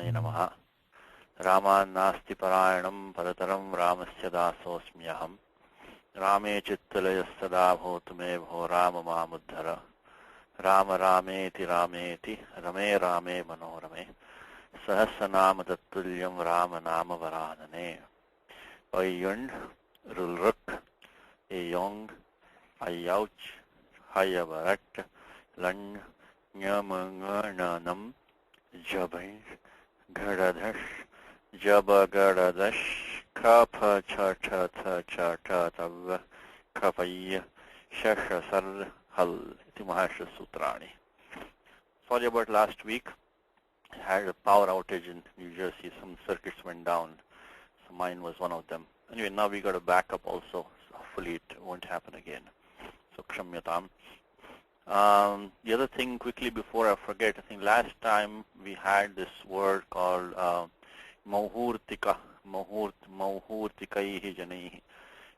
Ramaya Namaha. Rama Nasti Parayanam Parataram Ramasya Dasosmyaham. Rame Chittalaya Sada Bhotume Bho Rama Mamuddhara. Rama Rameti Rameti Rame Rame Manorame. Sahasranama Tattulyam Rama Nama Varanane. Ayund Rulruk Ayong Ayauch Hayavarat Lang Nyamangananam Jabin Gadadash Jabagadadash Kapha Chata Chata Tav Kapaya Shashasar Hal Iti Mahasha Sutrani. Sorry about last week. I had a power outage in New Jersey. Some circuits went down. So mine was one of them. Anyway, now we got a backup also. So hopefully it won't happen again. So Kshamyatam. The other thing quickly before I forget, I think last time we had this word called Mahurtika, Mahurtikaihi Janaihi.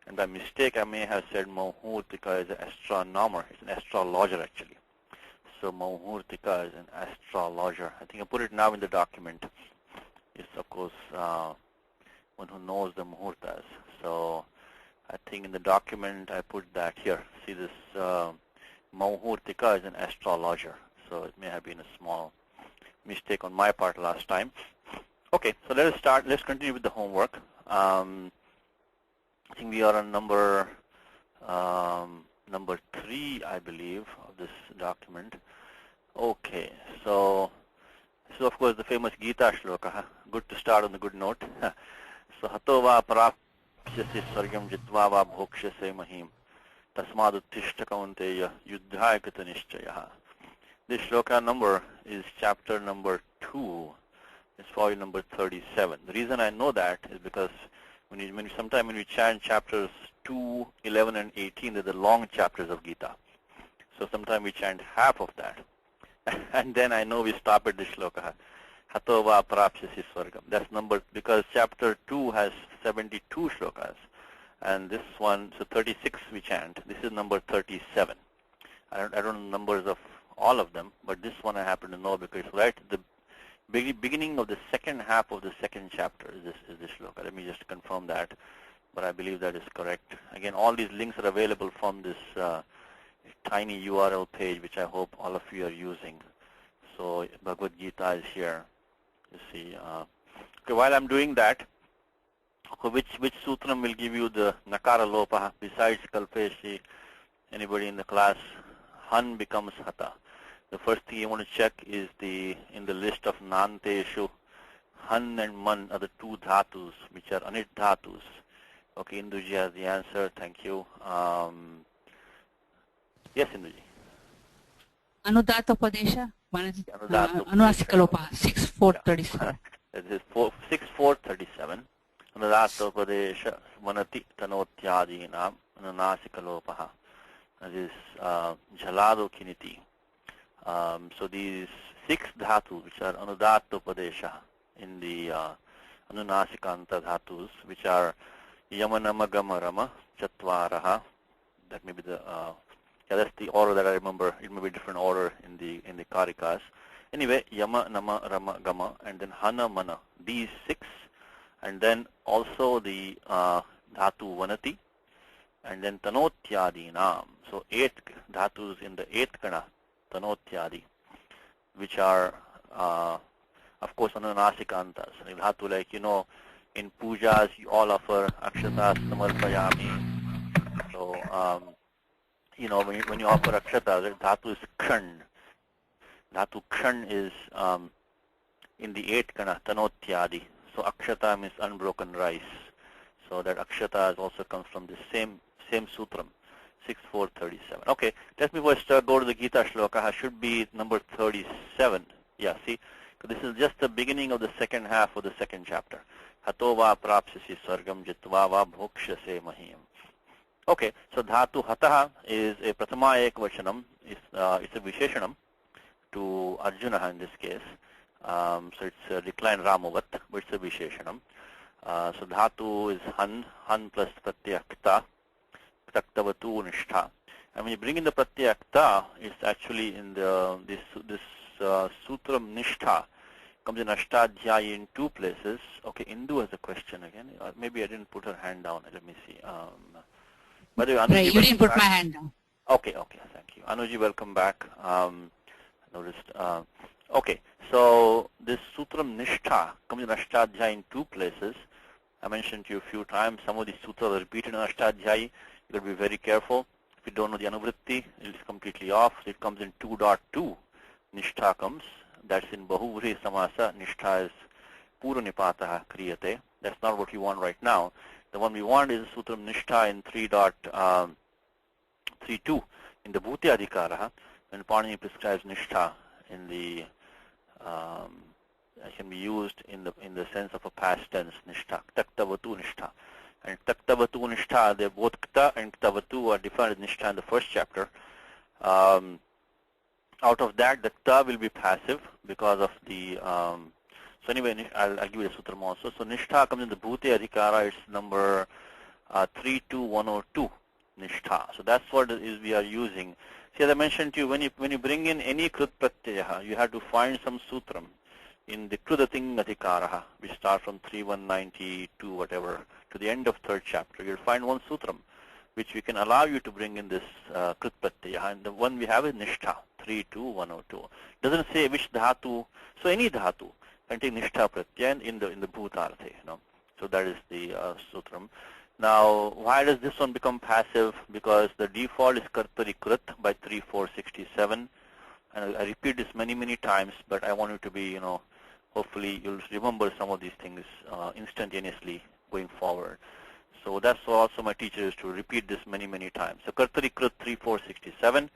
And by mistake I may have said Mahurtika is an astronomer. It's an astrologer actually. So Mahurtika is an astrologer. I think I put it now in the document. It's of course one who knows the Muhurtas. So I think in the document I put that here. See this Mahurtika is an astrologer. So it may have been a small mistake on my part last time. Okay, so let us start. Let's continue with the homework. I think we are on number 3, I believe, of this document. Okay, so this is of course the famous Gita shloka. Good to start on a good note. So hato va parapsyasi swargam jitva va bhokshase mahim tasmad uttishta kaunteya yuddhaya krita nishchayah. This shloka number is chapter number 2. It's volume number 37. The reason I know that is because sometime when we chant chapters 2, 11, and 18, they're the long chapters of Gita. So sometimes we chant half of that. And then I know we stop at the shloka. Hato va parapsyasi swargam. That's number, because chapter 2 has 72 shlokas. And this one, so 36 we chant. This is number 37. I don't know numbers of all of them, but this one I happen to know because it's right at the beginning of the second half of the second chapter is this shloka. Let me just confirm that. But I believe that is correct. Again, all these links are available from this tiny URL page, which I hope all of you are using. So Bhagavad Gita is here. You see. Okay, while I'm doing that, which sutram will give you the nakara lopa besides kalpeshi? Anybody in the class? Han becomes hata. The first thing you want to check is in the list of nanteshu, han and man are the two dhatus, which are anit dhatus. Okay, Induji has the answer. Thank you. Yes, Induji. Anudata Padesha, Anunasikalopa, 6437. It is 6437. Anudata Padesha, Manati Tanotyadinam, Anunasikalopaha. That is Jalado Kiniti. So these 6 dhatus, which are Anudata Padesha in the Anunasikanta dhatus, which are Yamanamagamma Chatvaraha. That may be the that's the order that I remember. It may be a different order in the Karikas. Anyway, Yama, Nama, Rama, Gama, and then Hana, Mana. These 6, and then also the Dhatu Vanati, and then Tanotyadinam. So 8 dhatus in the 8th Kana, Tanotyadi, which are of course Anunasikantas. Dhatu, like in pujas you all offer akshatas samarpayami. So when you offer akshata, the dhatu is khan. Dhatu khan is in the 8th kana, tanotyadi. So akshata means unbroken rice. So that akshata also comes from the same sutram, 6437. Okay, let me first go to the Gita shloka. Should be number 37. Yeah, see, this is just the beginning of the second half of the second chapter. Hato va prapsyasi sargam jitva va bhokshase mahim. Okay, so dhatu hataha is a pratama ekvachanam. It's a visheshanam to Arjuna in this case. So it's a decline Ramavat, but it's a visheshanam. So dhatu is han plus pratyakta, taktavatu nishtha. And when you bring in the pratyakta, it's actually in this sutram nishtha comes in Ashtadhyayi in two places. Okay, Indu has a question again. Maybe I didn't put her hand down. Let me see. By the way, Anuji, Right, you didn't put my hand down. Okay, thank you. Anuji, welcome back. Noticed. Okay, so this Sutram Nishtha comes in Ashtadhyayi in two places. I mentioned to you a few times, some of these sutras are repeated in Ashtadhyayi. You got to be very careful. If you don't know the Anuvritti, it's completely off. So it comes in 2.2. Nishtha comes. That's in Bahuvri Samasa. Nishtha is Purvanipataha Kriyate. That's not what we want right now. The one we want is Sutram Nishtha in 3.32 in the Bhutya Adhikaraha, when Panini prescribes Nishtha in the can be used in the sense of a past tense, Nishtha, Taktavatu Nishtha. And Taktavatu Nishtha, they're both Kta and Ktavatu are defined as Nishtha in the first chapter. Out of that, the Kta will be passive because of the, so anyway, I'll give you the sutram also. So Nishtha comes in the Bhutya Adhikara, it's number 32102, Nishtha. So that's what is we are using. See, as I mentioned to you, when you bring in any Krut Pratyaya, you have to find some sutram in the Krudating Adhikaraha, which start from 3192, whatever, to the end of third chapter. You'll find one sutram, which we can allow you to bring in this Krut Pratyaya. And the one we have is Nishtha, 32102. Doesn't say which dhatu, so any dhatu can take Nishtha Pratyaya in the Bhutarthe, you know. So that is the sutram. Now, why does this one become passive? Because the default is Kartari Krut by 3467. And I repeat this many times, but I want you to be, you know, hopefully you'll remember some of these things instantaneously going forward. So that's also my teacher is to repeat this many times. So Kartari Krut 3467.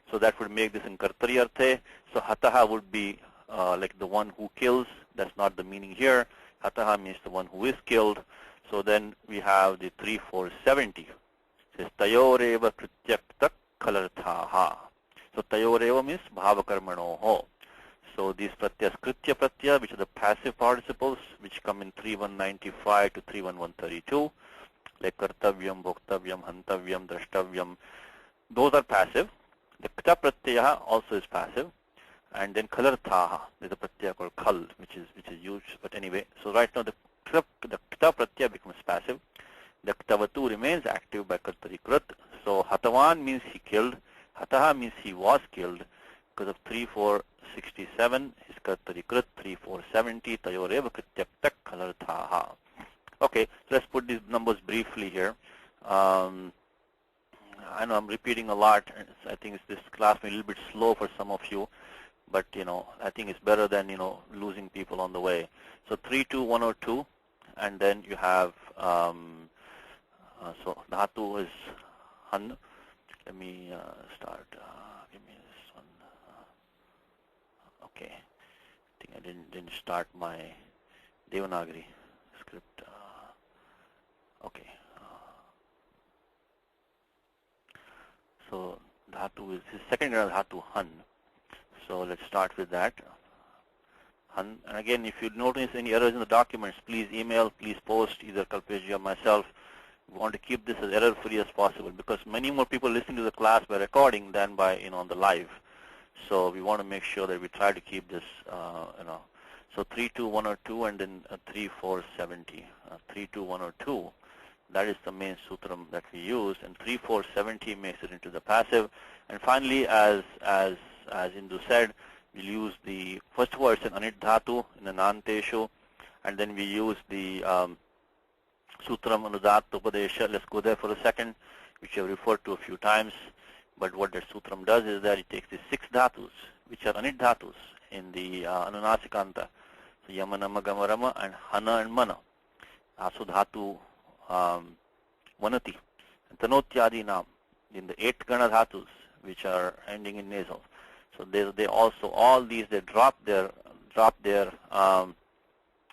So that would make this in Kartari Arthe. So Hataha would be like the one who kills. That's not the meaning here. Hataha means the one who is killed. So then we have the 3470. It says Tayoreva Krityakta Kalarthaha. So Tayoreva means Bhavakarmanoho. So these pratyas, Kritya Pratyaya, which are the passive participles, which come in 3195 to 31132, like Kartavyam, Bhoktavyam, Hantavyam, Drashtavyam, those are passive. The Kta Pratyaya also is passive. And then Kalarthaha, there's a Pratyaya called Kal, which is used, but anyway. So right now the Kta Pratyaya becomes passive. The Ktavatu remains active by Kartari Krut. So Hatavan means he killed. Hataha means he was killed because of 3467 is Kartari Krut, 3470 Tayoreva Krityaktak Kalarthaha. Okay, so let's put these numbers briefly here. I know I'm repeating a lot. I think this class may be a little bit slow for some of you, but you know, I think it's better than, you know, losing people on the way. So 32102, and then you have so Dhatu is Han. Let me start. Give me this one. Okay. I think I didn't start my Devanagari script. Okay. So Dhatu is his second Dhatu Han. So let's start with that. Han. And again, if you notice any errors in the documents, please email, please post, either Kalpesh or myself. We want to keep this as error-free as possible because many more people listen to the class by recording than by, you know, on the live. So we want to make sure that we try to keep this, you know. So 32102 and then 3470. 32102, that is the main sutram that we use, and 3470 makes it into the passive. And finally, as Indu said, we'll use the first word in Anit Dhatu in the Nanteshu, and then we use the Sutram Anudat Upadesha. Let's go there for a second, which I've referred to a few times. But what that Sutram does is that it takes the 6 Dhatus, which are Anit Dhatus in the Anunasikanta. So Yamana, Magamarama, and Hana and Mana. Asu Dhatu Vanati. And Tanotyadi Nam in the 8 Gana Dhatus, which are ending in nasal. So they also, all these, they drop their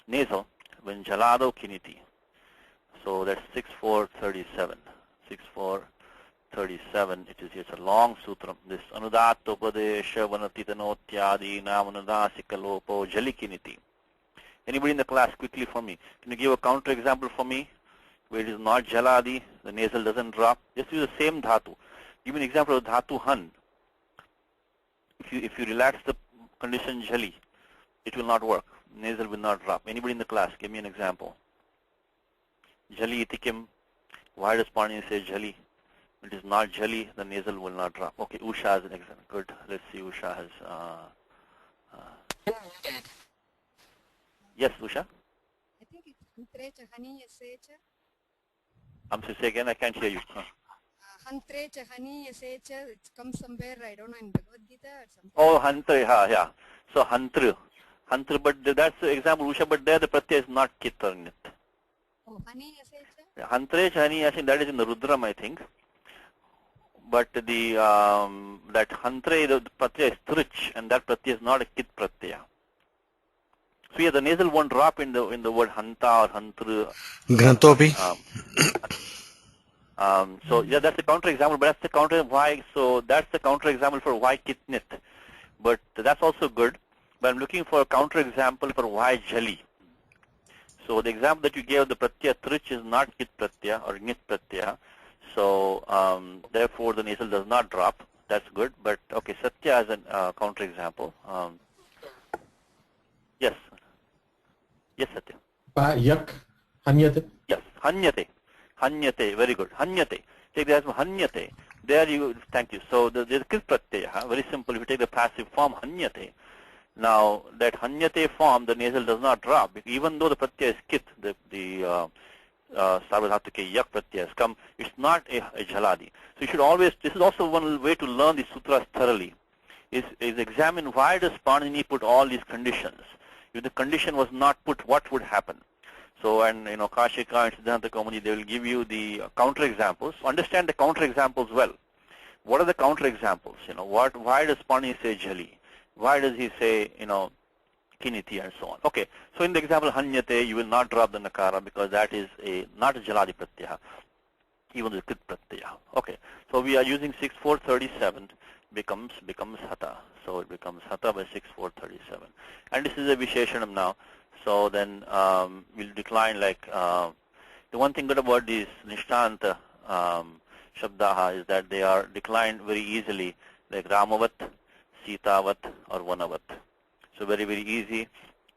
nasal when Jalado Kiniti. So that's 6437. 6437. It's a long sutram. This Anudatta Upadesha Vanatitanotyadi Nam Anudasikalopo Jalikiniti. Anybody in the class quickly for me? Can you give a counter example for me where it is not Jaladi, the nasal doesn't drop? Just use the same dhatu. Give me an example of dhatu Han. If you relax the condition Jali, it will not work. nasal will not drop? Anybody in the class, give me an example. Jali iti kim. Why does Panini say jali? It is not jali, the nasal will not drop. Okay, Usha has an example. Good. Let's see, Usha has. Yes, Usha? I think it's Hantre Chahani Yasecha. I'm sorry, say again, I can't hear you. Hantre Chahani Yasecha, it comes somewhere, I don't know, in Bhagavad Gita or something. Oh, Hantre, yeah. So, Hantre, but that's the example, Usha, but there the pratyaya is not kit or nit. Oh, Hani Yasecha? Hantre Chahani, I think that is in the Rudram, I think. But the that Hantre, the pratyaya is trich, and that pratyaya is not a kit pratyaya. So yeah, the nasal won't drop in the word hanta or hantru. Grantopi. So yeah, that's the counter example, but that's the counter why. So that's the counter example for why kitnit. But that's also good. But I'm looking for a counter example for why jali. So the example that you gave, the pratyaya trich is not kit pratyaya or nit pratyaya. So therefore the nasal does not drop. That's good. But okay, satya as a counter example. Yes. Yes, Satya. Yak, hanyate. Yes, hanyate. Hanyate, very good. Hanyate. Take the as hanyate. There you, thank you. So the kit pratyaya, very simple. If you take the passive form hanyate, now that hanyate form, the nasal does not drop. Even though the pratyaya is kit, the sarvadhatuke yak pratyaya has come, it's not a jhaladi. So you should always, this is also one way to learn the sutras thoroughly, is examine why does Panini put all these conditions. If the condition was not put, what would happen? So, and Kashika and Siddhanta Kaumudi, they will give you the counter examples. Understand the counter examples well. What are the counter examples? Why does Panini say jali? Why does he say, kiniti and so on? Okay. So in the example hanyate, you will not drop the nakara because that is not a jaladi pratyaya, even the krit pratyaya. Okay. So we are using 6437 becomes hata. So it becomes hata by 6437. And this is a visheshanam now. So then we'll decline like, the one thing good about these nishtanta shabdaha is that they are declined very easily, like Ramavat, Sitavat or Vanavat. So very, very easy,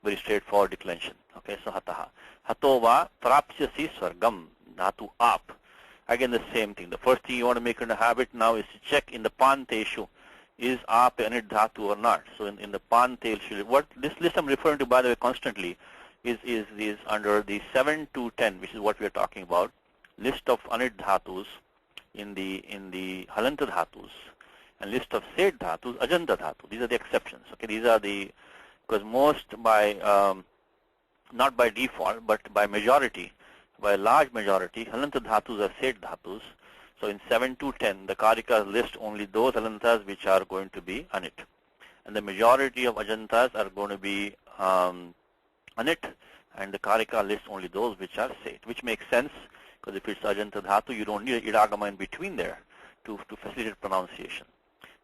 very straightforward declension. Okay, so hataha. Hatova prapsyasi swargam, dhatu ap. Again the same thing. The first thing you want to make it a habit now is to check in the panteshu, is ap anit dhatu or not. So in the panteshu, what this list I'm referring to, by the way, constantly is under the 7 to 10, which is what we are talking about, list of anit dhatus in the halanta dhatus, and list of set dhatus, ajanta dhatu. These are the exceptions. Okay, these are the, because most by not by default but by majority, by a large majority, halanta dhatus are set dhatus. So in 7 to 10, the karikas list only those halantas which are going to be anit, and the majority of ajantas are going to be anit, and the karika lists only those which are set, which makes sense, because if it's ajanta dhatu, you don't need idagama in between there to facilitate pronunciation.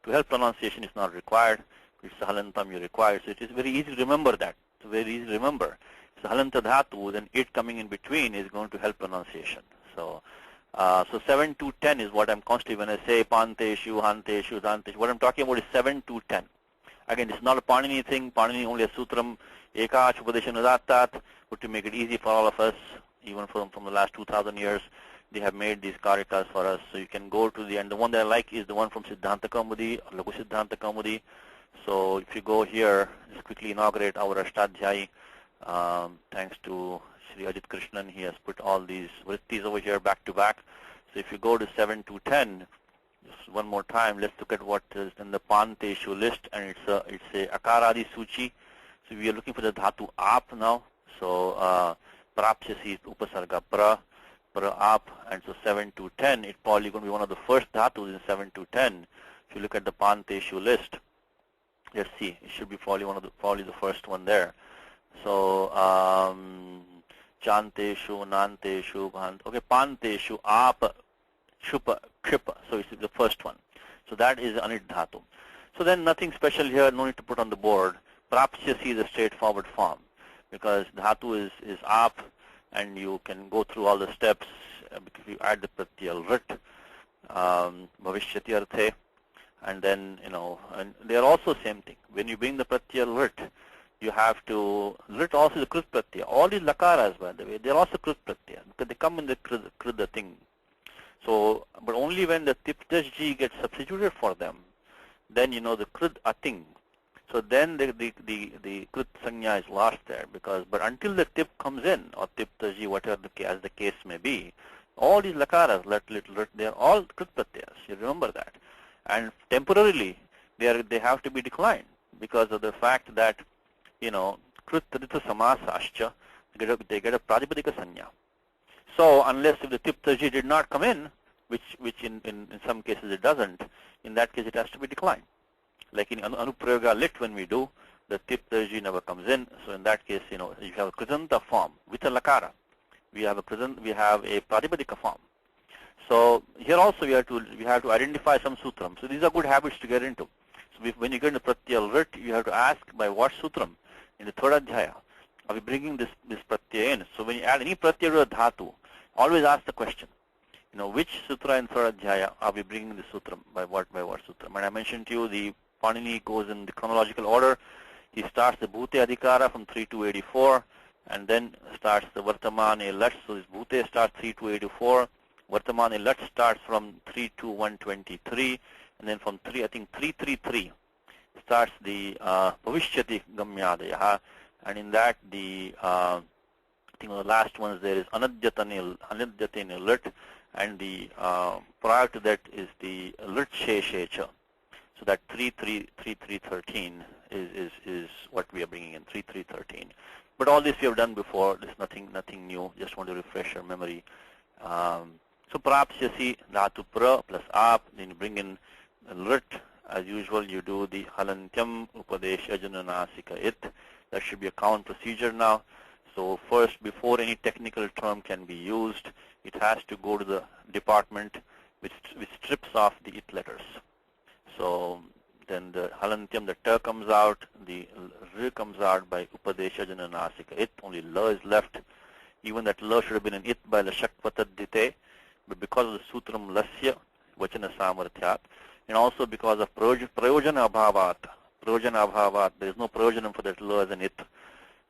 To help pronunciation is not required. It's the halantam you require. So it is very easy to remember that. It's very easy to remember. So halanta dhatu, then it coming in between is going to help pronunciation. So so 7 to 10 is what I'm constantly, when I say panteshu, hanteshu, dhanteshu, what I'm talking about is 7 to 10. Again, it's not a Panini thing. Panini only a sutram, ekach upadeshanudattat, but to make it easy for all of us, even from the last 2,000 years, they have made these karikas for us. So you can go to the, and the one that I like is the one from Siddhanta Kaumudi, or Lagu Siddhanta Kaumudi. So if you go here, just quickly inaugurate our Ashtadhyayi. Thanks to Sri Ajit Krishnan, he has put all these vrittis over here back to back. So if you go to 7 to 10, just one more time, let's look at what is in the Panteshu list, and it's a Akaradi Suchi. So we are looking for the dhatu ap now. So prapsyasi is upasarga pra ap, and so 7 to 10, it's probably going to be one of the first dhatus in 7 to 10. If you look at the Panteshu list, let's see, it should be probably the first one there. So chanteshu, nanteshu, okay, panteshu, ap, shupa, kripa. So it's the first one. So that is anit dhatu. So then nothing special here, no need to put on the board. Prapsyasi is a straightforward form because dhatu is ap, and you can go through all the steps because you add the pratyal rit, bhavishyati arthe, and then and they are also same thing. When you bring the pratyal rit, you have to lit also the krut pratyaya. All these lakaras, by the way, they're also krut pratyaya because they come in the krut thing. So, but only when the tiptaji gets substituted for them, then the krut ating. So then the krut sanya is lost there but until the tip comes in or tiptaji, whatever as the case may be, all these lakaras, they're all krut pratyayas. You remember that, and temporarily they have to be declined because of the fact that krut tadita samasascha, they get a pratipadika sanya. So unless if the tiptaji did not come in, which in some cases it doesn't, in that case it has to be declined. Like in anuprayoga lit, when we do, the tiptaji never comes in. So in that case, you have a kritanta form with a lakara. We have a pratipadika form. So here also we have to identify some sutram. So these are good habits to get into. So when you get into pratyal rit, you have to ask by what sutram in the third adhyaya are we bringing this pratyaya in. So when you add any pratyaya to a dhatu, always ask the question, which sutra in third adhyaya are we bringing the sutram, by what sutram? And I mentioned to you the Panini goes in the chronological order. He starts the Bhute Adhikara from 3 to 84 and then starts the Vartamane Lat. So this Bhute starts 3 to 84. Vartamane Lat starts from 3 to 123, and then from 333 starts the Bhavishyati Gamyadaya, and in that the the last ones there is Anadyatane Lit, and the prior to that is the Lit Sheshecha. So that 313 is what we are bringing in, 3313. But all this we have done before. There's nothing new. Just want to refresh your memory. So prapsyasi dhatu pra plus ap. Then you bring in lit. As usual, you do the halantyam upadesha jananasika it. That should be a count procedure now. So first, before any technical term can be used, it has to go to the department which strips off the it letters. So then the halantyam, the ta comes out, the r comes out by upadesha jananasika it. Only la is left. Even that la should have been an it by la shakvatadite, but because of the sutram lasya vachana samarthyat, and also because of prayojana abhavat, there is no prayojanam for that la as an it.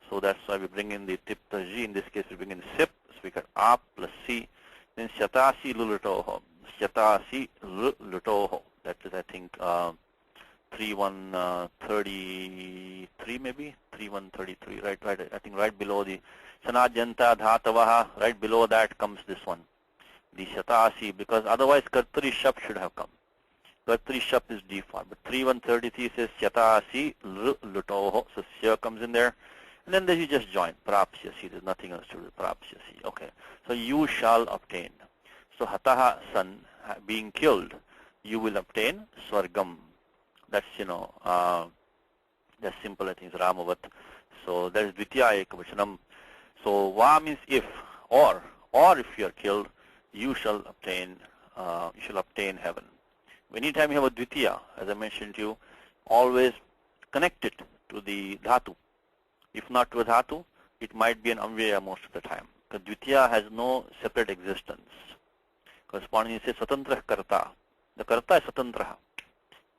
So that's why we bring in the tiptaji. In this case, we bring in sip. So we got ap plus c. Then shatasi lulatoho. Shatasi lulatoho. That is, I think, 3133 maybe, 3133, right, I think right below the sanajanta dhatavaha, right below that comes this one, the shatasi, because otherwise kartari shap should have come. Kartari shap is default, but 3133 says shatasi lutoho, so sya comes in there, and then you just join, prapsyasi, there's nothing else to do with prapsyasi, okay. So you shall obtain. So hataha san, being killed, you will obtain swargam. That's, that's simple, I think it's Ramavat. So that is Dvitiya Ekavachanam. So va means if, or if you are killed, you shall obtain heaven. Anytime you have a Dvitiya, as I mentioned to you, always connect it to the dhatu. If not to a dhatu, it might be an amvyaya most of the time. Because Dvitiya has no separate existence. Corresponding says Satantra Karta. The karta is satantraha,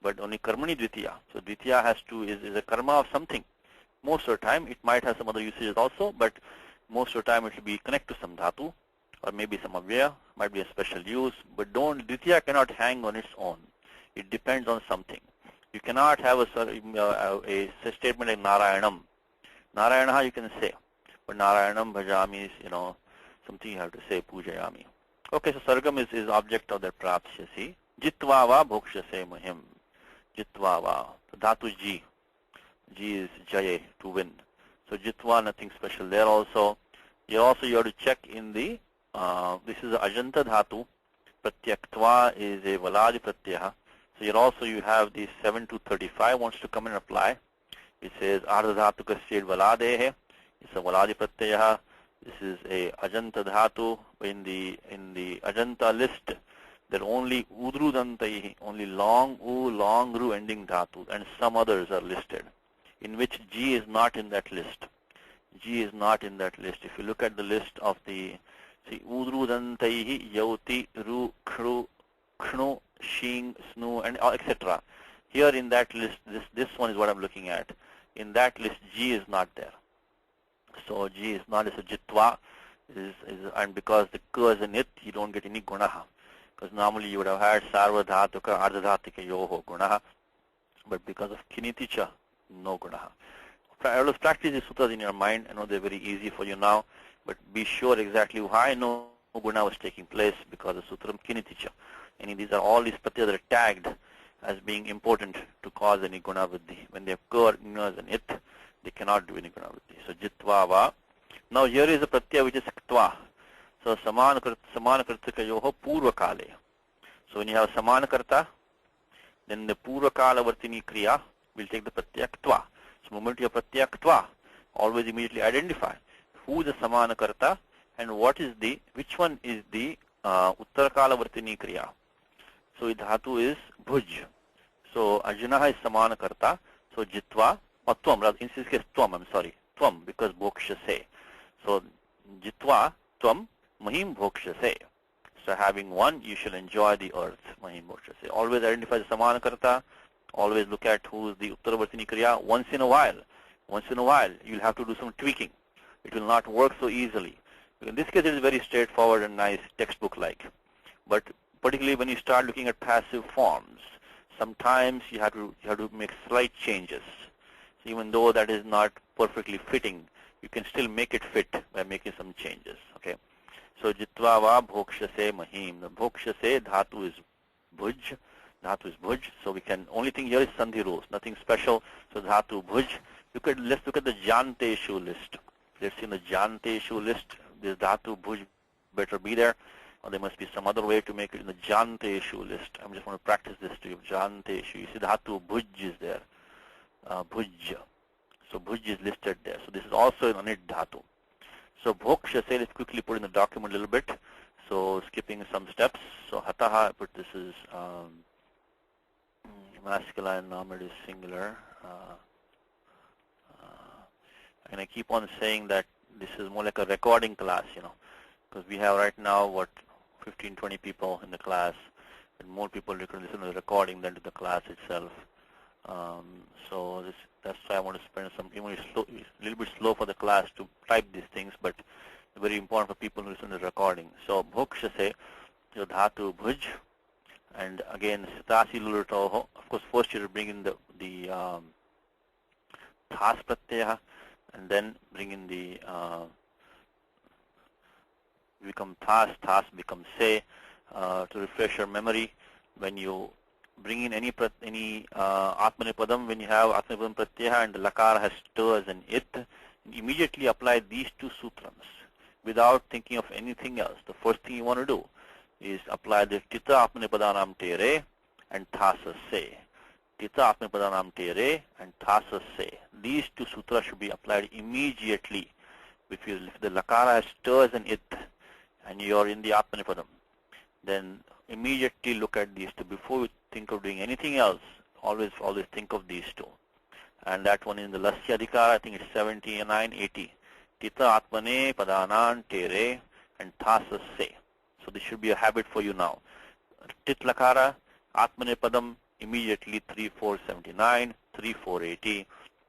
but only karmani dvitiya. So dvitiya is a karma of something. Most of the time, it might have some other usages also, but most of the time it will be connected to some dhatu, or maybe some avyaya, might be a special use. But dvitiya cannot hang on its own. It depends on something. You cannot have a statement like Narayanam. Narayanaha you can say, but Narayanam bhajami is something you have to say pujayami. Okay, so sargam is object of that prapsyasi. Jitva va bhokshase mahim. Jitva va. Dhatu ji. Ji is jaye, to win. So jitva, nothing special there also. You have to check in the, this is the ajanta dhatu. Pratyaktva is a valadi pratyaha. So here you have the 7 to 35 wants to come and apply. It says ardha dhatu kasya valadehe. It's a valadi pratyaha. This is a ajanta dhatu. In the ajanta list, there are only udrudantaihi, only long u, long ru ending dhatu, and some others are listed, in which G is not in that list. G is not in that list. If you look at the list of the, see, udrudantaihi, yauti, ru, kru, knu, shing, snu, and etc. Here in that list, this one is what I'm looking at. in that list G is not there. So G is not, so Jitva is and because the K is an it, you don't get any gunaha. Because normally you would have had Sarva Dhatuka, Ardha Dhatika Yoho gunaha, but because of Kiniticha, no gunaha. Always practice these sutras in your mind. I know they're very easy for you now, but be sure exactly why no guna was taking place, because of sutram Kiniticha. And these are all these pratyas that are tagged as being important to cause any guna vidhi. When they have K as an it, they cannot do any guna vidhi. So Jitva va. Now here is a pratyaya which is Ktva. So Samanakartika yoho Purva Kale. So when you have Samanakarta, then the Purva Kala Vartini Kriya will take the pratyaya Ktva. So moment you have pratyaya Ktva, always immediately identify who is the Samanakarta and which one is the Uttarakala Vartini Kriya. So dhatu is Bhuj. So Arjuna is Samanakarta. So Jitva, or Tvam, rather in this case Tvam, I'm sorry. Tvam, because Bhokshase. So Jitva, Tvam, Mahim Bhokshase. So having one, you shall enjoy the earth. Mahim Bhokshase. Always identify the Samanakarta. Always look at who is the Uttaravartini Kriya. Once in a while, you'll have to do some tweaking. It will not work so easily. In this case, it is very straightforward and nice, textbook-like. But particularly when you start looking at passive forms, sometimes you have to make slight changes. So even though that is not perfectly fitting, you can still make it fit by making some changes. Okay. So Jitva va Bhokshase Mahim. The Bhokshase dhatu is Bhuj. Dhatu is Bhuj. So we can, only thing here is Sandhi rules, nothing special. So dhatu Bhuj. Let's look at the Janteshu list. Let's see in the Janteshu list, this dhatu Bhuj better be there. Or there must be some other way to make it in the Janteshu list. I'm just going to practice this to you. Janteshu. You see dhatu Bhuj is there. Bhuj. So Bhuj is listed there. So this is also an anit dhatu. So Bhokshase, let's quickly put in the document a little bit. So skipping some steps. So Hataha, but this is masculine, nominative is singular. And I keep on saying that this is more like a recording class, because we have right now, 15, 20 people in the class, and more people can listen to the recording than to the class itself. So that's why I want to spend a little bit slow for the class to type these things, but very important for people to listen to the recording. So Bhokshase, dhatu Bhuj, and again Sitasi Lulatoho. Of course, first you bring in the Thas Pratyaya, and then bring in the become Thas becomes Se. To refresh your memory, when you bring in any Atmanipadam, when you have Atmanipadam Pratyaya and the Lakara has to as an it, immediately apply these two sutrams without thinking of anything else. The first thing you want to do is apply the Tita Atmanipadanam Tere and Thasa Se. Tita Atmanipadanam Tere and Thasa Se. These two sutras should be applied immediately. If the Lakara has to as an it and you are in the Atmanipadam, then immediately look at these two. Before you think of doing anything else, always think of these two. And that one in the Lasya Adhikara, I think it's 79, 80. Tita Atmane Padanan Tere and Thasa Se. So this should be a habit for you now. Tit Lakara, Atmane Padam, immediately 3479, 3480.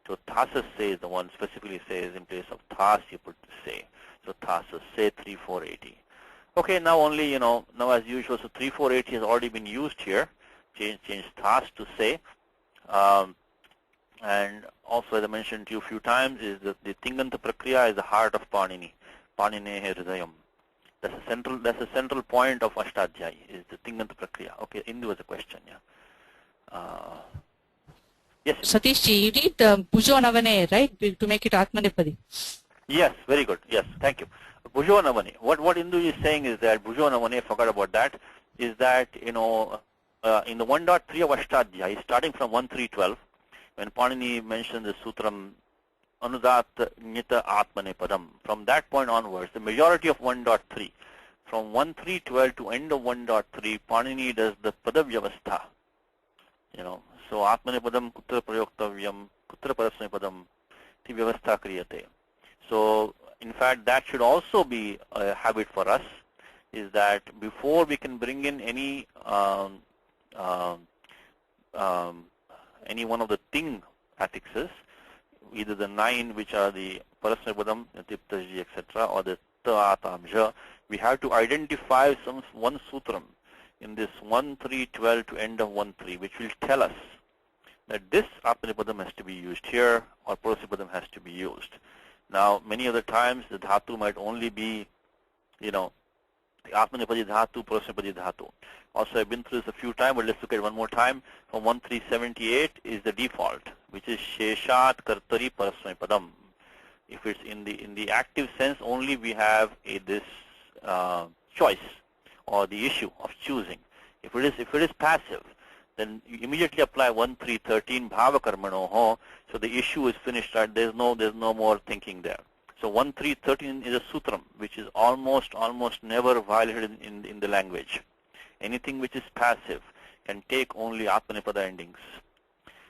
So Thasa Se is the one specifically says in place of Thas you put Se. So Thasa Se 3480. Okay, now only, now as usual, so 3480 has already been used here. Change Thas to Se. And also, as I mentioned to you a few times, is that the Tinganta Prakriya is the heart of Panini. Paninehe Hridayam. That's a central point of Ashtadhyayi, is the Tinganta Prakriya. Okay, Indu was a question, yeah. Yes. Satish ji, you need Bhujo Navane, right, to make it Atmanepadi? Yes, very good. Yes, thank you. Bhujo Navane. What Indu is saying is that Bhujo Navane, forgot about that, is that, in the 1.3 of Ashtadhyayi, starting from 1.3.12, when Panini mentioned the sutram Anudat Nita Atmane Padam, from that point onwards, the majority of 1.3, from 1.3.12 to end of 1.3, Panini does the Padavyavastha. So Atmane Padam Kutra Prayoktavyam, Kutra Parasme Padam, Ti Vyavastha Kriyate. So, in fact, that should also be a habit for us, is that before we can bring in any one of the Ting affixes, either the 9 which are the Parasmapadam, Tiptaji, etc., or the Ta'atamja. We have to identify one sutram in this 1-3-12 to end of 1-3, which will tell us that this Atmanipadam has to be used here or Parasmapadam has to be used. Now, many other times the dhatu might only be, the Atmanipadi dhatu, Parasmapadi dhatu. Also, I've been through this a few times, but let's look at it one more time. From 1378 is the default, which is Sheshat Kartari Parasmapadam. If it's in the active sense, only we have this choice or the issue of choosing. If it is passive, then you immediately apply 1-3-13 Bhava Karmanoho. So the issue is finished. Right? There's no more thinking there. So 1-3-13 is a sutram, which is almost never violated in the language. Anything which is passive can take only Atmanipada endings.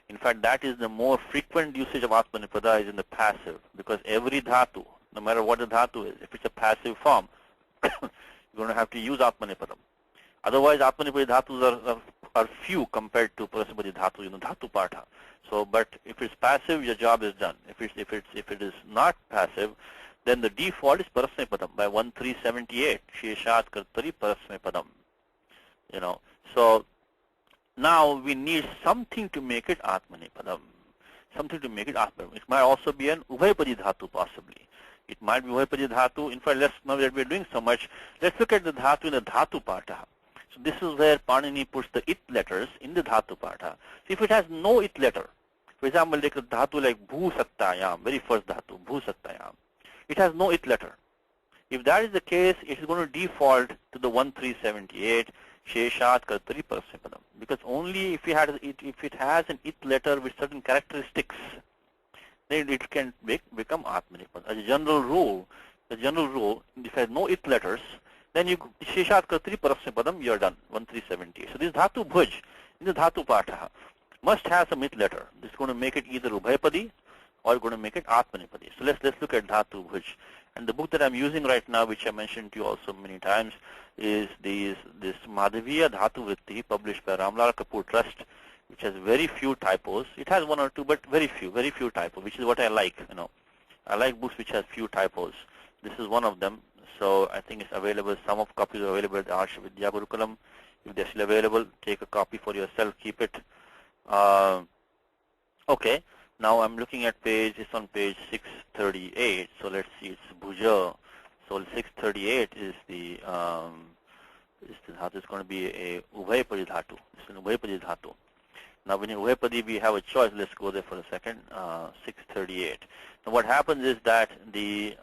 In fact, that is the more frequent usage of Atmanipada is in the passive, because every dhatu, no matter what the dhatu is, if it's a passive form, you're going to have to use Atmanipadam. Otherwise, Atmanipadi dhatus are few compared to Parasmapadi dhatu, dhatu partha. So, but if it's passive, your job is done. If it is not passive, then the default is Parasmapadam by 1378. Sheshat Kartari Parasmapadam. So now we need something to make it Atmanipadam. Something to make it Atmanipadam. It might also be an Ubhayapadi dhatu possibly. It might be Ubhayapadi dhatu. In fact, now that we're doing so much, let's look at the dhatu in the dhatu partha. So this is where Panini puts the it letters in the dhatu partha. So if it has no it letter, for example, like a dhatu like bhu sattayam, very first dhatu, bhu sattayam, it has no it letter. If that is the case, it is going to default to the 1378 Sheshat Kartari Parasmapadam, because only if it has an it letter with certain characteristics, then it can become Atmanipada. As a general rule, if it has no it letters, then you Sheshat Kartari Parasmapadam, you're done. 1378. So this dhatu bhuj in the dhatu partha must have some it letter. This is going to make it either Ubhayapadi or going to make it Atmanipadi. So let's look at dhatu bhuj. And the book that I'm using right now, which I mentioned to you also many times, is this Madhaviya Dhatu Vritti, published by Ramlal Kapoor Trust, which has very few typos. It has one or two, but very few typos, which is what I like. I like books which have few typos. This is one of them. So I think it's available. Some of copies are available at the Arsha Vidya Gurukulam. If they're still available, take a copy for yourself. Keep it. Okay. Now I'm looking at it's on page 638. So let's see, it's Bhuja. So 638 is the dhatu. It's going to be a Ubhayapadi dhatu. It's an Ubhayapadi dhatu. Now when in Ubhayapadi we have a choice. Let's go there for a second. 638. Now what happens is that the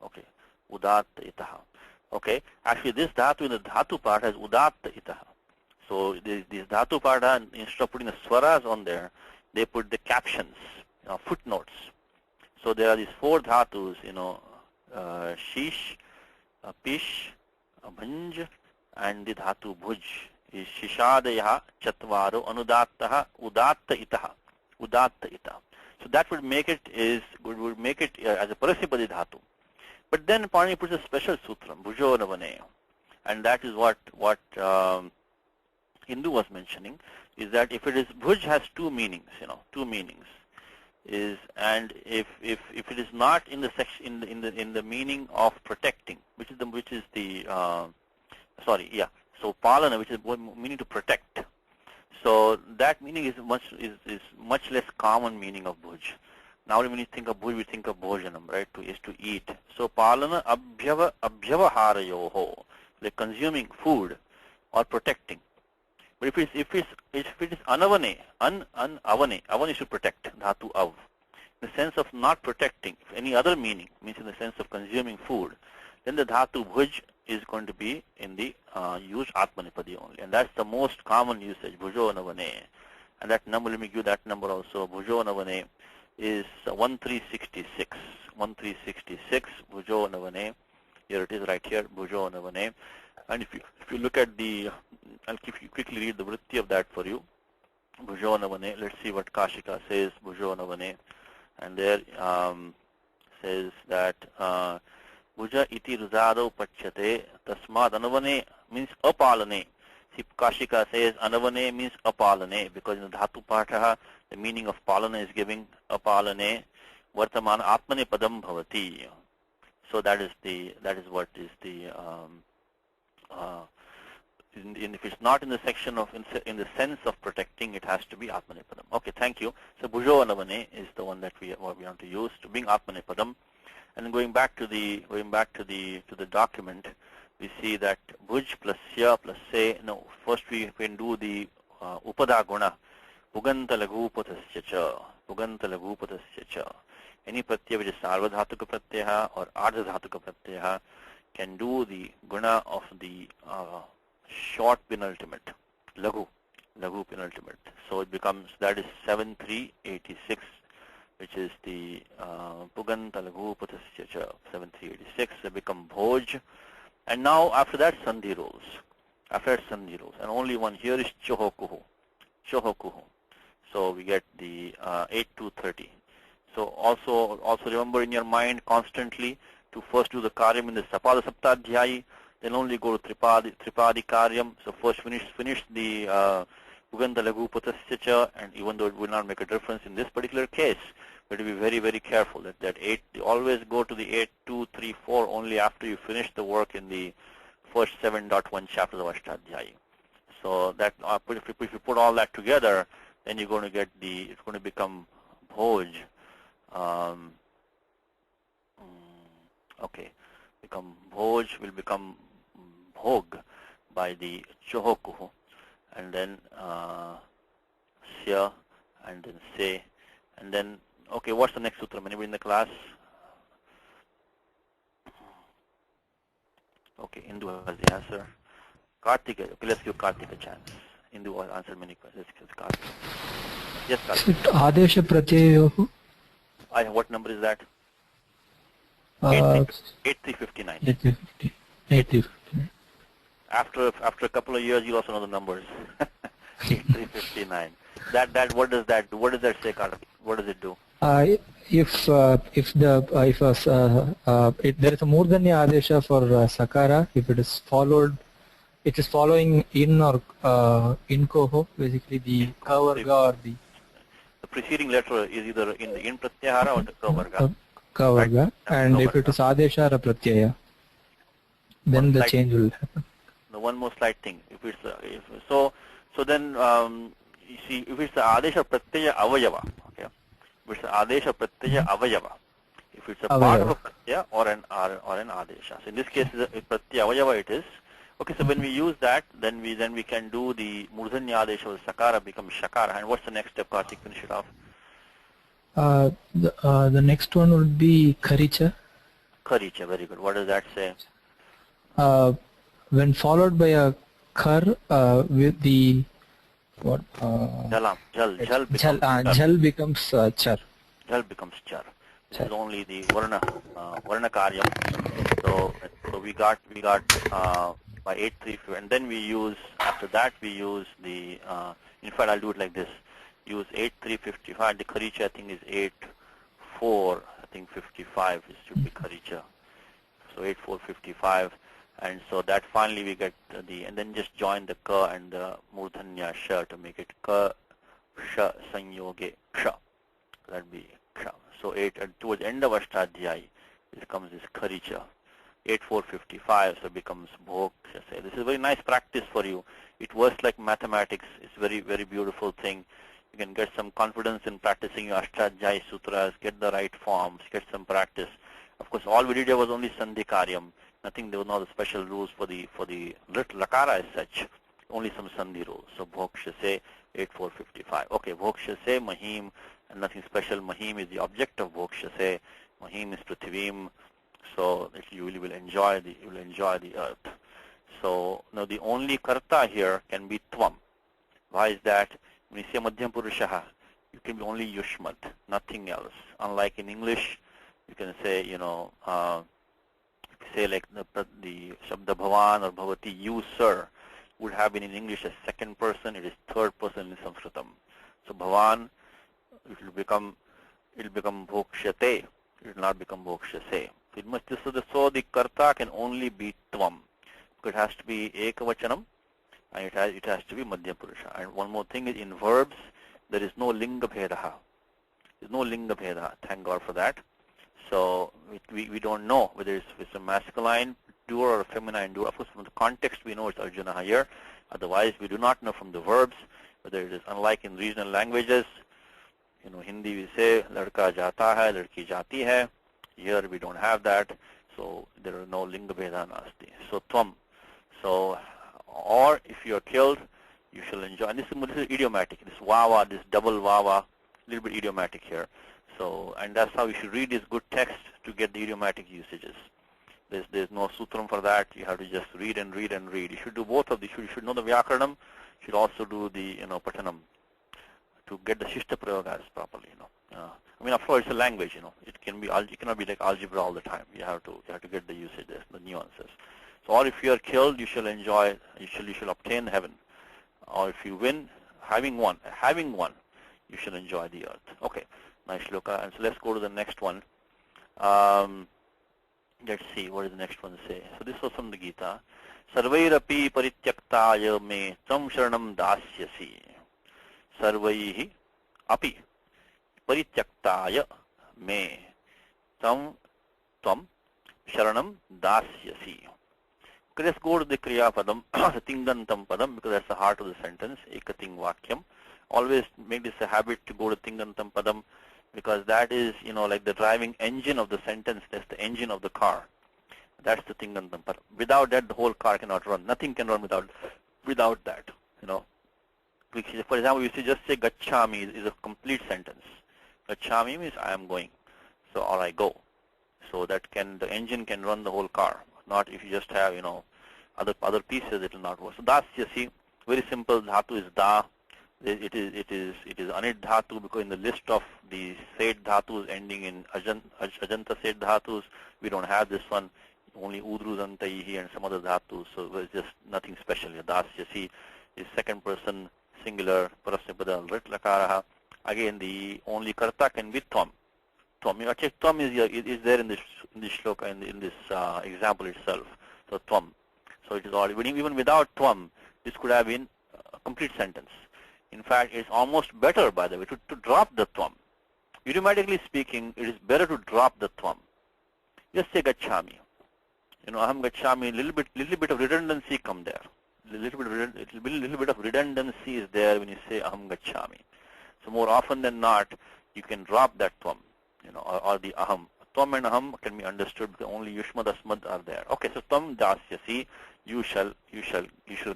okay, Udatta Itaha. Okay, actually this dhatu in the dhatu part has Udatta Itaha. So this dhatu partha, instead of putting the swaras on there, they put the captions, footnotes. So there are these 4 dhatus, shish, pish, bhanj, and the dhatu bhuj is shishadayaha chatvaro anudattaha udatta itaha. Udatta itaha. So that would make it as a parasipadi dhatu. But then Panini puts a special sutram, bhujo navane, and that is what Hindu was mentioning, is that if it is bhuj has 2 meanings, 2 meanings, and if it is not in the section in the meaning of protecting, which is the so palana, which is meaning to protect. So that meaning is much less common meaning of bhuj. Now when you think of bhuj, we think of bhojanam, right? Is to eat. So palana abhyavaharayoho, like consuming food or protecting. But if it is anavane, avane is to protect, dhatu av. In the sense of not protecting, any other meaning, means in the sense of consuming food, then the dhatu bhuj is going to be in the used atmanipadi only. And that's the most common usage, bhujo navane. And that number, let me give that number also, bhujo navane is 1366. 1366, bhujo navane. Here it is right here, bhujo navane. And if you look at I'll quickly read the vritti of that for you. Bhujo navane. Let's see what Kashika says, bhujo navane. And there says that bhuja iti ruzado pachyate tasmad anavane means apalane. See, Kashika says anavane means apalane because in the dhatu patha the meaning of palana is giving apalane vartamana atmane padam bhavati. So that is what is the if it's not in the section of in the sense of protecting, it has to be atmanepadam. Okay, thank you. So bhujo anavane is the one that we want to use to bring atmanepadam. And going back to the document, we see that bhuj plus sya plus se. No, first we can do the upada guna. Puganta laghupatasya cha. Puganta laghupatasya cha. Any pratyaya which is sarvadhatuka pratyaya or ardhadhatuka pratyaya can do the guna of the short penultimate, laghu penultimate. So it becomes, that is 7386, which is the Puganta Laghu Patasya cha, 7386. They become Bhoj. And now after that Sandhi rolls. And only one here is Chohokuhu. So we get the 8230. So also remember in your mind constantly to first do the karyam in the Sapada Saptadhyayi, then only go to Tripadi Karyam. So first finish the Uganda Laghu Patasya cha, and even though it will not make a difference in this particular case, but to be very, very careful that 8, always go to the 8, 2, 3, 4 only after you finish the work in the first 7.1 chapters of Ashtadhyayi. So that if you put all that together, then you're going to get it's going to become Bhoj. Okay, become Bhoj will become Bhog by the Chohokuhu, and then Sya, and then Se, and then, okay, what's the next sutra? Anybody in the class? Okay, Indu has the answer. Kartika, okay, let's give Kartika a chance. Indu will answer many questions. Let's give Kartika. Yes, Kartika. Adesha Pratyayohu. What number is that? 8359. 8359. After a couple of years, you also know the numbers. 8359. What does that do? What does that say, Kartik? What does it do? If there is a murdanya adesha for sakara, if it is followed, it is following in or in koho, basically the kavarga or the preceding letter is either in the in pratyahara or the kavarga. Kavarga, right? And kavarga. if it is adesha or pratyaya, then the change will happen. The one more slight thing. If it's so then you see, if it's the adesha pratyaya avayava, okay, if it's the adesha pratyaya avayava, if it's a part of a pratyaya or an adesha. So in this case, if pratyaya avayava it is. Okay, so when we use that, then we can do the murdhanya adesha or sakara becomes shakara. And what's the next step, Kartik? Finish it off. The next one would be Karicha. Karicha, very good. What does that say? When followed by a kar with the what? Jal becomes Jal becomes char. Jal becomes char. This is only the varna karyam. So we got by 834, and then we use, after that we use the in fact I'll do it like this. Use 8355. The Karicha I think is 84. I think 55 it should be Karicha. So 8455, and so that finally we get and then just join the ka and the murdhanya sha to make it ka sha sanyoge ksha. That'd be ksha. So towards the end of Ashtadhyayi, this comes this Karicha. 8455, so it becomes Bhok. This is a very nice practice for you. It works like mathematics. It's a very, very beautiful thing. You can get some confidence in practicing your Ashtadhyayi sutras, get the right forms, get some practice. Of course, all we did here was only Sandhi Karyam. Nothing, there was no special rules for the Lakara as such. Only some Sandhi rules. So Bhok Shase 8455. Okay, Bhok Shase, Mahim, and nothing special. Mahim is the object of Bhok Shase. Mahim is Prithivim. So that you will enjoy the earth. So now the only karta here can be Tvam. Why is that? When you say Madhyam Purushaha, you can be only Yushmat, nothing else. Unlike in English, you can say, if you say like the Shabda Bhavan or Bhavati, you sir, would have been in English as second person. It is third person in Sanskritam. So Bhavan, it will become Bhokshate. It will not become Bhokshase. It must, so the karta can only be tvam. It has to be ekavachanam, and it has to be madhya purusha. And one more thing is, in verbs there is no linga bhedaha. There's no linga bhedaha. Thank God for that. So we don't know whether it's a masculine doer or a feminine doer. Of course, from the context we know it's Arjuna here. Otherwise, we do not know from the verbs whether it is, unlike in regional languages. Hindi we say ladka jata hai, ladki jati hai. Here we don't have that, so there are no linga bheda nasti. So tvam. So, or if you are killed, you shall enjoy. And this is idiomatic. This vava, this double vava, little bit idiomatic here. So, and that's how you should read this good text to get the idiomatic usages. There's no sutram for that. You have to just read and read and read. You should do both of these. You should know the vyakaranam. You should also do the patanam to get the shishta prayogas properly. I mean, of course, it's a language. It cannot be like algebra all the time. You have to get the usages, the nuances. So, or if you are killed, you shall enjoy. You shall obtain heaven. Or if you win, having won, you shall enjoy the earth. Okay, nice shloka. And so let's go to the next one. Let's see, what does the next one say? So this was from the Gita. Sarvairapi parityaktaya me tam sharanam dasyasi. Sarvaihi api parityaktaya me tam sharanam dasyasi. Okay, let's go to the kriya padam, the tingantam padam, because that's the heart of the sentence, ekating vakyam. Always make this a habit to go to tingantam padam, because that is, like the driving engine of the sentence. That's the engine of the car. That's the tingantam padam. Without that, the whole car cannot run. Nothing can run without that. For example, you just say gachami is a complete sentence. Gachami means I am going, so or I go. So the engine can run the whole car. Not if you just have other pieces, it will not work. So dasyasi, very simple. Dhatu is da. It is anit dhatu, because in the list of the set dhatus ending in ajanta set dhatus, we don't have this one. Only udrudantaihi and some other dhatus. So it's just nothing special. Dasyasi is second person singular parasnipada rit lakaraha. Again, the only karta can be tvam. Actually, tvam is there in this shloka, in this example itself. So tvam. So it is all. Even without tvam, this could have been a complete sentence. In fact, it's almost better, by the way, to drop the tvam. Idiomatically speaking, it is better to drop the tvam. Just say gachami. Aham gachami. Little bit of redundancy come there. Little bit of redundancy is there when you say aham gachami. So more often than not, you can drop that tvam, or the aham. Tvam and aham can be understood because only yushmad asmad are there. Okay, so tvam dasyasi, you shall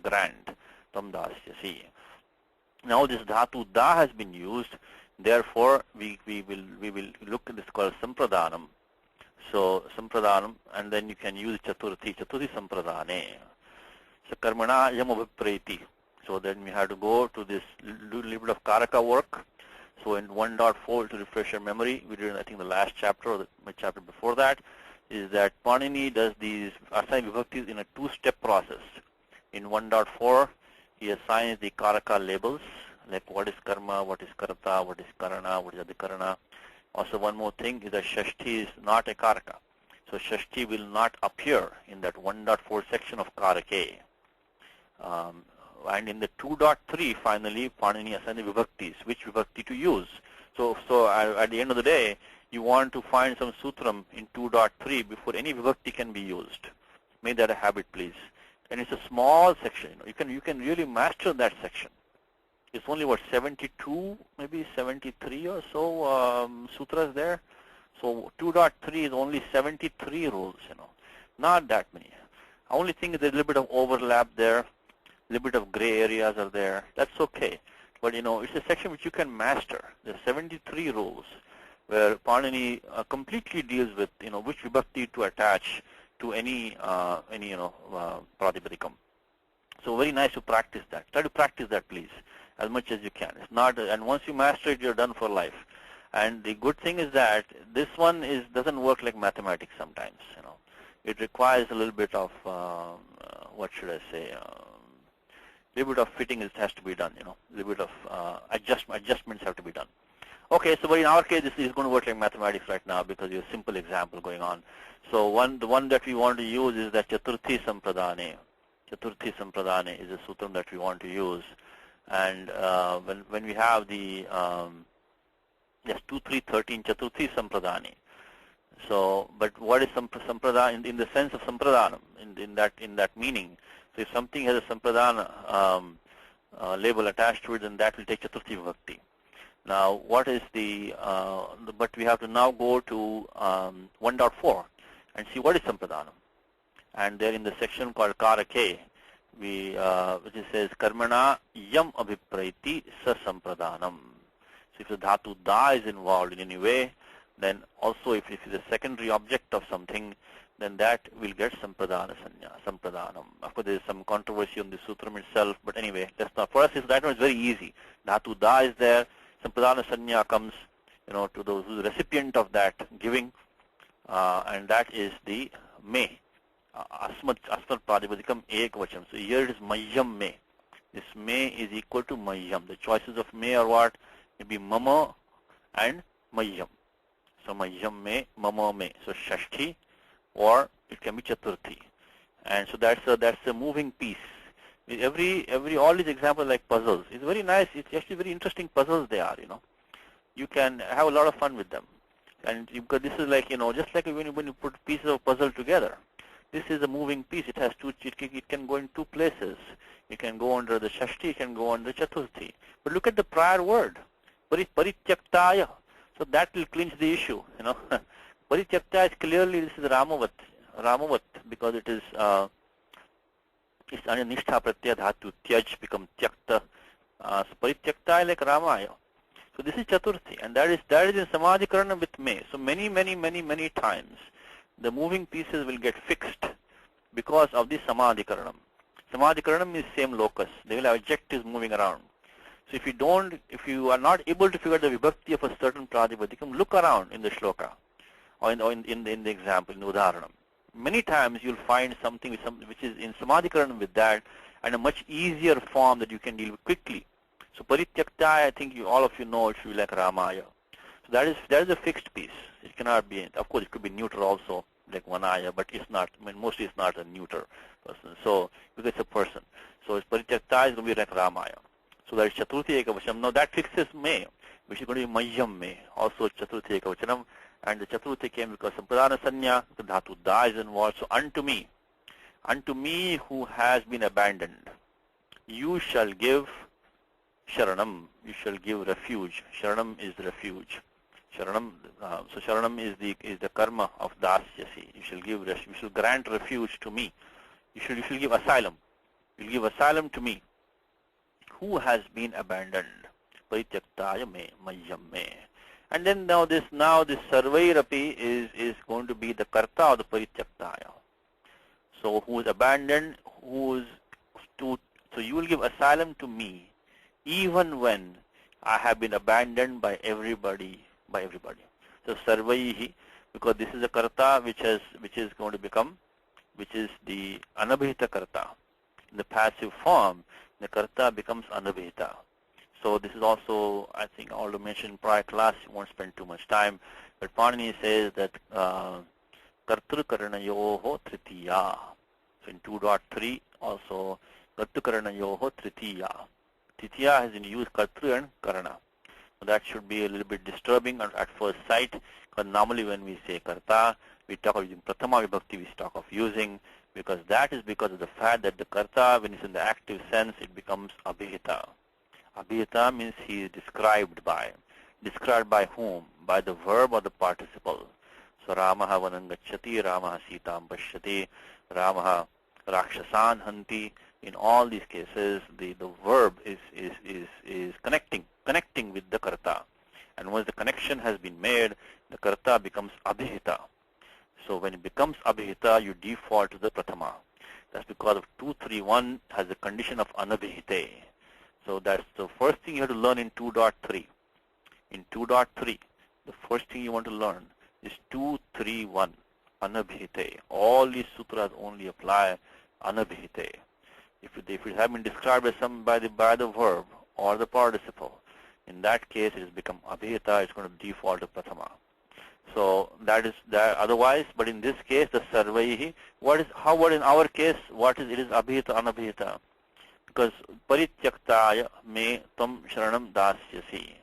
grant. Tvam dasyasi. Now this dhatu da has been used. Therefore, we will look at this called sampradhanam. So sampradhanam, and then you can use chaturthi sampradhane. So karmana yamabhipreti. So then we have to go to this little bit of karaka work. So in 1.4, to refresh your memory, we did, I think, the last chapter or the chapter before that, is that Panini does these assign vibhaktis in a two-step process. In 1.4, he assigns the karaka labels, like what is karma, what is karta, what is karana, what is adhikarana. Also, one more thing is that shashti is not a karaka. So shashti will not appear in that 1.4 section of karake. And in the 2.3, finally, Panini assigns the vibhaktis, which vibhakti to use. So at the end of the day, you want to find some sutram in 2.3 before any vibhakti can be used. Make that a habit, please. And it's a small section. You can really master that section. It's only 72, maybe 73 or so sutras there. So 2.3 is only 73 rules. Not that many. Only thing is there's a little bit of overlap there. Little bit of gray areas are there. That's okay. But it's a section which you can master. There's 73 rules where Panini completely deals with which vibhakti to attach to any pratipadikam. So very nice to practice that. Try to practice that, please, as much as you can. It's not, and once you master it, you're done for life. And the good thing is that this one doesn't work like mathematics sometimes. It requires a little bit of what should I say? Little bit of fitting has to be done, little bit of adjustments have to be done. Okay, so but in our case, this is going to work like mathematics right now because you have a simple example going on. So the one that we want to use is that Chaturthi Sampradane. Chaturthi Sampradane is a sutram that we want to use. And when we have the, yes, 2, 3, 13, Chaturthi Sampradane. So, but what is Sampradana in the sense of Sampradanam, in that meaning? So if something has a Sampradana label attached to it, then that will take Chaturthi Vibhakti. Now, what is but we have to now go to 1.4 and see what is Sampradanam. And there in the section called Karake, which says Karmana Yam Abhipraiti Sa Sampradanam. So if the dhatu da is involved in any way, then also if it is a secondary object of something, then that will get Sampradana Sanya, Sampradanam. Of course, there is some controversy on the sutram itself, but anyway, that's not, for us, that one is very easy. Dhatu da is there, Sampradana Sanya comes, to those who is the recipient of that giving, and that is the me. Asmat Pradipadikam Ekvacham. So here it is Mayyam me. This me is equal to Mayyam. The choices of me are what? It be Mama and Mayyam. So Mayyam me, Mama me. So Shashti, or it can be Chaturthi. And so that's a moving piece. All these examples like puzzles. It's very nice. It's actually very interesting puzzles they are, You can have a lot of fun with them. And because this is like, just like when you put pieces of puzzle together. This is a moving piece. It has it can go in two places. It can go under the Shashti, it can go under Chaturthi. But look at the prior word, Parityaktaya. So that will clinch the issue, Parityaktaya is clearly, this is Ramavat, because it is, it's Nishtha Pratyaya Dhatu, Tyaj become Tyakta. So Parityaktaya like Ramaya. So this is Chaturthi, and that is in Samadhikarana with me. So many times, the moving pieces will get fixed because of the Samadhikaranam. Samadhikaranam is same locus. They will have adjectives moving around. So if you are not able to figure the vibhakti of a certain pradipadikam, look around in the shloka or in the example, in the udharanam. Many times you'll find something which is in Samadhikaranam with that, and a much easier form that you can deal with quickly. So Parityakta, I think all of you know it should be like Ramaya. So that is a fixed piece. It cannot be, of course it could be neuter also, like Vanaya, but it's not, mostly it's not a neuter person. So, because it's a person. So Parityakta is going to be like Ramaya. So that is Chaturthi Ekavachanam. Now that fixes me, which is going to be Mayyam me, also Chaturthi Ekavachanam. And the Chaturthi came because Sampradana Sanya, the Dhatu Da is involved. So unto me who has been abandoned, you shall give Sharanam, you shall give refuge. Sharanam is refuge. Sharanam, so Sharanam is the karma of Dasyasi. You shall grant refuge to me. You shall give asylum. You will give asylum to me, who has been abandoned. Parityaktaya me, Mayyam me. And then now this Sarvairapi is going to be the karta of the Parityaktaya. So who is abandoned, so you will give asylum to me, even when I have been abandoned by everybody. So Sarvaihi, because this is a karta which is going to become, which is the Anabhita karta. In the passive form, the karta becomes Anabhita. So this is also, I think, all to mention in prior class, you won't spend too much time. But Panini says that Kartrukaranayoho Tritiya. So in 2.3 also, Kartrukaranayoho Tritiya. Tritiya has been used Kartru and Karana. So that should be a little bit disturbing at first sight, because normally when we say Karta, we talk of using Prathama Vibhakti, we talk of using, because that is because of the fact that the Karta, when it's in the active sense, it becomes Abhihita. Abhihita means he is described by. Described by whom? By the verb or the participle. So Ramaha Vanangachati, Ramaha Sitam Pashyati, Ramaha Rakshasan Hanti. In all these cases, the verb is connecting with the karta. And once the connection has been made, the karta becomes abhihita. So when it becomes abhihita, you default to the prathama. That's because of 231 has a condition of anabhihite. So that's the first thing you have to learn in 2.3. In 2.3, the first thing you want to learn is 231, anabhihite. All these sutras only apply anabhihite. If it has been described by the verb or the participle, In that case, it has become abhita. It's going to default to prathama. So that is that. Otherwise, but in this case, the sarvaihi. What in our case? It is abhita, anabhita. Because parityaktaya me tam sharanam dasyasi.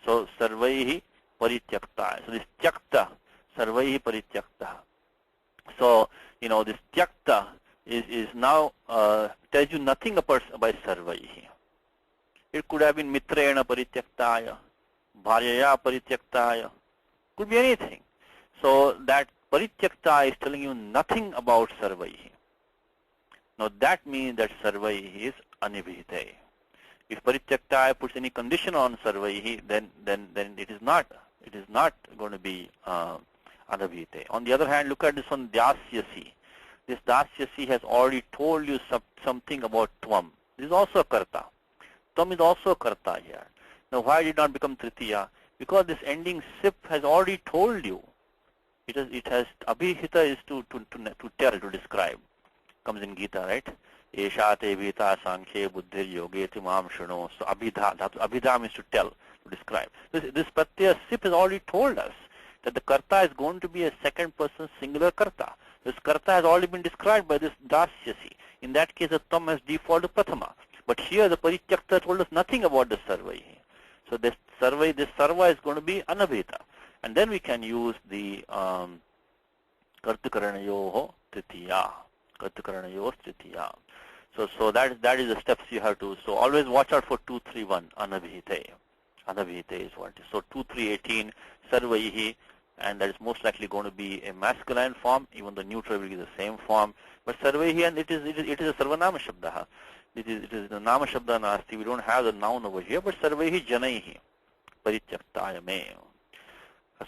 So sarvaihi parityaktaya. So this tyakta, sarvaihi parityakta. So this tyakta is now tells you nothing about sarvaihi. It could have been mitrena parityaktaya, bharyaya parityaktaya. Could be anything. So that parityakta is telling you nothing about sarvaihi. Now that means that sarvaihi is anibhite. If parityakta puts any condition on sarvaihi, then it is not going to be anabhite. On the other hand, look at this one dasyasi. This dasyasi has already told you something about tvam. This is also a karta. Tvam is also a karta here. Now why did it not become tritiya? Because this ending sip has already told you. It has abhihita is to tell, to describe. Comes in Gita, right? Esha te vita sankhye buddhir yoge timam shruno. So abhidha means to tell, to describe. This pratyaya sip has already told us that the karta is going to be a second person singular karta. This karta has already been described by this dasyasi. In that case, the tam has defaulted to prathama. But here the parityakta told us nothing about the sarvaihi. So this sarva is going to be anabhita. And then we can use the kartukaranayoho tritiya. Kartukaranayoho tritiya. So that is the steps you have to. So always watch out for 231 anabhite. Anabhite is what it is. So 2318 sarvaihi, and that is most likely going to be a masculine form. Even the neutral will be the same form. But sarvaihi, and it is a sarvanama shabda. It is the nama shabda nasti. We don't have the noun over here, but sarvaihi janaihi parityaktaya me.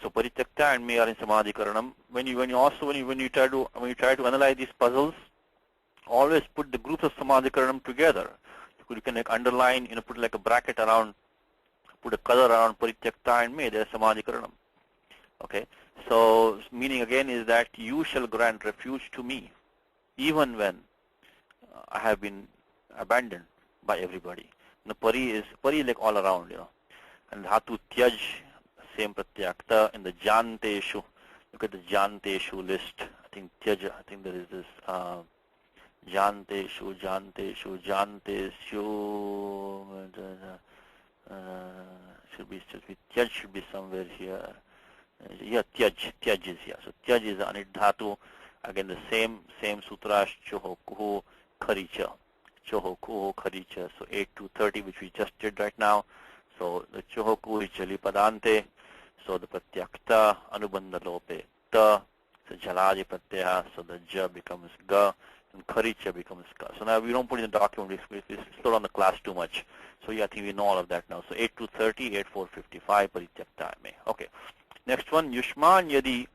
So parityakta and me are in samadhikaranam. When you try to analyze these puzzles, always put the groups of samadhikaranam together. You can underline, put like a bracket around, put a color around parityakta and me. There is samadhikaranam. Okay. So meaning again is that you shall grant refuge to me, even when I have been abandoned by everybody. Pari like all around, And dhatu tyaj, same pratyakta in the janteshu. Look at the janteshu list. I think tyaj, there is this janteshu. Tyaj should be somewhere here. Yeah, tyaj is here. So tyaj is anit dhatu. Again the same sutras, chohokuhu kharicha. Chohoku kharicha. So 8 to 30, which we just did right now. So the chohoku is jali padante. So the pratyakta anubandha lope ta. So jalaji pratyaya. So the ja becomes ga, and kharicha becomes ka. So now we don't put in the document. We slow down the class too much. So yeah, I think we know all of that now. So 8 to 30, 8 455 parityakta me. Okay. Next one, yushman yadi.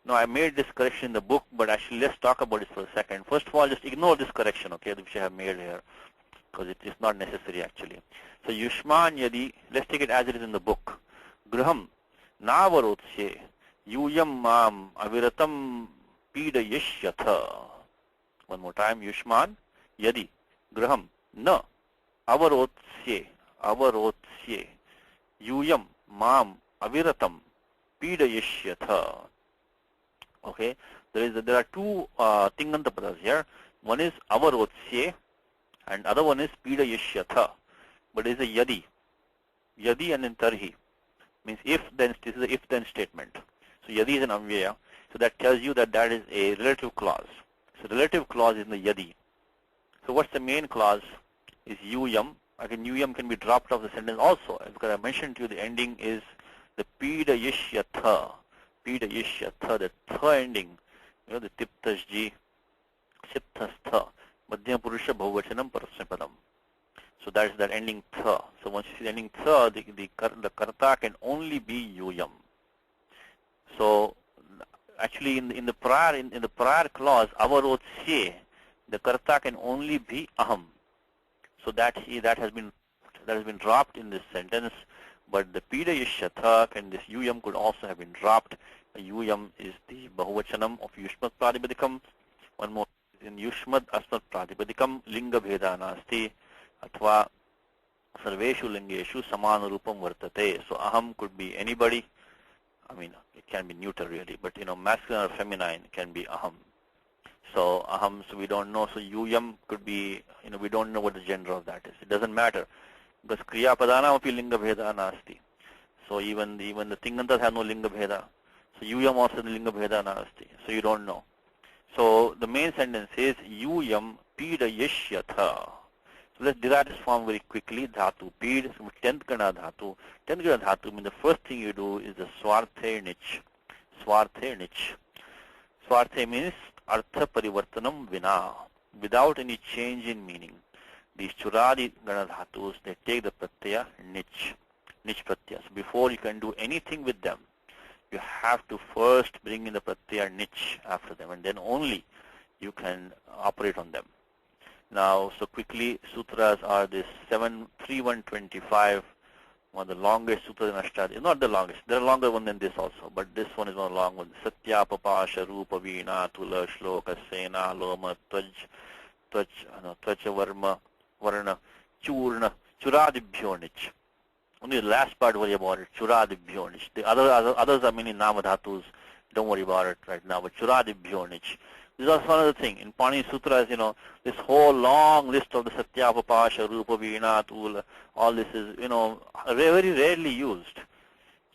Now I made this correction in the book, but actually let's talk about it for a second. First of all, just ignore this correction, okay, which I have made here, because it is not necessary actually. So yushman yadi, let's take it as it is in the book. Graham navarotsye yuyam mam aviratam pidayishyatha. One more time, yushman yadi graham na avarotsye yuyam mam aviratam pidayishyatha. Okay, there are two tinganta padas here. One is avarotsye and other one is pidayishyatha. But it is a yadi. Yadi and then tarhi. Means if then, this is an if then statement. So yadi is an amvyaya. So that tells you that is a relative clause. So relative clause is in the yadi. So what's the main clause? Is yuyam. Again, yuyam can be dropped off the sentence also, because I mentioned to you the ending is the pidayishyatha. Pidayishyatha, the tha ending, the tiptasji, sipthastha, madhyam purusha bhuvachanam parasmapadam. So that is that ending tha. So once you see the ending tha, the karta can only be yuyam. So actually in the prior clause, avarotsye, the karta can only be aham. So that has been dropped in this sentence. But the pidayishyatha and this yuyam could also have been dropped. Yuyam is the bahuvachanam of yushmat pratipadikam. One more in yushmat asmat pratipadikam linga bheda nasti athva Sarveshu lingeshu samanarupam vartate. So aham could be anybody. I mean, it can be neuter really, but masculine or feminine can be aham. So aham, so we don't know. So yuyam could be, we don't know what the gender of that is. It doesn't matter because kriya padana api linga bheda nasti. So even the tingantas have no linga bheda. So yuyam also the linga bheda nasti. So you don't know. So the main sentence is yuyam pidayishyatha. So let's derive this form very quickly. Dhatu pid, 10th gana dhatu. 10th gana dhatu means the first thing you do is the swarte nich. Swarte nich. Swarte means artha parivartanam vina, without any change in meaning. These churadi gana dhatus, they take the pratyaya nich. Nich pratyaya. So before you can do anything with them, you have to first bring in the pratyaya nich after them, and then only you can operate on them. Now, so quickly, sutras are this 3125, one of the longest sutras in Ashtadhyayi. Not the longest, there are longer ones than this also, but this one is one of the long ones. Satya papasha rupa veena tula shloka sena loma tvacha varna churna churadibhyo nich. Only the last part worry about it, churadibhyo nich. The others are many nama dhatus, don't worry about it right now, but churadibhyo nich. This is also another thing. In Pani Sutras, this whole long list of the Satya, Papasha, Rupa, Veena, Tula, all this is, very rarely used.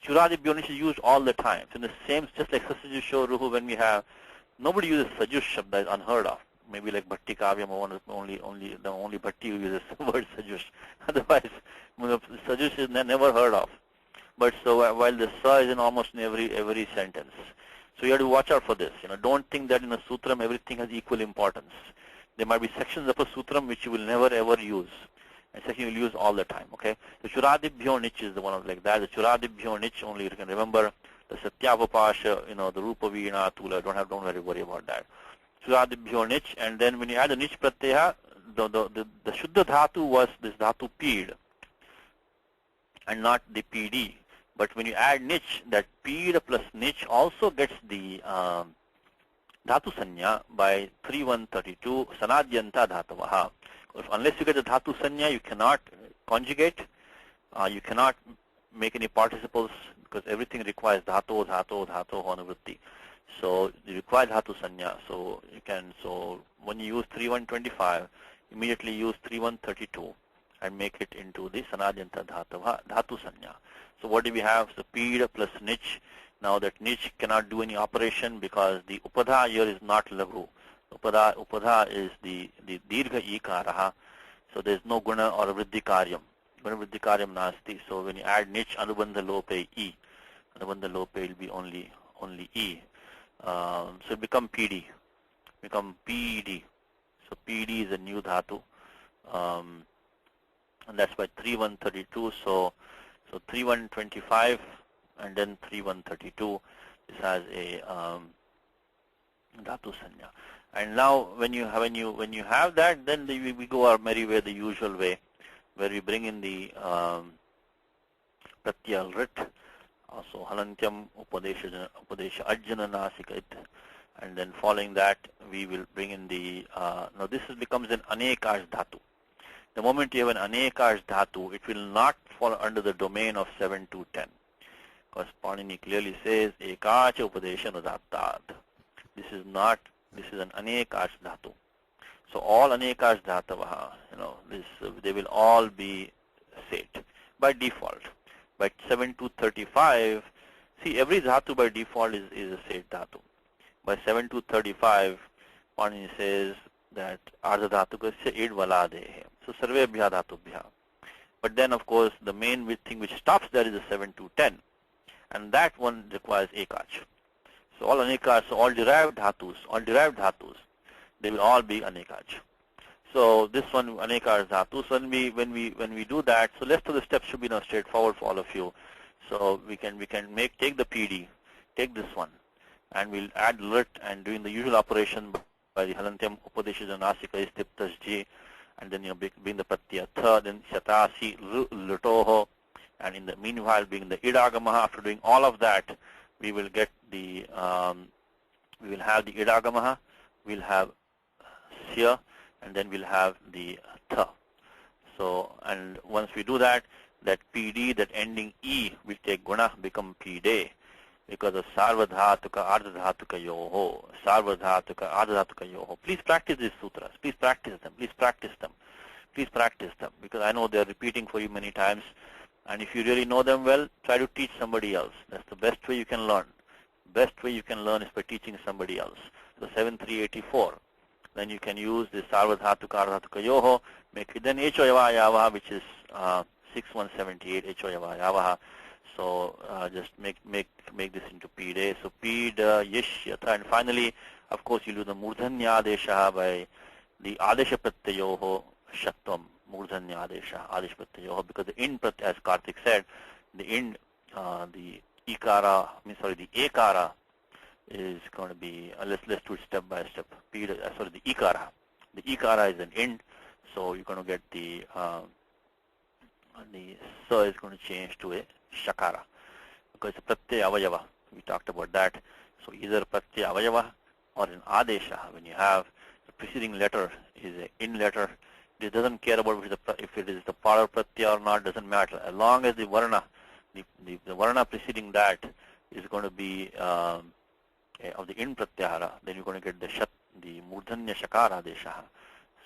Churadi Bhyonish is used all the time. So in the same, just like Sasaju Shoruhu, when we have, nobody uses Sajush Shabda, is unheard of. Maybe like Bhatti Kavyam, the only Bhatti who uses the word Sajush. Otherwise, Sajush is never heard of. But so while the Sa is in almost in every sentence. So you have to watch out for this. Don't think that in a sutram everything has equal importance. There might be sections of a sutram which you will never ever use, and section you will use all the time. Okay. The churadibhyo nich is the one like that. The churadibhyo nich only you can remember. The satyavapasha, the rupa veena tula. Don't worry about that. Churadibhyo nich, and then when you add the nich pratyaya, the shuddha dhatu was this dhatu pid, and not the pd. But when you add nich, that pid plus nich also gets the dhatu sanya by 3132 sanadyanta dhatavaha. Unless you get the dhatu sanya, you cannot conjugate, you cannot make any participles because everything requires dhatu honavritti. So you require dhatu sanya. So you can. So when you use 3125, immediately use 3132 and make it into the sanadyanta dhatu sanya. So what do we have? So pid plus nich. Now that nich cannot do any operation because the upadha here is not lagu. Upadha is the dirgha ikaraha. So there is no guna or vriddhi karyam. Guna vriddhi karyam nasti. So when you add nich, anubandha lope e. Anubandha lope will be only e. So it become pd. So pd is a new dhatu. And that's by 3132. So 3125 and then 3132. This has a dhatu sanya. And now when you have that, then we go our merry way, the usual way, where we bring in the pratyal rit. Also halantyam upadesha ajjana nasika it. And then following that, we will bring in the now this becomes an anekash dhatu. The moment you have an anekash dhatu, it will not fall under the domain of 7 to 10. Because Panini clearly says, ekacha upadesha nudattad. This is an anekash dhatu. So all anekash dhatavaha, they will all be set by default. By 7 to 35, see every dhatu by default is a set dhatu. By 7 to 35, Panini says that ardha dhatukasya id valadehe. So sarvebhya dhatubhya. But then of course the main thing which stops there is the 7 to 10. And that one requires ekach. So all anekach, so all derived dhatus, they will all be anekach. So this one anekach dhatus, when we do that, so rest of the steps should be now straightforward for all of you. So we can take the PD, take this one, and we'll add lit and doing the usual operation by the halantyam upadesha nasika istiptas j, and then being the pratyaya tha, then shatasi lutoho, and in the meanwhile being the idagamaha. After doing all of that, we will get the we will have the idagamaha, we'll have sya, and then we'll have the tha. So, and once we do that, that PD, that ending E, will take guna, become pide, because of sarvadhatuka ardhatuka yoho, sarvadhatuka ardhatuka yoho. Please practice these sutras. Please practice them. Please practice them. Please practice them, because I know they're repeating for you many times. And if you really know them well, try to teach somebody else. That's the best way you can learn. Best way you can learn is by teaching somebody else. So 7384. Then you can use the sarvadhatuka ardhatuka yoho, make it then echo yava, which is 6178 echo yava. So just make this into pide. So pid yish yatha. And finally, of course, you do the murdhanya adesha by the adesha pratyayoho shatvam. Murdhanya adesha prattyayoho, because the ind pratyaya, as Karthik said, the ind, the ikara, the ekara is going to be, let's do it step by step. The ikara is an ind, so you're going to get the sa is going to change to a shakara, because it's pratyaya avayava. We talked about that. So either pratyaya avayava or an adesha, when you have the preceding letter is an in letter. It doesn't care about if it is the part of pratyaya or not, doesn't matter. As long as the varna, the varna preceding that is going to be of the in pratyahara, then you're going to get the murdhanya shakara desha.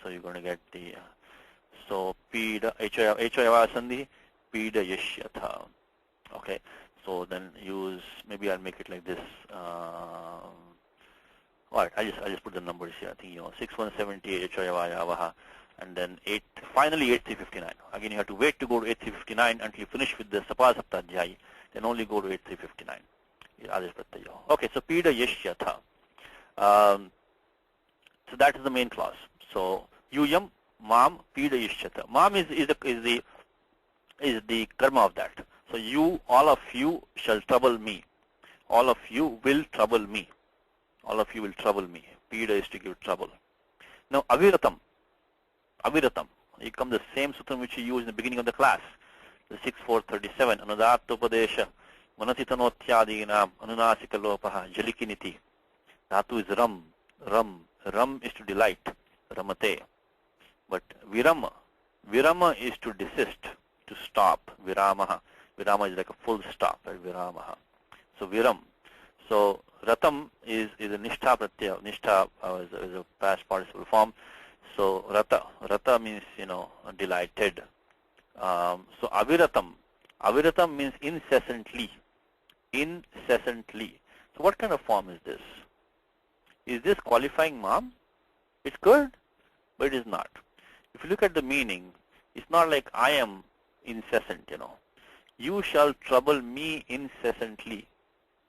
So you're going to get the so pida echoyava sandhi pida yashyatha. Okay, so then use, maybe I'll make it like this. Alright, I just put the numbers here. I think 6178 echoyava yavaha. And then finally 8359. Again, you have to wait to go to 8359 until you finish with the Sapā Saptadhyayi. Then only go to 8359. Okay, so pida yashyatha. So that is the main clause. So yuyam mam pida yashyatha. Mam is the karma of that. So you, all of you shall trouble me. All of you will trouble me. All of you will trouble me. Pida is to give trouble. Now aviratam. Aviratam. It comes the same sutram which you used in the beginning of the class. The 6437. Anudatopadesha. Manatitanothyadinam. Anunasika lopaha. Jalikiniti. Dhatu is ram. Ram. Ram is to delight. Ramate. But virama. Virama is to desist. To stop. Viramaha. Virama is like a full stop. Right? Viramaha. So viram. So ratam is a nishtha pratyaya. Nishtha is a past participle form. So rata means delighted. So aviratam means incessantly. So what kind of form is this? Is this qualifying mam? It's good, but it is not. If you look at the meaning, it's not like I am incessant. You shall trouble me incessantly,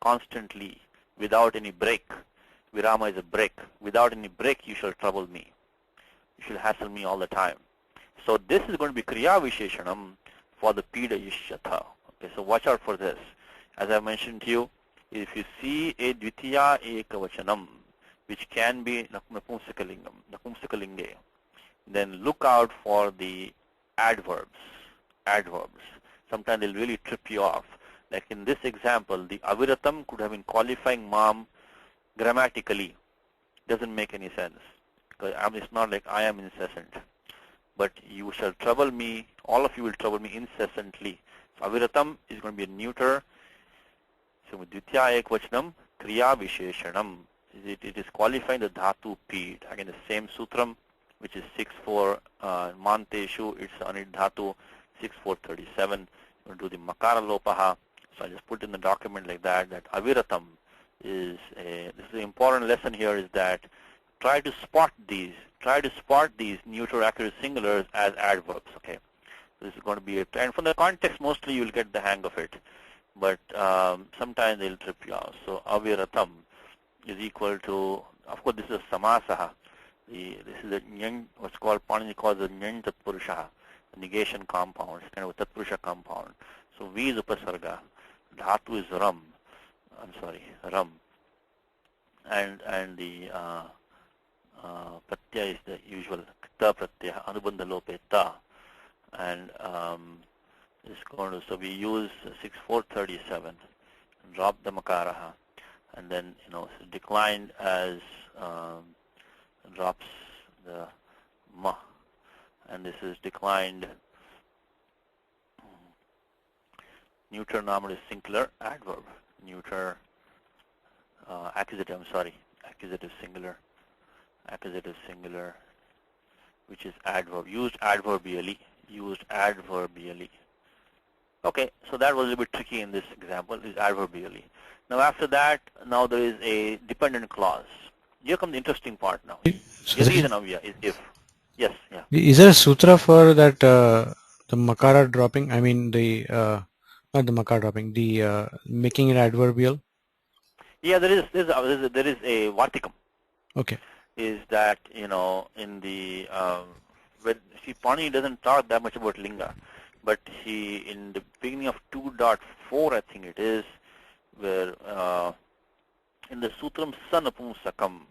constantly, without any break. Virama is a break. Without any break, you shall trouble me. You should hassle me all the time. So this is going to be Kriya Visheshanam for the Pida Yishyatha. Okay, so watch out for this. As I mentioned to you, if you see a Dvitiya Ekavachanam, which can be Napumsakalingam, then look out for the adverbs. Sometimes they'll really trip you off. Like in this example, the Aviratam could have been qualifying mam grammatically. Doesn't make any sense. Because it's not like I am incessant. But you shall trouble me, all of you will trouble me incessantly. So aviratam is going to be a neuter. So with dvitiya ekvachanam, kriya visheshanam. It is qualifying the dhatu pid. Again, the same sutram, which is 6-4 manteshu, it's anid dhatu 6-4-37. We'll do the makara lopaha. So I just put in the document like that aviratam is this is the important lesson here, is that try to spot these neuter accurate singulars as adverbs. Okay, this is going to be and from the context mostly you will get the hang of it, but sometimes they'll trip you out. So aviratam is equal to, of course, this is samasaha. This is a what's called Panini calls the nyan tatpurusha, negation compound. It's kind of a tatpurusha compound. So V is upasarga, dhatu is ram. Ram, and the pratyaya is the usual ta pratyaya, anubandha lope ta, and it's going to, so we use 6437, drop the makaraha, and then declined as drops the ma, and this is declined. Neuter nominal is singular adverb. Neuter accusative, I'm sorry, accusative singular, which is adverb, used adverbially. Okay, so that was a little bit tricky in this example, is adverbially. Now after that, now there is a dependent clause. Here comes the interesting part now. Yadi is an avya, is if. Yes, yeah. Is there a sutra for that, the makara dropping? I mean not the makara dropping, the making it adverbial? Yeah, there is a vartikam. Okay. Is that, you know, in the, see, Pani doesn't talk that much about linga, but he, in the beginning of 2.4, I think it is, where in the Sutram Sanapumsakam,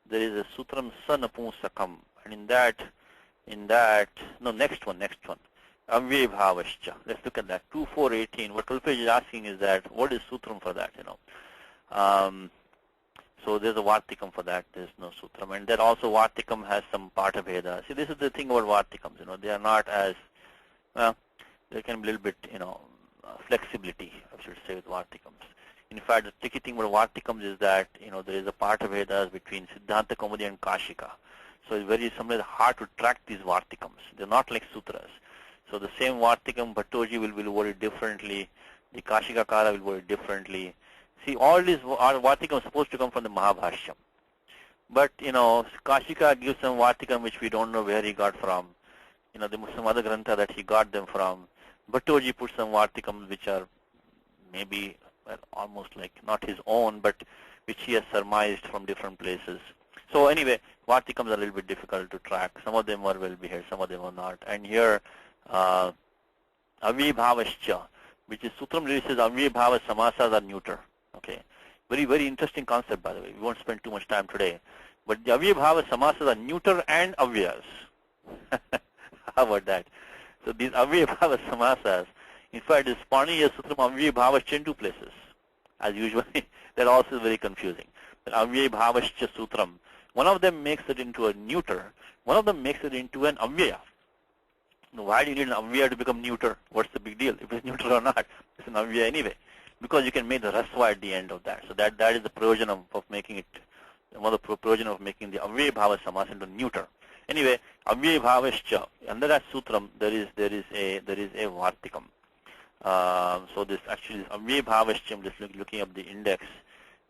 there is a Sutram Sanapumsakam, and in that, no, next one, Avye Bhavascha. Let's look at that, 2.4.18. What Kalpesh is asking is that, what is Sutram for that, you know? So there's a Vartikam for that, there's no Sutram. And then also Vartikam has some Partha Bheda. See, this is the thing about Vartikams, you know, they are not as, well, there can be a little bit, you know, flexibility, I should say, with Vartikams. In fact, the tricky thing about Vartikams is that, you know, there is a Partha Bhedas between Siddhanta Kaumudi and Kashika. So it's sometimes hard to track these Vartikams. They're not like Sutras. So the same Vartikam, Bhattoji will word it differently, the Kashika Kara will word it differently. See, all these Vartikam are supposed to come from the Mahabhashyam. But, you know, Kashika gives some Vartikam which we don't know where he got from. You know, there was some other Grantha that he got them from. Bhattoji put some Vartikams which are maybe, well, almost like not his own, but which he has surmised from different places. So anyway, Vartikams are a little bit difficult to track. Some of them were well behaved, some of them were not. And here, Avye Bhavascha, which is Sutram really says Avye Bhava Samasas are neuter. Okay, very, very interesting concept, by the way. We won't spend too much time today. But the Avya Bhava Samasas are neuter and avyas. How about that? So these Avya Bhava Samasas, in fact, this Paniya Sutram Avya Bhavascha in two places. As usually, they're also very confusing. The Avya Bhavascha Sutram, one of them makes it into a neuter, one of them makes it into an avyaya. Now, why do you need an avyaya to become neuter? What's the big deal? If it's neuter or not, it's an avyaya anyway. Because you can make the rasva at the end of that. So that is the provision of making it, one of the provision of making the Avya Bhava Samas into neuter. Anyway, Avya Bhavascha, under that sutram there is a Vartikam. So this actually is Avya Bhavascha, I'm just looking up the index.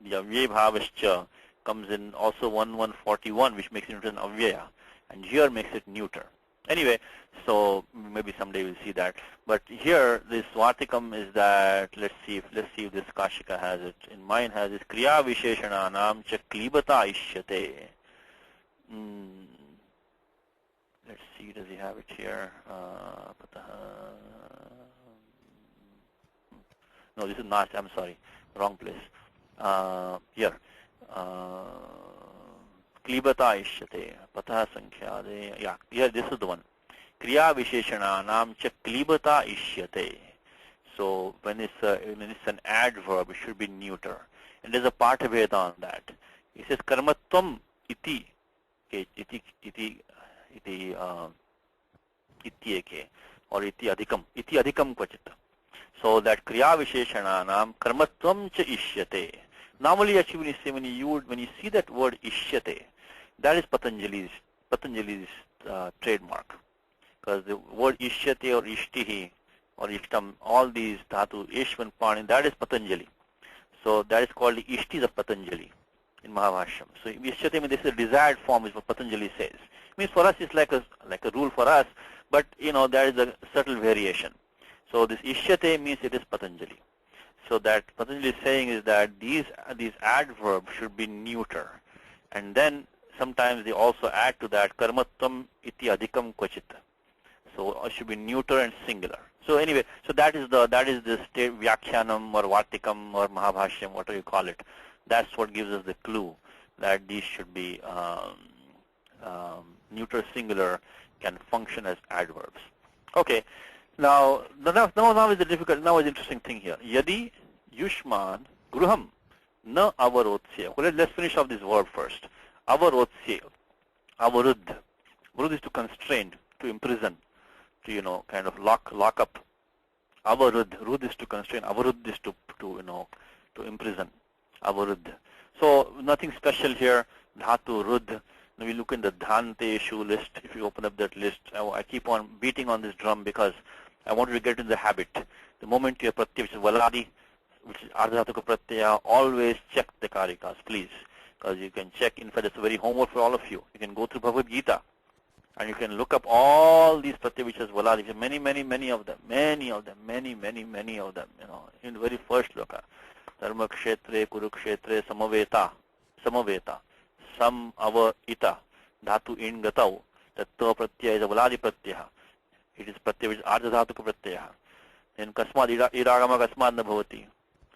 The Avya Bhavascha comes in also 1141, which makes it into an avyaya, and here makes it neuter. Anyway, so maybe someday we'll see that. But here, this Vartikam is that, let's see if this Kashika has it. In mine has this Kriya Visheshananam cha klibata ishyate. Let's see, does he have it here? No, this is not, I'm sorry, wrong place. Here. Klibata ishyate, patah sankhya, yeah, this is the one. Kriya Visheshananam cha klibata ishyate. So when it's an adverb, it should be neuter. And there's a Partha Bheda on that. It says karmatvam iti, iti ityeke, or iti adhikam kvachita. So that Kriya Visheshananam karmatvam cha ishyate. Normally, actually, when you see that word ishyate, that is Patanjali's trademark, because the word ishyate or ishtihi or ishtam, all these dhatu, ishvan, pani, that is Patanjali. So that is called the ishtis of Patanjali in Mahabhashyam. So ishyate means this is a desired form, is what Patanjali says. It means for us it's like a rule for us, but you know there is a subtle variation. So this ishyate means it is Patanjali. So that Patanjali is saying is that these adverbs should be neuter, and then sometimes they also add to that karmatvam iti adhikam kvachita. So it should be neuter and singular. So anyway, so that is the state Vyakhyanam or Vartikam or Mahabhashyam, whatever you call it. That's what gives us the clue that these should be neuter, singular, can function as adverbs. Okay. Now is the difficult. Now is the interesting thing here. Yadi Yushman Gruham na avarotsya. Well, let's finish off this verb first. Avarotsya. Avarud. Varud is to constrain, to imprison, to kind of lock up. Avarud. Rud is to constrain. Avarud is to to imprison. Avarud. So nothing special here. Dhatu Rud. When we look in the Dhanteshu list, if you open up that list, I keep on beating on this drum because I want you to get into the habit. The moment you have pratyaya, which is Valadi, which is Ardhatuka Pratyaya, always check the Karikas, please. Because you can check, in fact, it's a very homework for all of you. You can go through Bhagavad Gita and you can look up all these Pratyaya, which is Valadi. Many of them, many of them, in the very first loka. Dharma Kshetre, Kurukshetre, Samaveta, Sam Ava Ita, Dhatu In Gatau, Tattva Pratyaya is a Valadi Pratyaya. It is Pratyaya which is Ardhatuka Pratyaya. Then Kasmad Iragama Kasmad Nabhavati.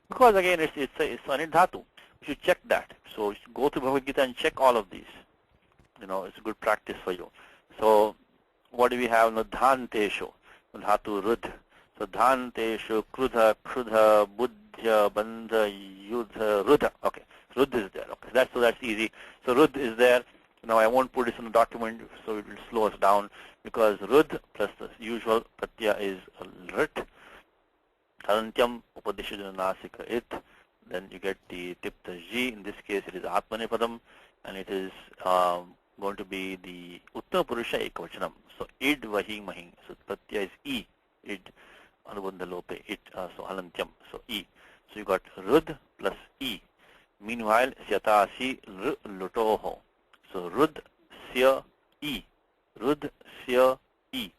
Because again it's Anit Dhatu. You should check that. So go to Bhagavad Gita and check all of these. It's a good practice for you. So what do we have? Dhanteshu, Dhatu Rud. So Dhanteshu, Krudha, Krudha, Buddhya, Bandha, Yudha, Rudha. Okay, Rud is there. Okay, that's easy. So Rud is there. Now I won't put this in the document, so it will slow us down because Rud plus the usual Pratyaya is Rit. Harantyam Upadishadana Nasika It. Then you get the Tipta Ji. In this case, it is Atmanepadam, and it is going to be the Uttama Purusha Ekavachanam. So id vahi mahi. So Pratyaya is E. Id Anubandha Lope. It. So Halantyam. So E. So you got Rud plus E. Meanwhile, Syatasi Lutoho. So Rud Sya E. Rud Sya E.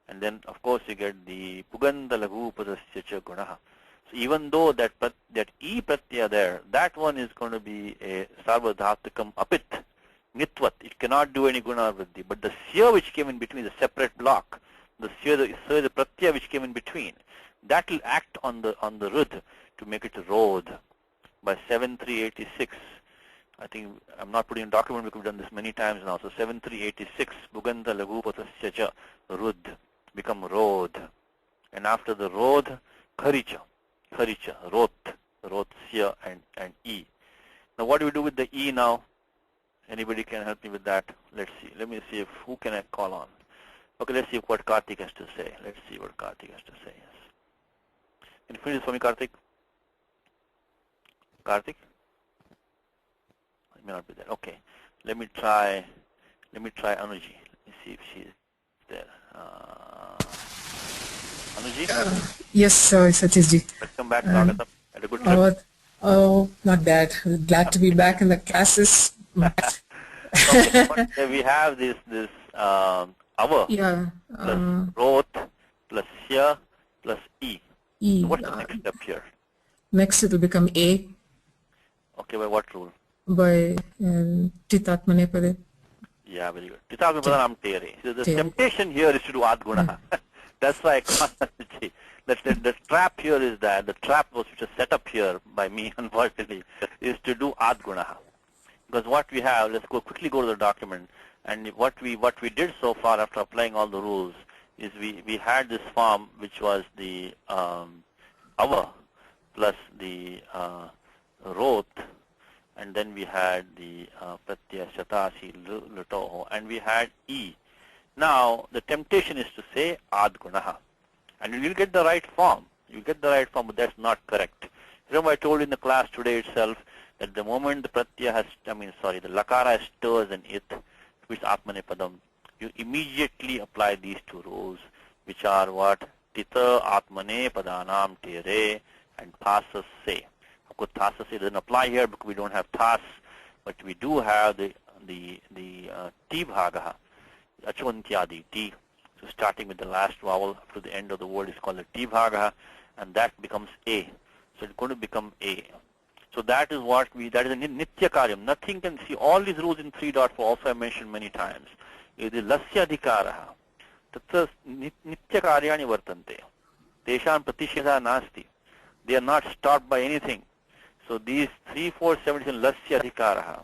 And then, of course, you get the Puganda Lagu Padasya Cha Gunaha. So even though that E Pratyaya there, that one is going to be a Sarvadhatukam Apit, Nitvat. It cannot do any Guna Vriddhi. But the Sya which came in between, the separate block, the Pratyaya which came in between, that will act on the Rud to make it Rodh. By 7386, I think I'm not putting in document because we've done this many times now. So 7386, Buganda Lagu Patasya Cha Rud become Rodh. And after the Rodh, Kharicha, Roth, Sya and E. Now what do we do with the E now? Anybody can help me with that? Let's see. Let me see who can I call on. Okay, let's see what Karthik has to say. Yes. Can you finish this for me, Karthik? Karthik? I may not be there. Okay. Let me try Anuji. Let me see if she's there. Anuji? Yes, Satishji. Welcome back, Swagatam. Had a good trip. Oh, not bad. Glad to be back in the classes. Okay, we have this Ava Yeah. plus Roth plus Sya plus E. E. So what's the next step here? Next it will become A Okay, by what rule? by Titatmanepade. Yeah, very good. Titatmapadanam tere. So the temptation here is to do Adguna. That's why I constantly. The trap here is that the trap which is set up here by me, unfortunately, is to do Adguna. Because what we have, let's quickly go to the document, and what we did so far after applying all the rules is we had this form which was the Ava plus the Roth, and then we had the Pratyaya Shatasi Lutoho, and we had E. Now the temptation is to say Adgunaha, and you will get the right form. You get the right form, but that's not correct. Remember I told you in the class today itself that the moment the Pratyaya has, the Lakara stirs in it, which is Atmanepadam, you immediately apply these two rules, which are what? Tita Atmanepadanam tere and Thasas se. Of course, Thasas se doesn't apply here because we don't have Thas, but we do have the T bhagaha, Achvantyadi T. So starting with the last vowel up to the end of the word is called the T bhagaha, and that becomes A. So it's going to become A. So that is that is a nitya karyam. Nothing can see all these rules in 3.4 also I mentioned many times. It is lasya adhikaraha. Tatra nitya karyani vartante. Tesham pratishedha nasti. They are not stopped by anything. So these 3, 4, 7 lasya adhikaraha.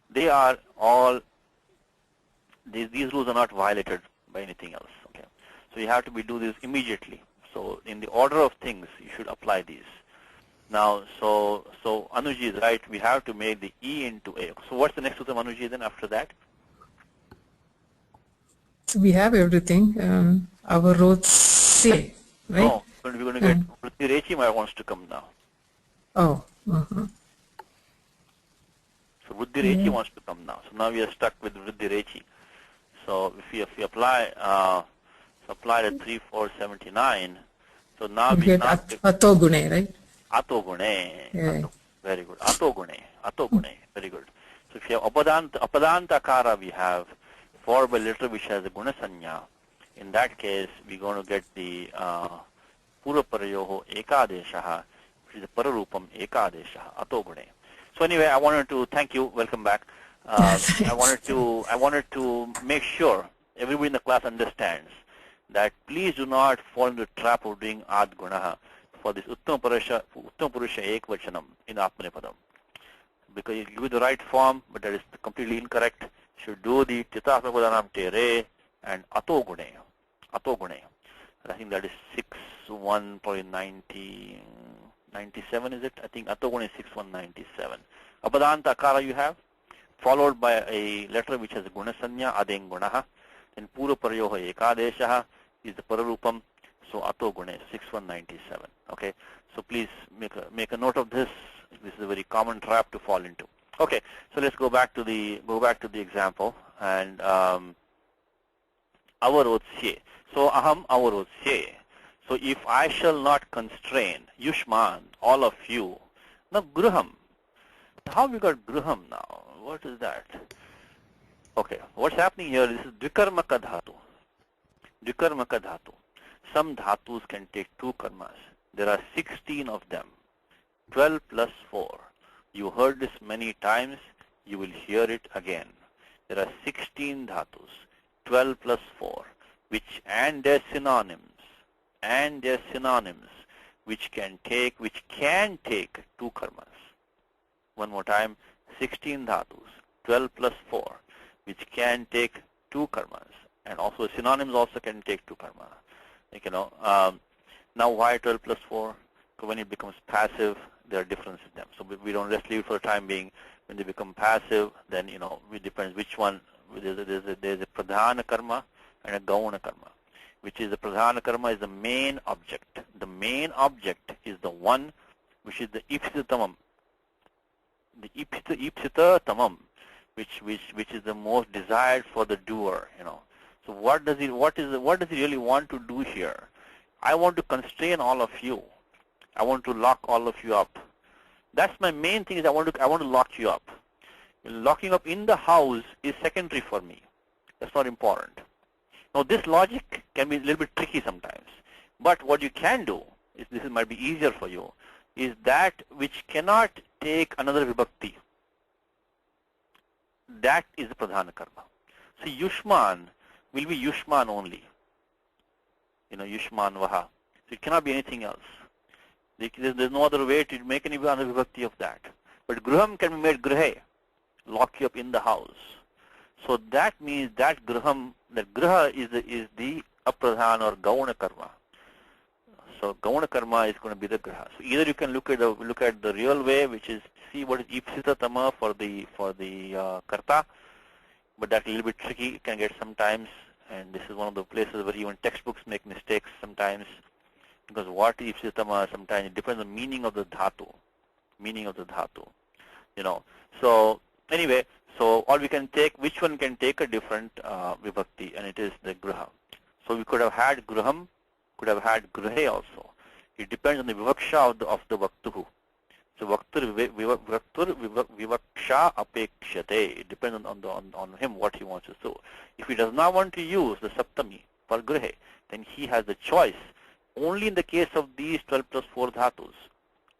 They are all, these rules are not violated by anything else. Okay. So you have to do this immediately. So in the order of things, you should apply these. Now, so Anuji is right. We have to make the E into A. So what's the next sutram, Anuji, then after that? So we have everything. Our roads say, right? No, we're going to get Vritti Rechi wants to come now. Oh. Uh-huh. So Vritti Rechi wants to come now. So now we are stuck with Vritti Rechi. So if we apply the 3479, so now You we get now Atogune, right? Atogune. Yeah. Very good. Atogune. Very good. So if you have apadanta akara, we have for by letter which has a guna sanya. In that case, we're going to get the puraparayoho ekadeshaha, which is the pararupam ekadeshaha, atogune. So anyway, I wanted to thank you. Welcome back. I wanted to make sure everybody in the class understands that please do not fall into the trap of doing ad gunaha for this Uttama Purusha Ekvachanam in Apnepadam. Because you give it the right form, but that is completely incorrect. You should do the Chitasmapadanam Tere and Atogune. Atogune. I think that is 61.97, is it? I think Atogune is 6197. Apadanta Akara you have, followed by a letter which has Guna Sanya, Adeng Gunaha. Then Pura Paryoha Ekadeshaha is the Pararupam. So Atogune 6197. Okay. So please make a note of this. This is a very common trap to fall into. Okay. So let's go back to the example and avarotsye. So aham avarotsye. So if I shall not constrain Yushman, all of you. Now gruham. How we got gruham now? What is that? Okay. What's happening here? This is dvikarmaka dhatu. Dvikarmaka dhatu. Some dhatus can take 2 karmas. There are 16 of them. 12 plus 4. You heard this many times. You will hear it again. There are 16 dhatus. 12 plus 4. And their synonyms. Which can take 2 karmas. One more time. 16 dhatus. 12 plus 4. Which can take 2 karmas. And also synonyms also can take 2 karmas. Now why 12 plus 4? Because when it becomes passive, there are differences in them. So we don't just leave it for the time being. When they become passive, then it depends which one. There's a pradhana karma and a gauna karma. Which is the pradhana karma is the main object. The main object is the one which is the ipsita tamam. The ipsita tamam, which is the most desired for the doer. So what does he really want to do here? I want to constrain all of you. I want to lock all of you up. That's my main thing. Is I want to lock you up. Locking up in the house is secondary for me. That's not important. Now this logic can be a little bit tricky sometimes. But what you can do is might be easier for you. Is that which cannot take another vibhakti. That is the pradhana karma. So Yushman will be Yushman only. Yushman Vaha. So it cannot be anything else. There's no other way to make any other vibhakti of that. But Gruham can be made Gruhe, lock you up in the house. So that means that Gruham, that Gruha is the apradhana or Gauna karma. So Gauna karma is going to be the Gruha. So either you can look at the real way, which is see what is Ipsita Tama for the Karta, but that's a little bit tricky. It can get sometimes. And this is one of the places where even textbooks make mistakes sometimes, because what is ipsitama, sometimes it depends on the meaning of the dhatu. So anyway, so all we can take, which one can take a different vibhakti, and it is the gruha. So we could have had gruham, could have had gruhe also. It depends on the vivaksha of the vaktuhu. So vaktur vivaksha apekshate. It depends on him what he wants to do. If he does not want to use the saptami for grihe, then he has the choice only in the case of these 12 plus 4 dhatus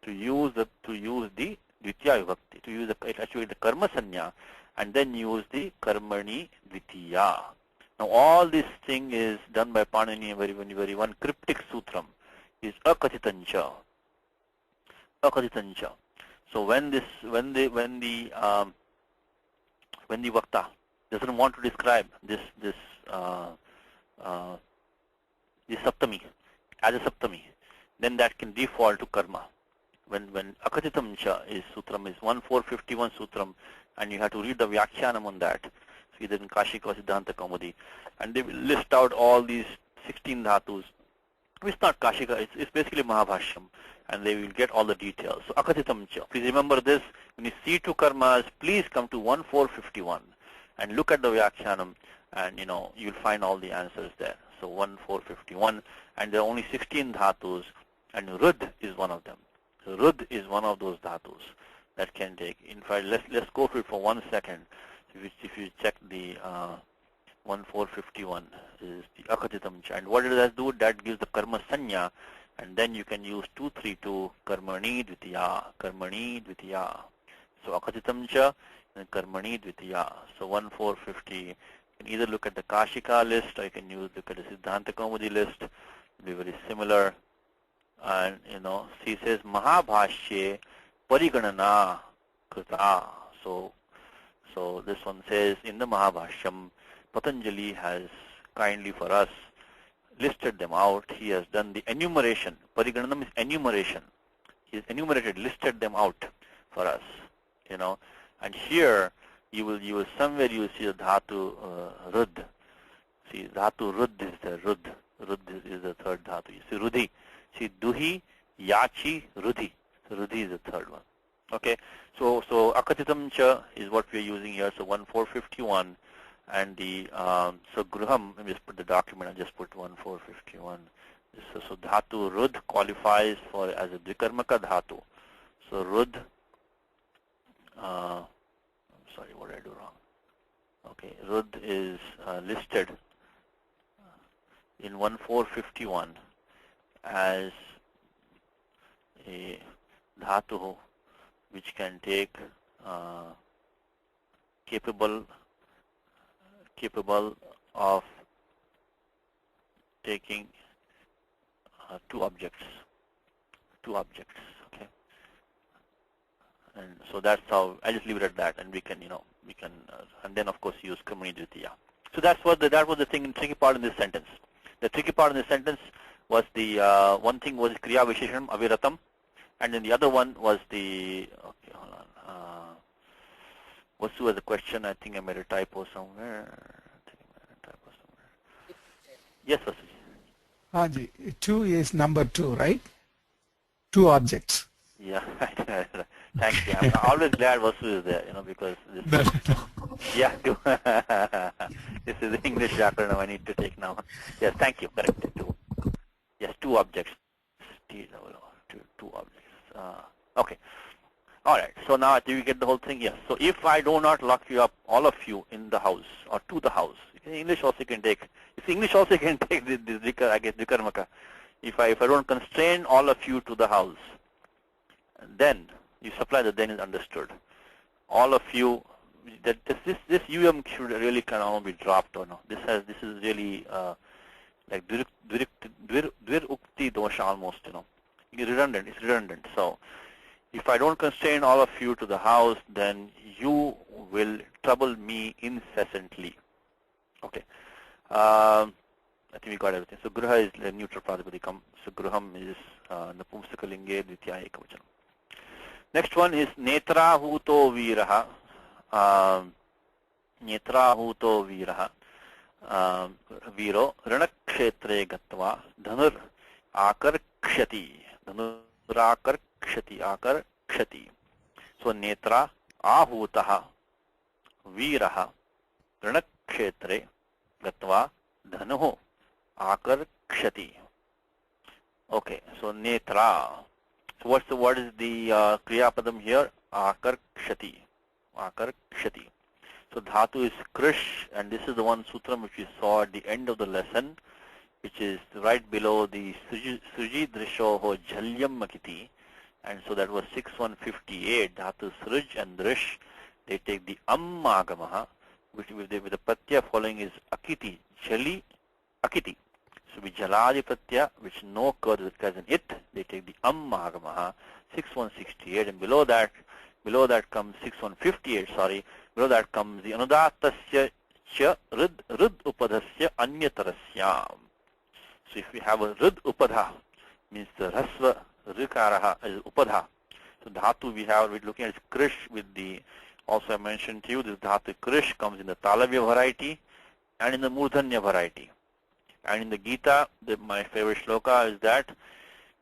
to use the dvitiya vibhakti, to use actually the karma sanya, and then use the karmani dvitiya. Now all this thing is done by Panini, very one cryptic sutram is akathitancha. Akathitancha. So when the vakta doesn't want to describe this saptami as a saptami, then that can default to karma. When akathitamcha is sutram is 1451 sutram, and you have to read the vyakhyanam on that. so either in Kashika or Siddhanta Kaumudi, and they will list out all these 16 dhatus. It's not Kashika, it's basically Mahabhashyam, and they will get all the details. So Akathitam cha. Please remember this. When you see two karmas, please come to 1451 and look at the Vyakhyanam, and you'll find all the answers there. So 1451, and there are only 16 dhatus, and Rud is one of them. So Rud is one of those dhatus that can take. In fact, let's go through it for 1 second. If you check the 1451 is the Akatitam cha. And what does that do? That gives the karma sanya, and then you can use 232 karmani dvitiya, karmani dvitiya. So Akatitam cha and karmani dvitiya. So 1450. You can either look at the Kashika list or you can look at the Siddhanta Kaumudi list. It'll be very similar. And she says Mahabhashye Pariganana Krita. So this one says in the Mahabhashyam, Patanjali has kindly for us listed them out. He has done the enumeration. Parigananam is enumeration. He has enumerated, listed them out for us. And here you will somewhere you will see the dhatu Rud. See, dhatu Rud is the Rud. Rud is the third dhatu. You see Rudhi. See Duhi, Yachi, Rudhi. So Rudhi is the third one. Okay. So Akatitam cha is what we are using here. So 1451. And the so Gruham, let me just put the document. I just put 1451. So dhatu Rud qualifies for as a Dvikarmaka dhatu. So Rud. I'm sorry, what did I do wrong? Okay, Rud is listed in 1451 as a dhatu which can take capable of taking two objects. Okay, and so that's how I just leave it at that, and we can and then of course use karmani dvitiya. So that was the tricky part in this sentence. The tricky part in this sentence was the one thing was kriya visheshanam aviratam, and then the other one was the hold on. Vasu was a question. I think I made a typo somewhere. Yes, Vasu. Haji, 2 is number 2, right? 2 objects. Yeah, thank you. I'm always glad Vasu is there, because this yeah, this is the English acronym I need to take now. Yes, thank you. Correct. 2. Yes, 2 objects. 2 objects. Okay. All right. So now I think we get the whole thing. Yes. So if I do not lock you up, all of you in the house or to the house, in English also can take. If English also can take this I guess Vikarmaka. If I don't constrain all of you to the house, then you supply the then is understood. All of you, that this should really kind of be dropped or no. This is really like dvir ukti dosha almost, It's redundant. So if I don't constrain all of you to the house, then you will trouble me incessantly. Okay. I think we got everything. So Gruha is the neutral pratipadikam. So Gruham is Napumsakalinge Dvitya Ekavachanam. Next one is Netrahuto Viraha. Netrahuto Viraha. Viro Ranakshetre Gatva Dhanur Akarkshati. Dhanurakarkshati Akarkshati. So Netra Ahutaha Viraha Ranakshetre Gatva Dhanuhu Akarkshati. Okay, so Netra. So what is the Kriya Padam here? Akarkshati. Akarkshati. So Dhatu is Krish, and this is the one sutram which we saw at the end of the lesson, which is right below the Suji Drishoho Jhalyam Makiti. And so that was 6158. Dhatu Sruj and Drish, they take the Agamaha, which with the Pratya following is Akiti, Jhali, Akiti. So with Jaladi Pratya, which no curd is in it, they take the Agamaha, 6168, and below that comes 6158, sorry, below that comes the Anudatasya cha Rid Upadasya Anyatarasyam. So if we have a Rid Upadha, means the Rasva Rikaraha is Upadha. So Dhatu we're looking at is Krish with the Also, I mentioned to you this dhatu krish comes in the talavya variety and in the murdhanya variety. And in the Gita, my favorite shloka is that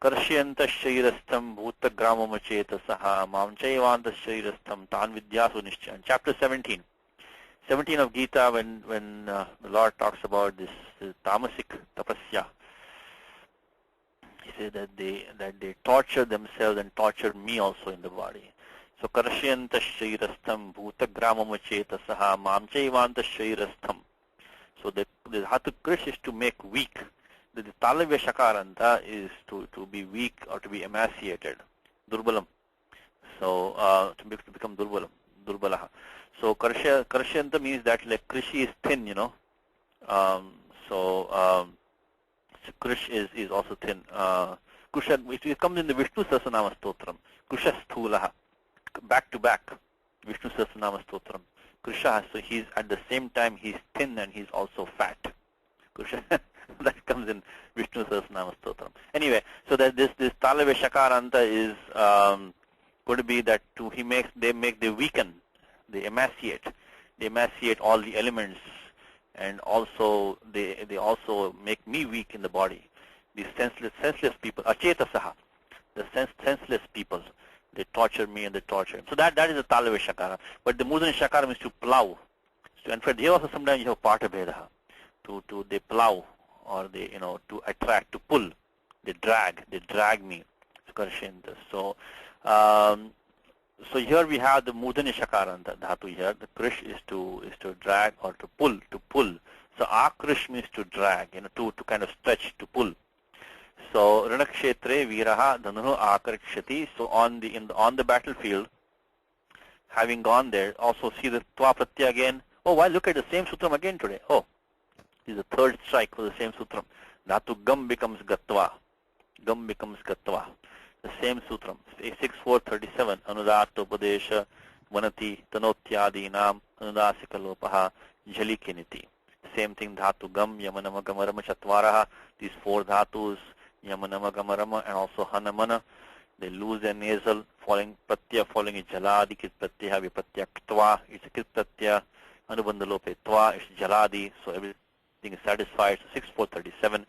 Karshyantas shairastham bhuta gramamachetasah mamchaivantas shairastham tan vidyasu nishchan. Chapter 17. 17 of Gita, when the Lord talks about this tamasic tapasya, he said that they torture themselves and torture me also in the body. So Karshyantas shairastham bhuta gramamachetasah mamchaivantas shairastham. So the dhatu krish is to make weak. The talavya shakaranta is to be weak or to be emaciated, durbalam. So to become durbalaha. So karshyanta means that like krishi is thin, you know. So krish is also thin. Kusha, it comes in the Vishnu Sahasranama Stotram. Kusha sthulaha, back to back, Vishnu Sahasranama Stotram. Krishna, so he's at the same time he's thin and he's also fat. Krishna, that comes in Vishnu Sahasranama Stotram. Anyway, so that this talavya shakaranta is going to be that they weaken, they emaciate all the elements, and also they also make me weak in the body. These senseless people, achetasaha, the senseless people. They torture me and they torture him. So that is the talavya shakara. But the murdhanya shakara means to plow. So in fact, here also sometimes you have parta bhedaha. They plow, or they to attract, to pull. They drag me. So so here we have the murdhanya shakara dhatu here. The krish is to drag or to pull. So akrish means to drag, to kind of stretch, to pull. So ranakshetre viraha dhanuhu akarikshati. So on the battlefield, having gone there, also see the twa pratyaya again. Oh, why look at the same sutram again today? Oh, this is the third strike for the same sutram. Dhatu gam becomes gatva. Gam becomes gatva. The same sutram. 6.4.37. Anudatta upadesha vanati tanotyadinam anudasika lopaha jhalikiniti. Same thing. Dhatu gam yamanama gamarama chatvaraha. These four dhatus, yamanama gamarama and also hanamana, they lose their nasal, falling pratyaya, falling in jaladi, kit pratyaya, vipratya ktva, it's a kit pratyaya, anubandalope tva, it's jaladi, so everything is satisfied. So 6.4.37.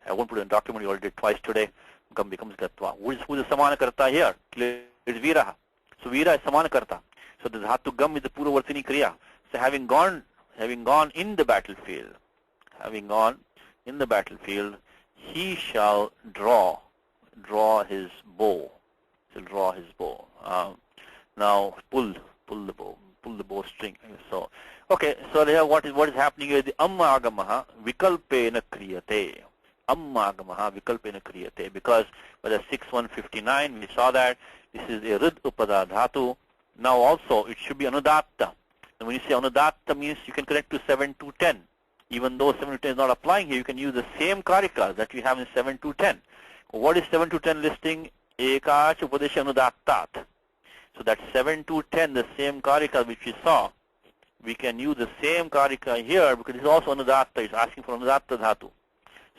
I won't put it in the document, you already did twice today. Gam becomes gatva. Who is the samana karta here? It's viraha. So vira is samana karta. So the dhatu gam is the puravartini kriya. So having gone in the battlefield, he shall draw his bow. Now pull the bowstring. So okay, so there what is happening here? The amma agamaha vikalpena kriyate. Amma agamaha vikalpena kriyate. Because by the 6.159 we saw that this is a rid upada dhatu. Now also it should be anudatta. And when you say anudatta means you can connect to 7.2.10. Even though 7.2.10 is not applying here, you can use the same karika that we have in 7.2.10. What is 7.2.10 listing? Ekach upadesha anudattat. So that 7.2.10, the same karika which we saw, we can use the same karika here because it's also anudatta. It's asking for anudatta dhatu.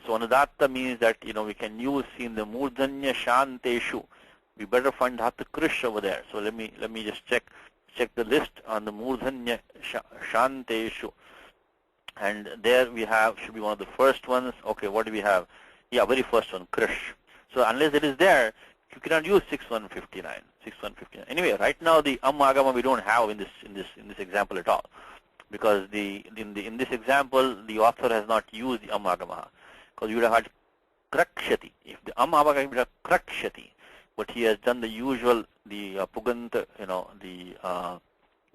So anudatta means that we can use in the murdhanya shanteshu. We better find dhatu krish over there. So let me just check the list on the murdhanya shanteshu. And there we have, should be one of the first ones. Okay, what do we have? Yeah, very first one, krish. So unless it is there, you cannot use 6.159. 6.159. Anyway, right now the agama we don't have in this example at all, because in this example the author has not used the agama, because you would have had krakshati. If the agama would have krakshati, but he has done the usual, the puganta, the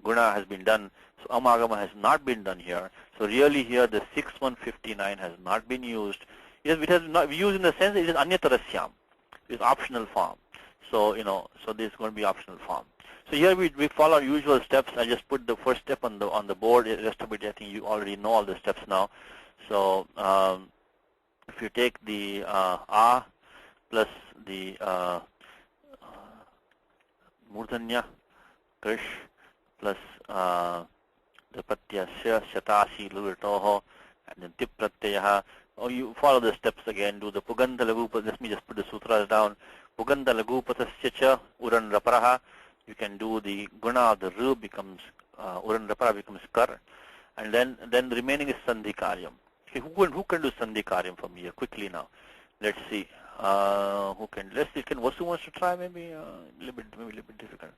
guna has been done. So amagama has not been done here. So really here the 6.159 has not been used. Yes, it has not used in the sense it is anyatarasyam. It's optional form. So so this is going to be optional form. So here we follow our usual steps. I just put the first step on the board. The rest of it I think you already know all the steps now. So if you take the a plus the murdhanya krish plus the pratyasya shatasi luritoho and then tip pratyaha. Or you follow the steps again. Do the puganta lagupa. Let me just put the sutras down. Puganta lagupatasya cha uran raparaha. You can do the guna of the ru becomes uran rapara becomes kar, and then the remaining is sandhi karyam. Okay, who can do sandhi karyam from here quickly now? Let's see. Who can? Let's see. Can Vasu wants to try? Maybe a little bit difficult.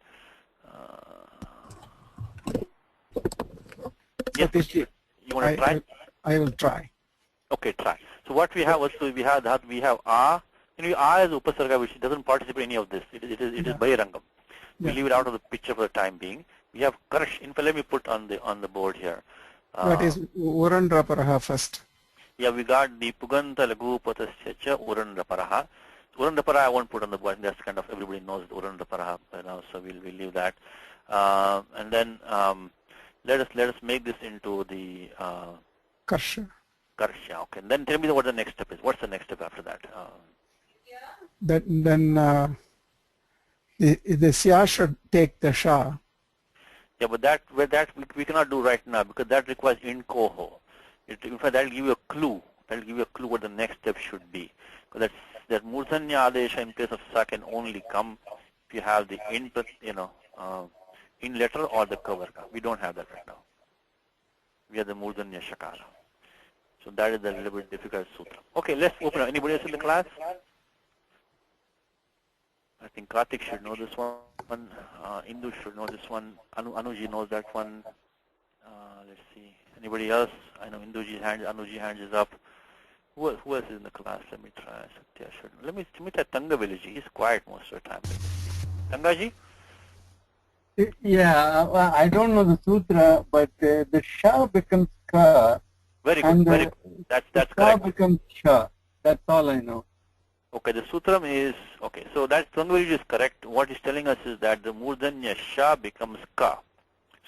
Yes, Satish, you want to try? I will try. Okay, try. So what we have also we have that we have a. A is upasarga, which doesn't participate in any of this. It is bahirangam. We leave it out of the picture for the time being. We have karsh. In fact, let me put on the board here. That is Uran Raparaha first. Yeah, we got the Puganta Lagu Patasya Uran Raparaha. Uran Raparaha I won't put on the board. That's kind of everybody knows the Uran Raparaha now, so we'll leave that. And then let us make this into the Karsha. Karsha. Okay. And then tell me what the next step is. What's the next step after that? Then the Sya should take the Sha. Yeah, but that we cannot do right now because that requires in coho. In fact, that will give you a clue. That will give you a clue what the next step should be. Because that murdhanya adesha in place of sa can only come if you have the in letter or the kavarga. We don't have that right now. We have the murdhanya shakara. So that is a little bit difficult sutra. Okay, let's open up. Anybody else in the class? I think Karthik should know this one. Indu should know this one. Anuji knows that one. Let's see. Anybody else? I know Anuji hand is up. Who else is in the class? Let me try. Satya should. Let me try Tanga Villaji. He's quiet most of the time. Tangaji? Yeah, well, I don't know the sutra, but the Sha becomes Ka. Very good. Very good. That's Ka correct. becomes Sha. That's all I know. Okay, the sutram is, okay, so that Tangavillage is correct. What he's telling us is that the murdhanya sha becomes ka.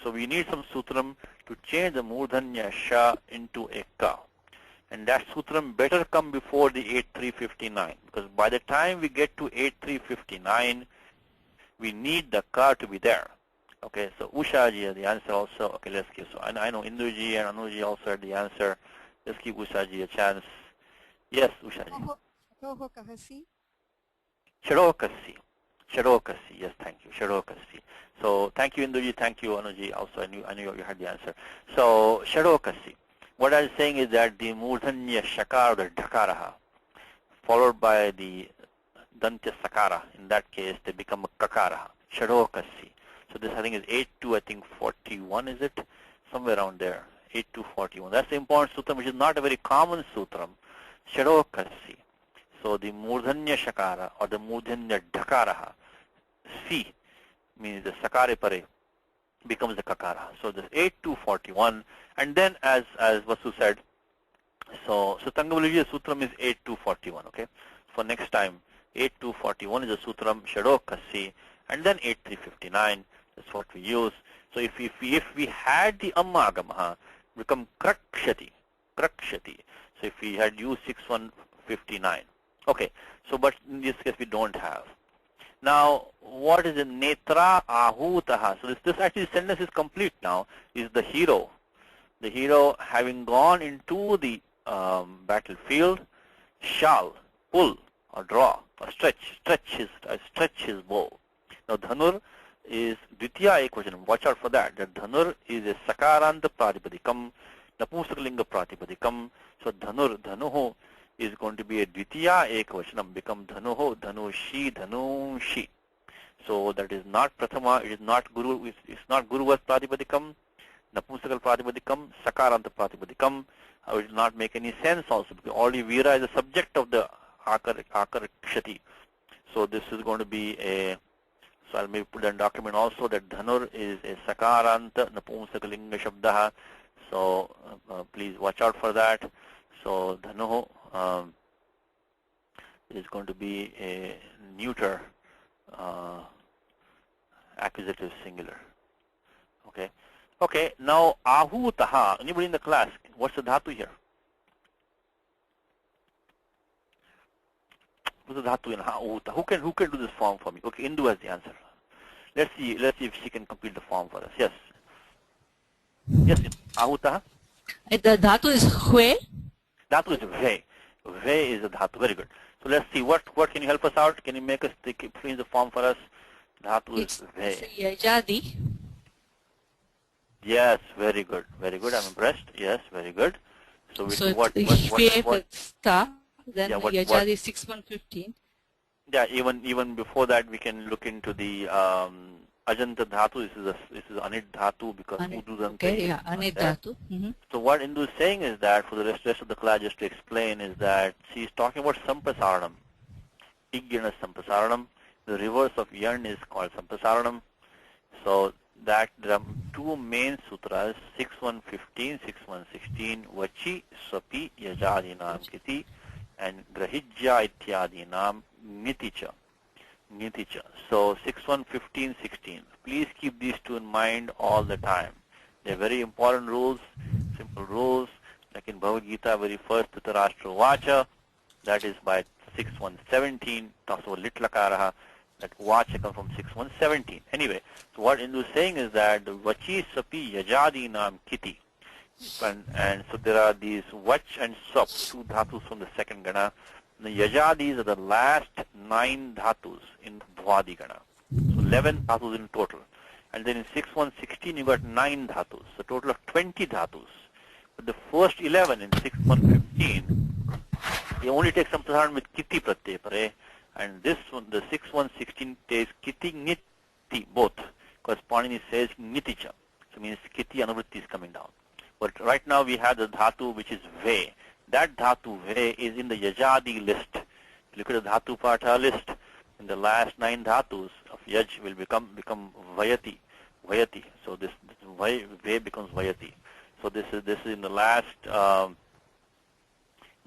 So we need some sutram to change the murdhanya sha into a ka. And that sutram better come before the 8359, because by the time we get to 8359, we need the ka to be there. Okay, so Ushaji has the answer also. Okay, let's give, so I know Induji and Anuji also had the answer. Let's give Ushaji a chance. Yes, Ushaji. Shadokasi. Yes, thank you. Shadokasi. So thank you, Induji. Thank you, Anuji. Also, I knew you had the answer. So Shadokasi. What I was saying is that the murdhanya shakara, the dhakaraha, followed by the dantya sakara. In that case, they become a kakaraha. Shadokasi. So this I think is 8 to 41. Is it somewhere around there? 8 to 41. That's the important sutram, which is not a very common sutram. Shadokasi. So the murdhanya shakara or the murdhanya dhakaraha, C means the sakare pare becomes the kakara. So the 8 to 41, and then as Vasu said, so Tangavillage sutram is 8 to 41. Okay, for next time 8 to 41 is a sutram shadokasi, and then 8359. That's what we use. So if we had the ammagamaha become krakshati. So if we had used 6159. Okay, so but in this case we don't have. Now, what is the netra ahutaha? So this actually sentence is complete now. Is the hero. The hero having gone into the battlefield shall pull or draw or stretch his bow. Now dhanur is dvitiya ekvachanam. Watch out for that. That dhanur is a sakaranta pratipadikam, napumsakalinga pratipadikam. So dhanuho is going to be a dvitiya ekvachanam, become dhanuho, dhanushi, dhanushi. So that is not prathama, it is not guru, it's not guruvat pratipadikam, napumsakal pratipadikam, sakaranta pratipadikam. It will not make any sense also, because already Veera is the subject of the akarakshati. So this is going to be a, so I'll maybe put that in document also, that dhanur is a sakaranta napumsakalinga shabdaha. So please watch out for that. So dhanuho is going to be a neuter accusative singular. Okay. Okay. Now ahutaha. Anybody in the class? What's the dhatu here? What's the dhatu in ahuta? Who can do this form for me? Okay, Indu has the answer. Let's see if she can complete the form for us. Yes. Yes. Ahutaha. The dhatu is hue. Dhatu is ve. Ve is a dhatu. Very good. So let's see what can you help us out? Can you make us fill in the form for us? Dhatu It's is ve. yajadi. Yes, very good, very good. I'm impressed. Yes, very good. So, So what? it's ta, then Yeah, what? yajadi 6115. Yeah, even before that, we can look into the Ajanta Dhatu. This is Anit Dhatu because Ududanta Okay, yeah, is not anit there. dhatu. Mm-hmm. So what Indu is saying is that for the rest of the class, just to explain, is that she's talking about Sampasaranam. Igyana Sampasaranam. The reverse of Yarn is called Sampasaranam. So that there are two main sutras, 6.1.15, 6.1.16, Vachi, Swapi, Yajadinam Kiti, and Grahijya Ityadinam Niticha. Niticha. So 6.1.15, 16. Please keep these two in mind all the time. They're very important rules, simple rules. Like in Bhagavad Gita, very first Dhritarashtra Vacha, that is by 6.1.17, talks about Litlakaraha. That Vacha comes from 6.1.17. Anyway, so what Hindu is saying is that the Vachi, Sapi, Yajadi Nam Kiti. And so there are these Vach and Sap, two dhatus from the second Gana. The Yajadis are the last 9 dhatus in Dvadi Gana. So 11 dhatus in total. And then in 6.1.16 you got 9 dhatus, so total of 20 dhatus. But the first 11 in 6.1.15, they only take Sampasaran with Kiti Pratyay Pare. And this one, the 6.1.16 takes Kiti Niti, both. Because Panini says Niticha. So means Kiti Anuvritti is coming down. But right now we have the Dhatu which is Ve. That Dhatu Ve is in the Yajadi list. If you look at the Dhatu Patha list, in the last 9 Dhatus of Yaj will become Vayati. Vayati. So this Ve becomes Vayati. So this is in the last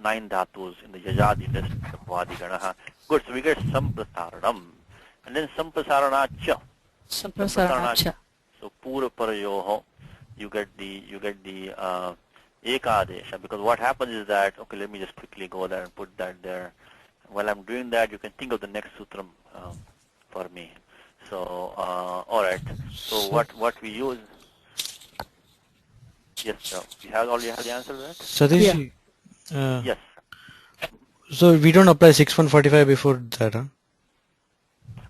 9 dhatus in the Yajadi list of Vadiganaha. Good, so we get Sampasaranam. And then Sampasaranacha. Sampasaranacha. So Pura Parayoho, you get the Ekadesha. Because what happens is that, okay, let me just quickly go there and put that there. While I'm doing that, you can think of the next sutram for me. So, alright. So what we use. Yes, sir. You already have the answer to that? Satish, Yes. So we don't apply 6.1.45 before that, huh?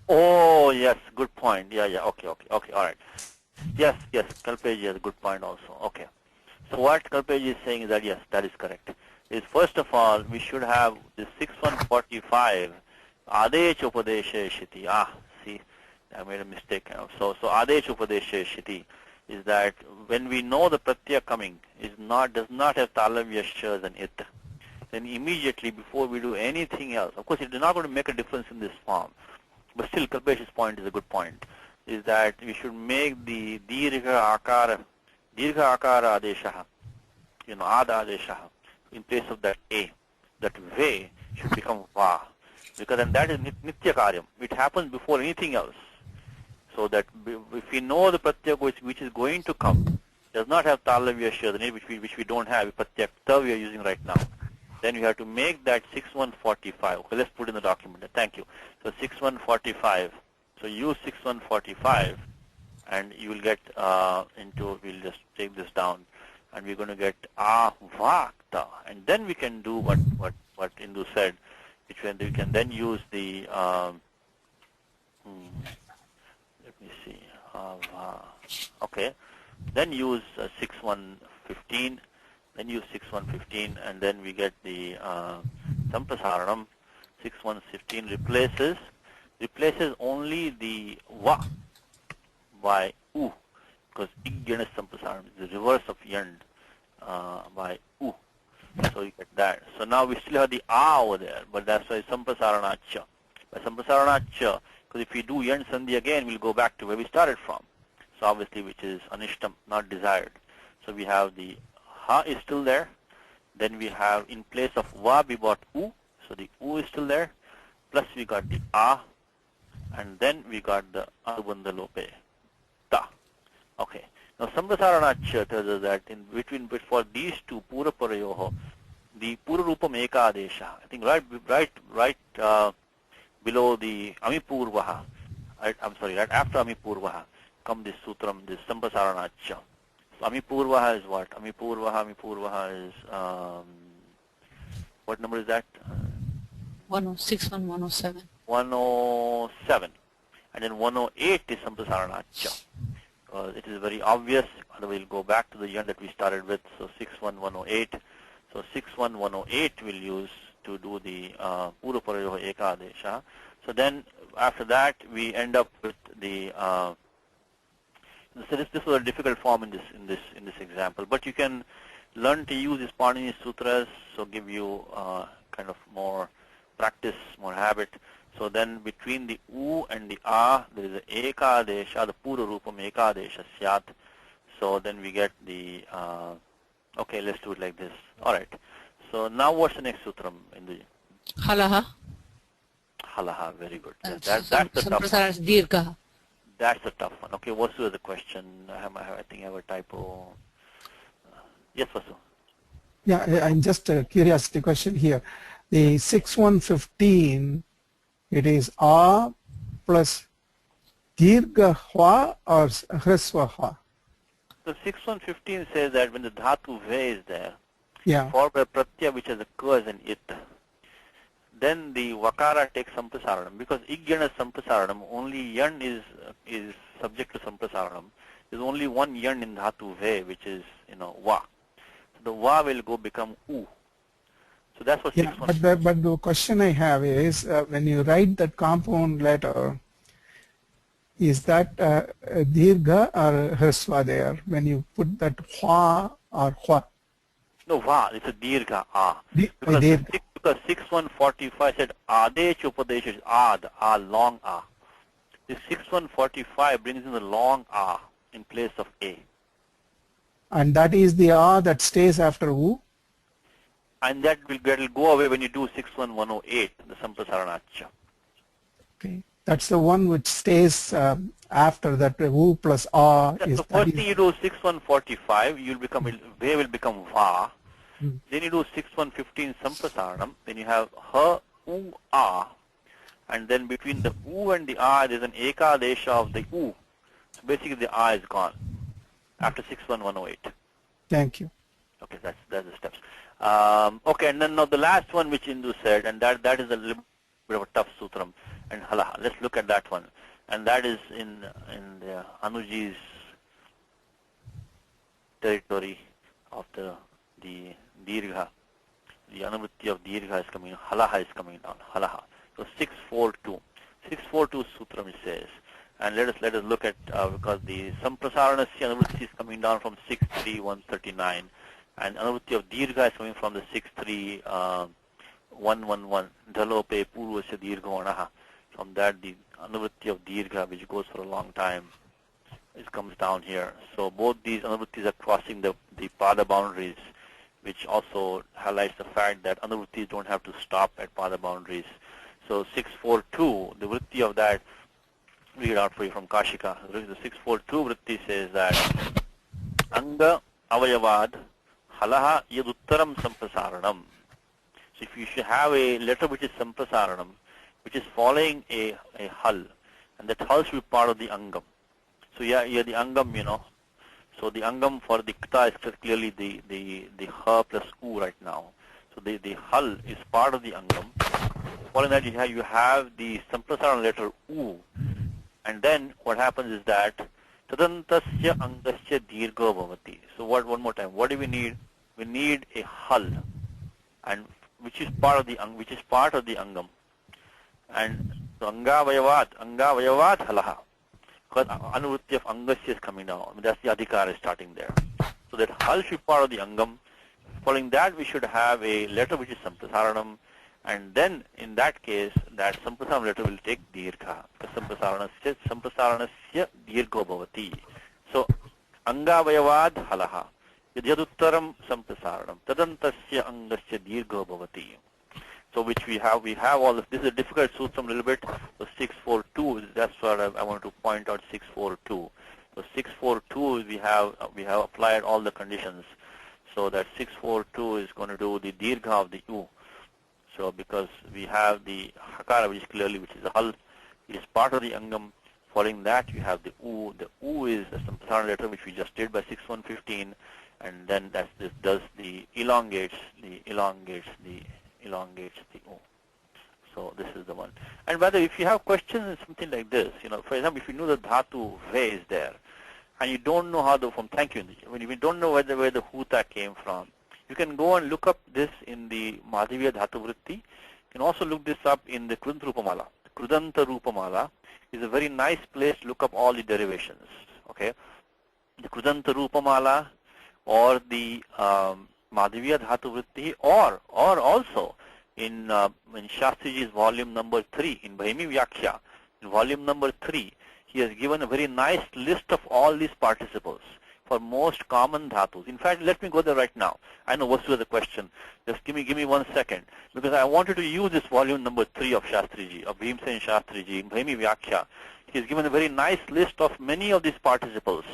Oh, yes, good point. Yeah, okay, all right. Yes, Kalpeji has a good point also. Okay. So what Kalpeji is saying is that, yes, that is correct. Is first of all, we should have the 6.1.45, Adech Upadesha Shiti. See, I made a mistake. So Adech Upadesha Shiti is that when we know the Pratyaya coming does not have Talavya Shas and It, then immediately before we do anything else, of course it is not going to make a difference in this form, but still Kalpesh's point is a good point, is that we should make the Dirgha Akara Adeshaha, Ada Adeshaha, in place of that A, that Ve should become Va, because then that is Nitya Karyam. It happens before anything else. So that if we know the Pratyaya which is going to come, does not have Talavya Shadani, which we don't have, Pratyaya we are using right now, then we have to make that 6.1.45. Okay, let's put in the document. Thank you. So 6.1.45. So use 6.1.45 and you will get we'll just take this down and we're going to get Avakta. And then we can do what Indu said, which we can then use the, let me see, okay, then use 6.1.15. Then use 6.1.15 and then we get the Sampasaranam. 6.1.15 replaces only the Va by U, because Igyanas Sampasaranam is the reverse of Yand by U. So you get that. So now we still have the A over there, but that's why Sampasaranacha. By Sampasaranacha, because if we do Yand Sandhi again, we'll go back to where we started from. So obviously, which is Anishtam, not desired. So we have the Ha is still there. Then we have in place of Va we bought U. So the U is still there. Plus we got the A. And then we got the Anubandha Lope. Ta. Okay. Now Sampasaranacha tells us that in between, for these two, Pura Parayoho, the Pura Rupam Ekadesha, I think right below the Amipurvaha, right after Amipurvaha, come this sutram, this Sampasaranacha. So Amipurvaha is what? Amipurvaha is, what number is that? 106 and 107. 107. and then 108 is Samprasarana Cha. It is very obvious. We'll go back to the yarn that we started with. So 61108. So 61108 we'll use to do the Pura Parayoha Ekadesha. So then after that we end up with the so this was a difficult form in this example, but you can learn to use these Panini Sutras, so give you kind of more practice, more habit. So then between the U and the A, there is a Ekadesha, the Pura Rupam Ekadesha Syat. So then we get the, okay, let's do it like this. All right. So now what's the next sutram in the? Halaha. Halaha, very good. Yes, that's the tough one. Dirgha. That's a tough one. Okay, what's the question? I think I have a typo. Yes, Vasu. Yeah, I'm just a curiosity question here. The 6115, it is A plus Dirgha Hwa or Hrisva Hwa? So 6115 says that when the dhatu ve is there, Yeah. followed by pratyaya which has occurs in it, then the vakara takes samprasaranam. Because igyana samprasaranam, only yan is subject to samprasaranam. There's only one yan in dhatu ve, which is va. So the va will go become u. So that's what Yeah, 6115. but the question I have is when you write that compound letter, is that Dirgha or Hrisva there when you put that Hwa or Hwa? No, va, it's a dirgha a. Because 6145 said adech upadesh is ad, a long a. The 6145 brings in the long a in place of a. And that is the A that stays after U? And that will go away when you do 61108, the Samprasaranacha. Okay. That's the one which stays after that U plus A. Yeah, so first thing you do 6145, you'll become ve will become va. Then you do 6115 Samprasaranam. Then you have ha u a, and then between the u and the a there's an ekadesha of the u. So basically the a is gone after 61108. Thank you. Okay, that's the steps. Okay, and then now the last one which Indu said, and that is a little bit of a tough sutram, and halaha. Let's look at that one, and that is in the Anuji's territory of the dirgha. The anuvritti of dirgha is coming. Halaha is coming down. Halaha. So 642. 642 sutram it says, and let us look at because the samprasaranasya anuvritti is coming down from 63139. And anuvritti of dirgha is coming from the 63111. Dhalope purvasya dirghanaha. From that, the anuvritti of dirgha, which goes for a long time, it comes down here. So both these anuvrittis are crossing the pada boundaries, which also highlights the fact that anuvrittis don't have to stop at pada boundaries. So 642, the vritti of that, read out for you from Kashika. The 642 vritti says that anga avayavad halaha yaduttaram samprasaranam. So if you should have a letter which is samprasaranam, which is following a hal, and that hal should be part of the angam. So yeah, the angam, So the angam for the kta is clearly the ha plus u right now. So the hal is part of the angam. Following that you have the samprasaran letter u, and then what happens is that tadantasya angasya dirgha bhavati. So one more time, what do we need? We need a hal, and which is part of the angam, and so angavayavad halaha. Because anuvritti of angasya is coming down. I mean, that's the adhikara starting there. So that hal should be part of the angam. Following that, we should have a letter which is samprasaranam, and then in that case, that samprasaranam letter will take dirgha. Samprasaranasya dirgho bhavati. So angavayavad halaha. Yaduttaram samprasaranam. Tadantasya angasya dirgho bhavati. So which we have all this. This is a difficult sutram a little bit. So 642, that's what I want to point out. 642. So 642 we have applied all the conditions. So that 642 is going to do the dirgha of the u. So because we have the hakara, which is a hal, it is part of the angam. Following that, you have the u. The u is the samprasarana letter, which we just did by 6115, and then this does the elongates the u. So So this is the one. And by the way, if you have questions in something like this, for example, if you know the dhatu ve is there, and you don't know how the form, thank you, when you don't know where the huta came from, you can go and look up this in the Madhavya Dhatu Vritti. You can also look this up in the Krudanta Rupamala. Krudanta Rupamala is a very nice place to look up all the derivations. Okay, the Krudanta Rupamala or the Madhavya Dhatu Vritti, or also in Shastriji's volume number 3 in Bhaimi Vyakhya, in volume number 3, he has given a very nice list of all these participles for most common dhatus. In fact, let me go there right now. I know what's the question. Just give me 1 second, because I wanted to use this volume number 3 of Shastriji, of Bhimsen Shastriji, in Bhaimi Vyakhya. He's given a very nice list of many of these participles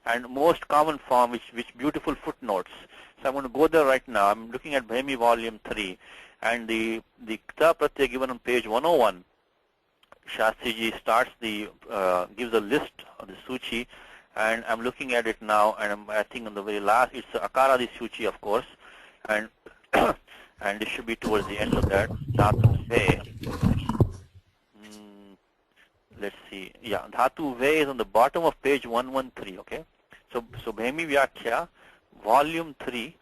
and most common form, which beautiful footnotes. So I'm going to go there right now. I'm looking at Bhaimi volume 3, and the Kta Pratyaya given on page 101. Shastriji starts gives a list of the Suchi, and I'm looking at it now, and I think on the very last, it's Akara di Suchi, of course, and and it should be towards the end of that. Dhatu Ve. Let's see. Yeah, Dhatu Ve is on the bottom of page 113. Okay, so Bhaimi Vyakhya, volume 3,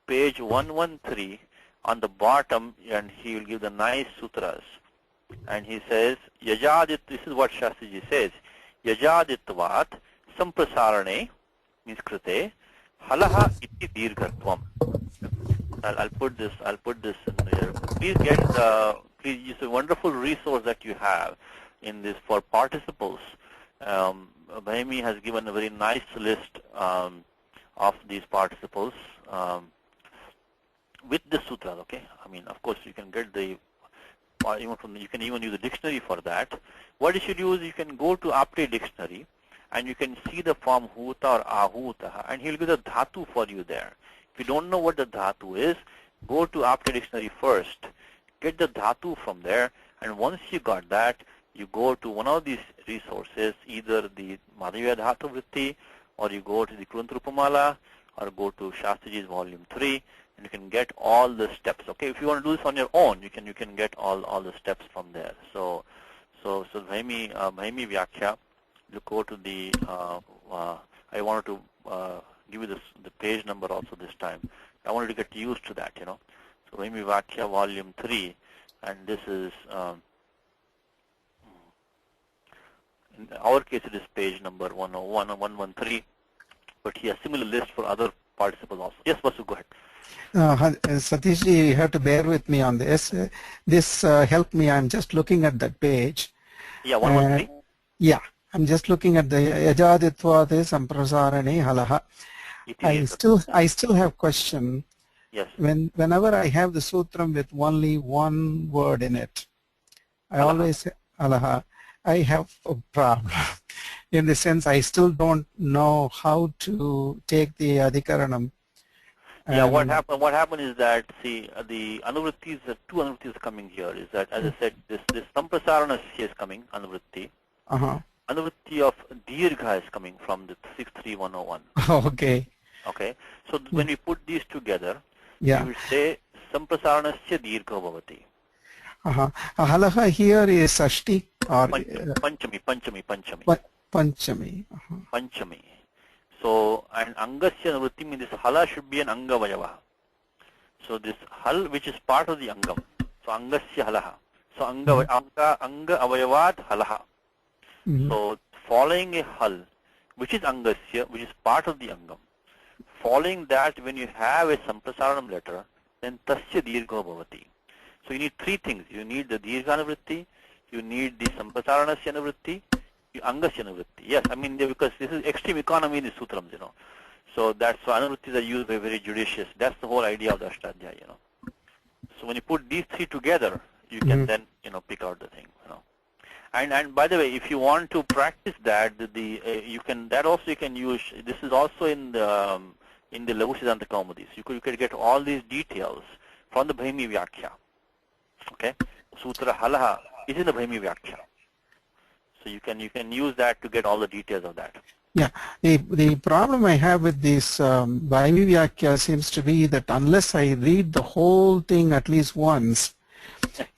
page 113, on the bottom, and he will give the nice sutras. And he says, Yajadit, this is what Shastriji says, Yajaditvat samprasarane, means krite, halaha iti dirghatvam. I'll put this in there. Please it's a wonderful resource that you have in this for participles. Bhaimi has given a very nice list of these participles with the sutras, okay? I mean, of course, you can get you can even use a dictionary for that. What you should use, you can go to Apte dictionary, and you can see the form huta or ahuta, and he'll give the dhatu for you there. If you don't know what the dhatu is, go to Apte dictionary first, get the dhatu from there, and once you got that, you go to one of these resources, either the Madhavya Dhatu Vritti, or you go to the Krudanta Rupamala, or go to Shastriji's volume 3, and you can get all the steps. Okay, if you want to do this on your own, you can get all the steps from there. So Bhaimi Vyakhya, you go to the I wanted to give you the page number also this time. I wanted to get used to that, So Bhaimi Vyakhya volume 3, and this is in our case it is page number 101 or 113, but he has similar list for other participles also. Yes, Vasu, go ahead. Satishji, you have to bear with me on this. This helped me. I'm just looking at that page. Yeah, 113. Yeah, I'm just looking at the Yajaditvate Samprasarane Halaha. I still have question. Yes. Whenever I have the sutram with only one word in it, I always say Halaha. I have a problem. In the sense, I still don't know how to take the adhikaranam. Yeah, what happened is that, see, the anuvrittis, the two anuvrittis coming here is that, as I said, this samprasarana is coming, anuvritti. Anuvritti of dirgha is coming from the 63101. Okay. Okay. So when we put these together, you will say samprasaranasya dirgha bhavati. Halaha here is Sashti or Panchami. Panchami. So, and Angasya Navritti means this hala should be an Anga Vayava. So this hal which is part of the Angam. So Angasya halaha. So Anga Avayavat halaha. So following a hal which is Angasya, which is part of the Angam. Following that, when you have a Samprasaranam letter, then Tasya Dirgha Bhavati. So you need three things. You need the Dirgha Navritti, you need the Samprasaranasya Navritti, Angasya Navritti. Yes, I mean, because this is extreme economy in the sutrams, So that's why anuvrittis are used very judicious. That's the whole idea of the Ashtadhyayi, So when you put these three together, you can then, pick out the thing, And by the way, if you want to practice that, you can use. This is also in the Laghu Siddhanta Kaumadis. You could get all these details from the Bhaimi Vyakhya. Okay, Sutra Halaha is in the Bhaimi Vyakhya. So you can use that to get all the details of that. Yeah, the problem I have with this Bhaimi Vyakhya seems to be that unless I read the whole thing at least once,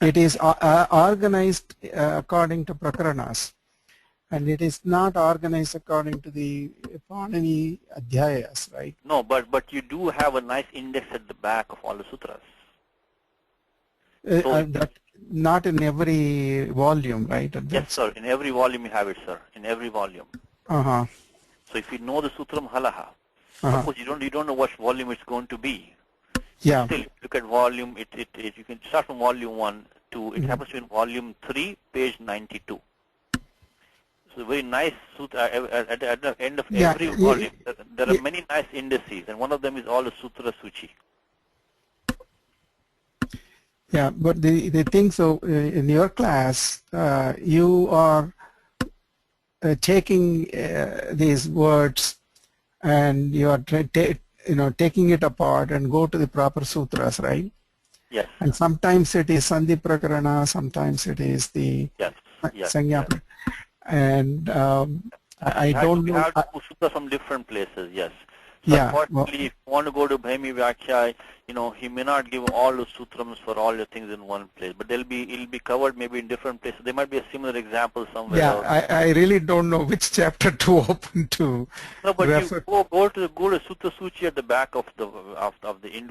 It is organized according to prakaranas, and it is not organized according to the Panini Adhyayas, right? No, but you do have a nice index at the back of all the sutras. So That not in every volume, right? yes, sir. In every volume you have it, sir. In every volume. Uh-huh. So if you know the Sutram Halaha, Uh-huh. of course you don't know what volume it's going to be. Yeah. Still, look at volume. You can start from volume 1 to it happens to be in volume 3, page 92. So very nice sutra at the end of every volume. There are many nice indices, and one of them is all the Sutra Suchi. Yeah, but the thing, so in your class, you are taking these words and you are taking it apart and go to the proper sutras, right? Yes. And sometimes it is Sandhi Prakarana, sometimes it is the Sanya. Yes. And I don't know. You have to sutras from different places, yes. So Yeah. unfortunately, if you want to go to Bhaimi Vyakya, he may not give all the sutrams for all the things in one place, but it'll be covered maybe in different places. There might be a similar example somewhere else. Yeah, I really don't know which chapter to open to. No, but refer. You go to Sutta Suchi at the back of the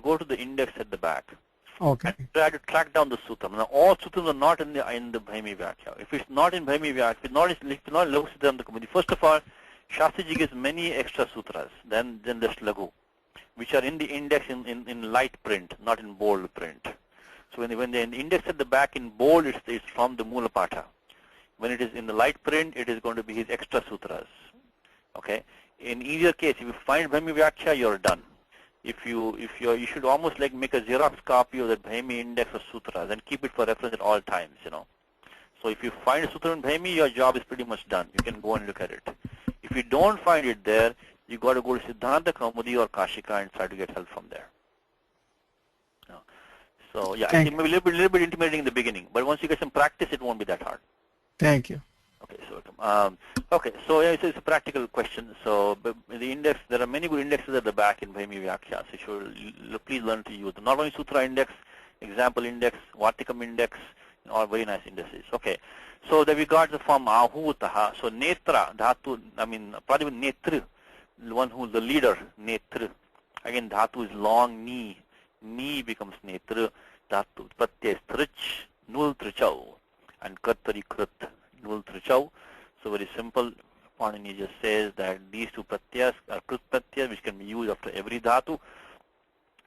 go to the index at the back. Okay. And try to track down the sutram. Now all sutras are not in the Bhaimi Vyakya. If it's not in Bhaimi Vyakya, if it's not in Lagu Siddhanta Kaumudi, first of all, Shastriji gives many extra sutras than just Lagu, which are in the index in light print, not in bold print. So when the index at the back in bold, it's from the Mula Patha. When it is in the light print, it is going to be his extra sutras. Okay. In either case, if you find Bhaimi Vyakya, you're done. You should almost like make a Xerox copy of the Bhaimi index of sutras and keep it for reference at all times. So if you find a sutra in Bhaimi, your job is pretty much done. You can go and look at it. If you don't find it there, you got to go to Siddhanta Kaumudi or Kashika and try to get help from there. So yeah, it may be a little bit intimidating in the beginning, but once you get some practice, it won't be that hard. Thank you. Okay, so so yeah, it's a practical question. So the index, there are many good indexes at the back in Bhaimi Vyakya. So please learn to use them. Not only Sutra index, example index, Vartikam index, all very nice indices. Okay, so then we got the form Ahutaha. So Netra, Dhatu, probably Netru, the one who's the leader, Netru. Again, Dhatu is long, Ni. Ni becomes Netru. Dhatu, Pratyay is Trich, Nul Trichau, and Kartari Krit. So very simple. Panini just says that these two pratyas are krut pratyas, which can be used after every dhatu.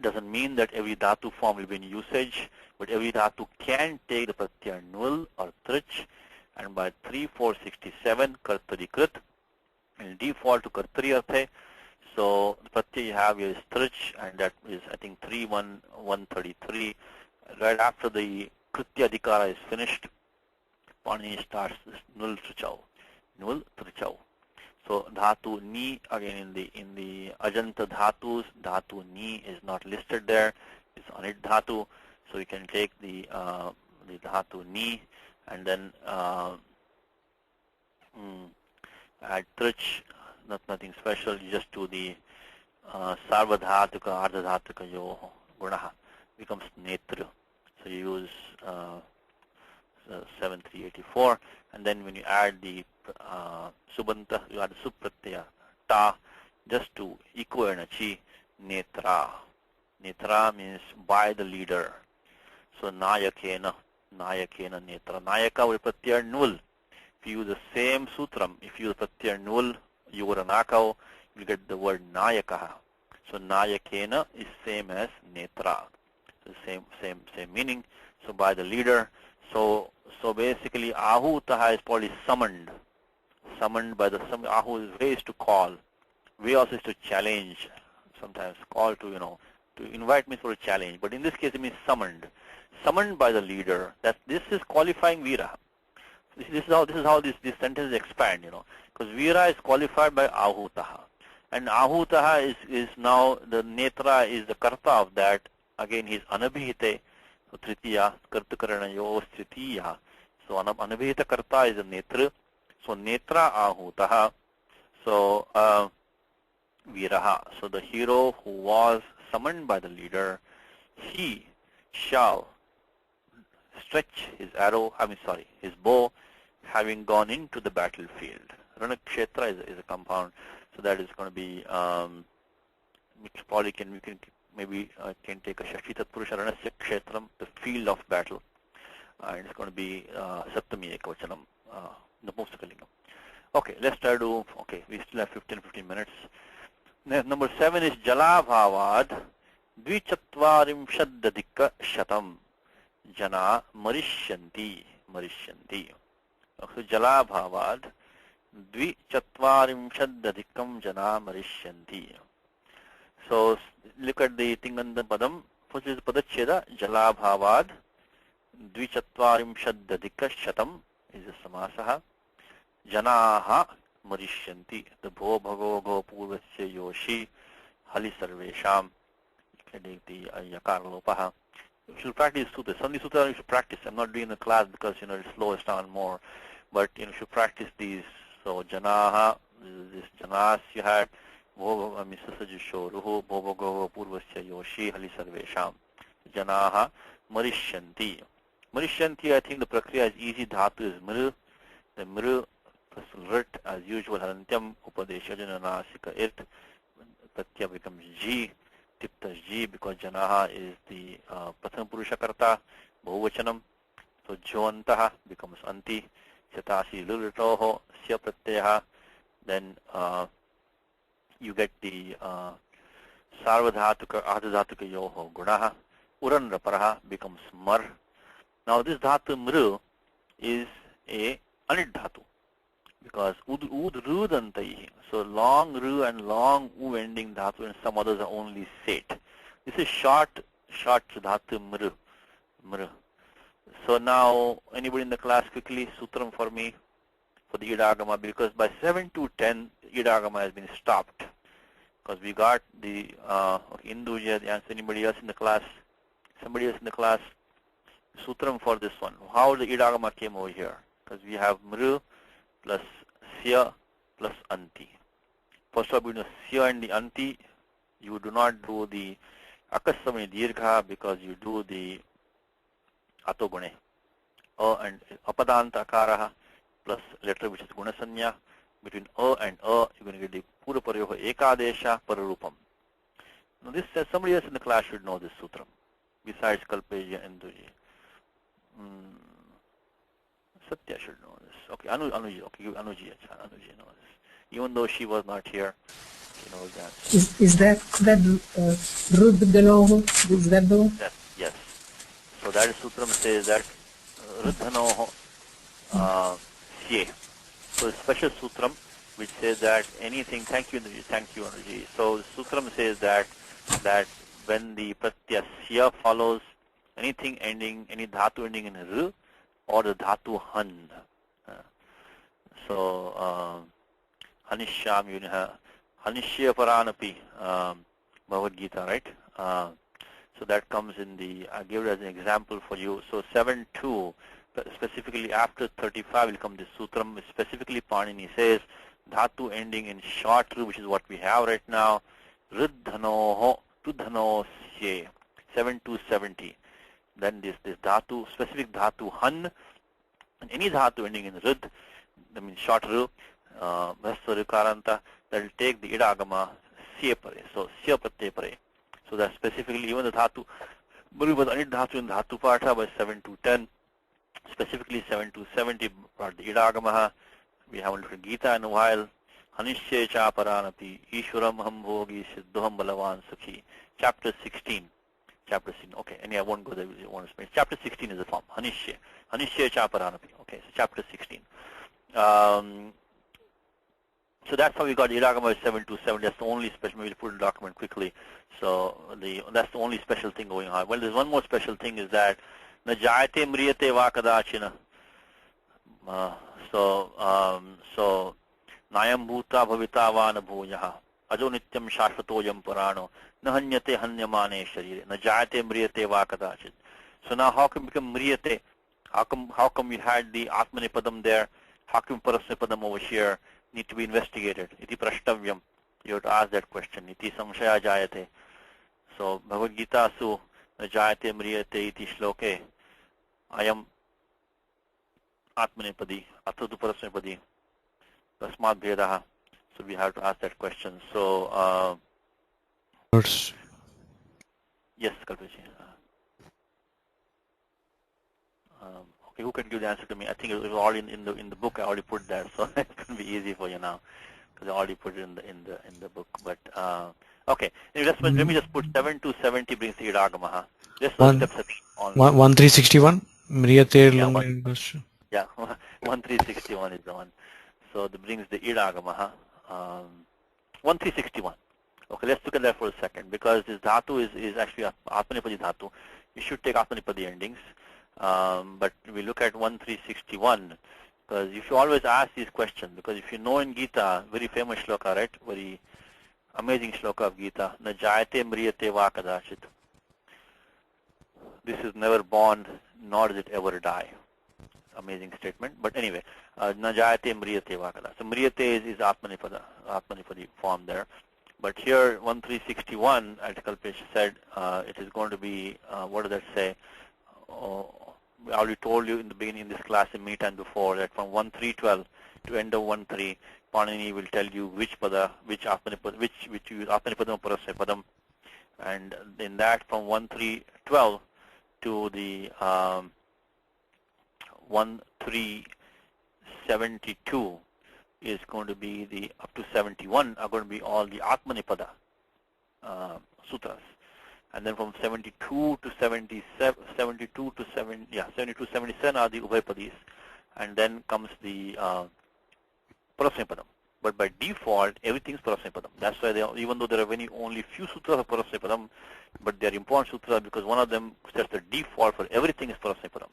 Doesn't mean that every dhatu form will be in usage, but every dhatu can take the pratyaya nul or trich, and by 3467 kartari krit and default to kartari arthe. So the pratyaya you have here is trich, and that is I think 31133. Right after the kritya adhikara is finished, Panini starts this nul trichau. So dhatu ni, again in the Ajanta dhatus, dhatu ni is not listed there. It's anit dhatu. So you can take the dhatu ni and then add trich. Nothing special. You just do the sarva dhatuka, ardha dhatuka yo gunaha becomes netra. So you use 7384, and then when you add the subanta, you add the supratyaya ta, just to equal energy, netra. Netra means by the leader. So nayakena netra. Nayaka with pratyaya nul. If you use the same sutram, if you use pratyaya nul, you were an akau, you get the word nayakaha. So nayakena is same as netra. So same meaning. So by the leader. So basically, Ahutaha is probably summoned by the Ahu is raised to call. We also is to challenge. Sometimes call to to invite me for a challenge. But in this case, it means summoned by the leader. This is qualifying Vira. This is how this sentence expand. Because Vira is qualified by Ahutaha, and Ahutaha is now the Netra is the Karta of that. Again, he's Anabhite. So Tritiya, Kartakaranayo, Tritiya. So Anabhita Karta is a Netra. So Netra Ahutaha. So Viraha. So the hero who was summoned by the leader, he shall stretch his arrow, his bow, having gone into the battlefield. Ranakshetra is a compound, so that is going to be, which probably we can take a Shakti Tatpurusha Ranasya Kshetram, the field of battle. And it's going to be Saptami Ekavachanam, Napustakalingam. Okay, let's try to, we still have 15 minutes. Number 7 is Jalabhavad Dvichatvarimshadadika Shatam Jana Marishyanti. So Jalabhavad Dvichatvarimshadadikam Jana Marishyanti. So look at the Tinganda Padam. First is Padacheda, Jalabhavad Dvichatvarimshadadika Shatam is the Samasaha. Janaha Marishyanti, the Bho Bhago Go Purvasya Yoshi Hali Sarvesham, the Yakar Lopaha. You should practice Sutta. Sandhi Sutta you should practice. I'm not doing the class because it slows down more. But you should practice these. So Janaha, this Janas you had, Misasajisho, Ruho, Bho Bhago Go Purvasya Yoshi Hali Sarvesham. Janaha Marishyanti. Marishyanti, I think the Prakriya is easy. Dhatu is Mru. The Mru plus Rit as usual. Harantyam Upadesha Jananasika It. Pratya becomes G. Tipta G because Janaha is the Pratham Purusha Karta. Bahuvachanam. So Joantaha becomes Anti. Chatasi Lulitoho. Sya Pratyaha. Then you get the Sarvadhatuka Ardhadhatuka Yoho Gunaha. Uran Raparaha becomes Mar. Now this Dhatu Mru is a Anit Dhatu because Ud Rudantai. So long Ru and long U ending Dhatu and some others are only Set. This is short Dhatu Mru. So now anybody in the class quickly Sutram for me for the Idagama, because by 7 to 10 Idagama has been stopped because we got the Induja, the answer. Anybody else in the class? Somebody else in the class? Sutram for this one. How the Idagama came over here? Because we have Mru plus Sya plus Anti. First of all, between Sya and the Anti, you do not do the Akasami Dirgha because you do the Atogune. And Apadanta Akaraha plus letter which is Gunasanya. Between and you're going to get the Pura Paryoha Ekadesha Pararupam. Now this says somebody else in the class should know this Sutram besides Kalpeja and Duji. Satya should know this. Okay, Anuji. Okay, Anuji knows this. Even though she was not here, she knows that. Is that Ruddhanoho? Is that the one? Yes. So that is Sutram says that Ruddhanoho Sye. So a special Sutram which says that anything. Thank you, Anuji. So Sutram says that when the Pratyaya Sya follows anything ending, any dhatu ending in R or the dhatu Han. So Hanisham Yuniha, Hanishya Paranapi, Bhagavad Gita, right? So that comes in the, I gave it as an example for you. So 7.2, specifically after 35 will come this Sutram, specifically Panini says, dhatu ending in short R, which is what we have right now, Riddhanoho, Tudhanosye, 7.270. Then this dhatu, specific dhatu Han, and any dhatu ending in Rid, that means short R, Vasarikaranta, that will take the Idagama Sye Pare, so Sya Pratyaya Pare. So that specifically even the dhatu, Muru was Anit dhatu in dhatu Patha by 7 to 10, specifically 7 to 70 brought the Idagamaha. We haven't looked at Gita in a while. Hanishye cha paranapi, Ishwaram ham bhogi siddham balavan sukhi. Chapter 16. Okay, and I won't go there. Chapter 16 is the form. Hanishye cha paranapi. Okay, so chapter 16. So that's how we got Idagama 7 to 70. That's the only special. Maybe put in the document quickly. So that's the only special thing going on. Well, there's one more special thing is that na jayate mriyate va kadachina. So nayam bhuta bhavita va na bhuyaha ajo nityam shashvatoyam purano na hanyate hanyamane sharire na jayate mriyate va kadachit. So now how can become mriyate? How come we had the atmanipadam there? How come parasnipadam over here need to be investigated? Iti prashtavyam. You have to ask that question. Iti samshaya jayate. So Bhagavad Gita su jayate mriyate iti shloke. ayam atmanepadi, atatu parasmepadi, tasmat bhedaha. So we have to ask that question. So yes, Kalpeshi. Okay, who can give the answer to me? I think it was already in the book. I already put that, so it's going to be easy for you now because I already put it in the book. But okay, anyway, let me just put 7 to 70 brings the idagamaha. This was steps on 1361. Mriyate yeah, lung. Yeah, 1361 is the one. So that brings the idagamaha. 1361. Okay, let's look at that for a second because this dhatu is actually atmanipadi dhatu. You should take atmanipadi endings. But we look at 1361 because if you always ask these questions, because if you know in Gita, very famous shloka, right? Very amazing shloka of Gita. Na jayate mriyate va kadachit. This is never born, nor does it ever die. Amazing statement. But anyway, na jayate mriyate va kadachit. So mriyate is atmanipadi form there. But here 1361, as Kalpesh said, it is going to be, what does that say? I already told you in the beginning in this class in meet and before that from 1312 to end of 13, Panini will tell you which pada, which use Atmanipadam or Parasmapadam, and in that from 1312 to the 1372 is going to be the up to 71 are going to be all the Atmanipada sutras. And then from 72 to 77 are the Ubhaypadis, and then comes the Parasmapadam. But by default, everything is Parasmapadam. That's why even though there are only few sutras of Parasmapadam, but they are important sutras because one of them sets the default for everything is Parasmapadam.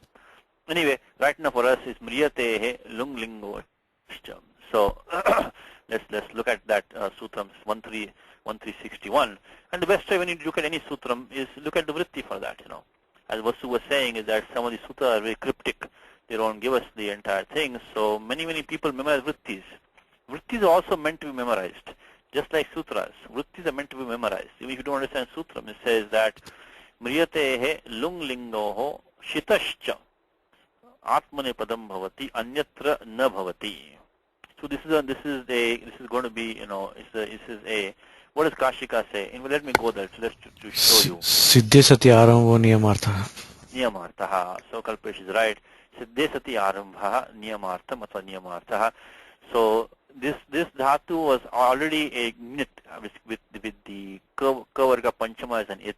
Anyway, right now for us is Mriyatehe Lung Lingo. So let's look at that sutram 1361. And the best way when you look at any sutram is look at the vritti for that. You know, as Vasu was saying, is that some of the sutras are very cryptic. They don't give us the entire thing. So many people memorize vrittis. Vrittis are also meant to be memorized, just like sutras. Vrittis are meant to be memorized. Even if you don't understand sutram, it says that Mriyatehe lung lingoho shitascha atmanepadam bhavati anyatra na bhavati. So this is going to be, you know, this is a what does Kashika say? And let me go there to show you. Siddhe sati arambho niyamartha. Niyamartha. So Kalpesh is right. Siddhe sati arambha niyamartham atva niyamartha. So this dhatu was already a nit with the kavarga panchama as an it.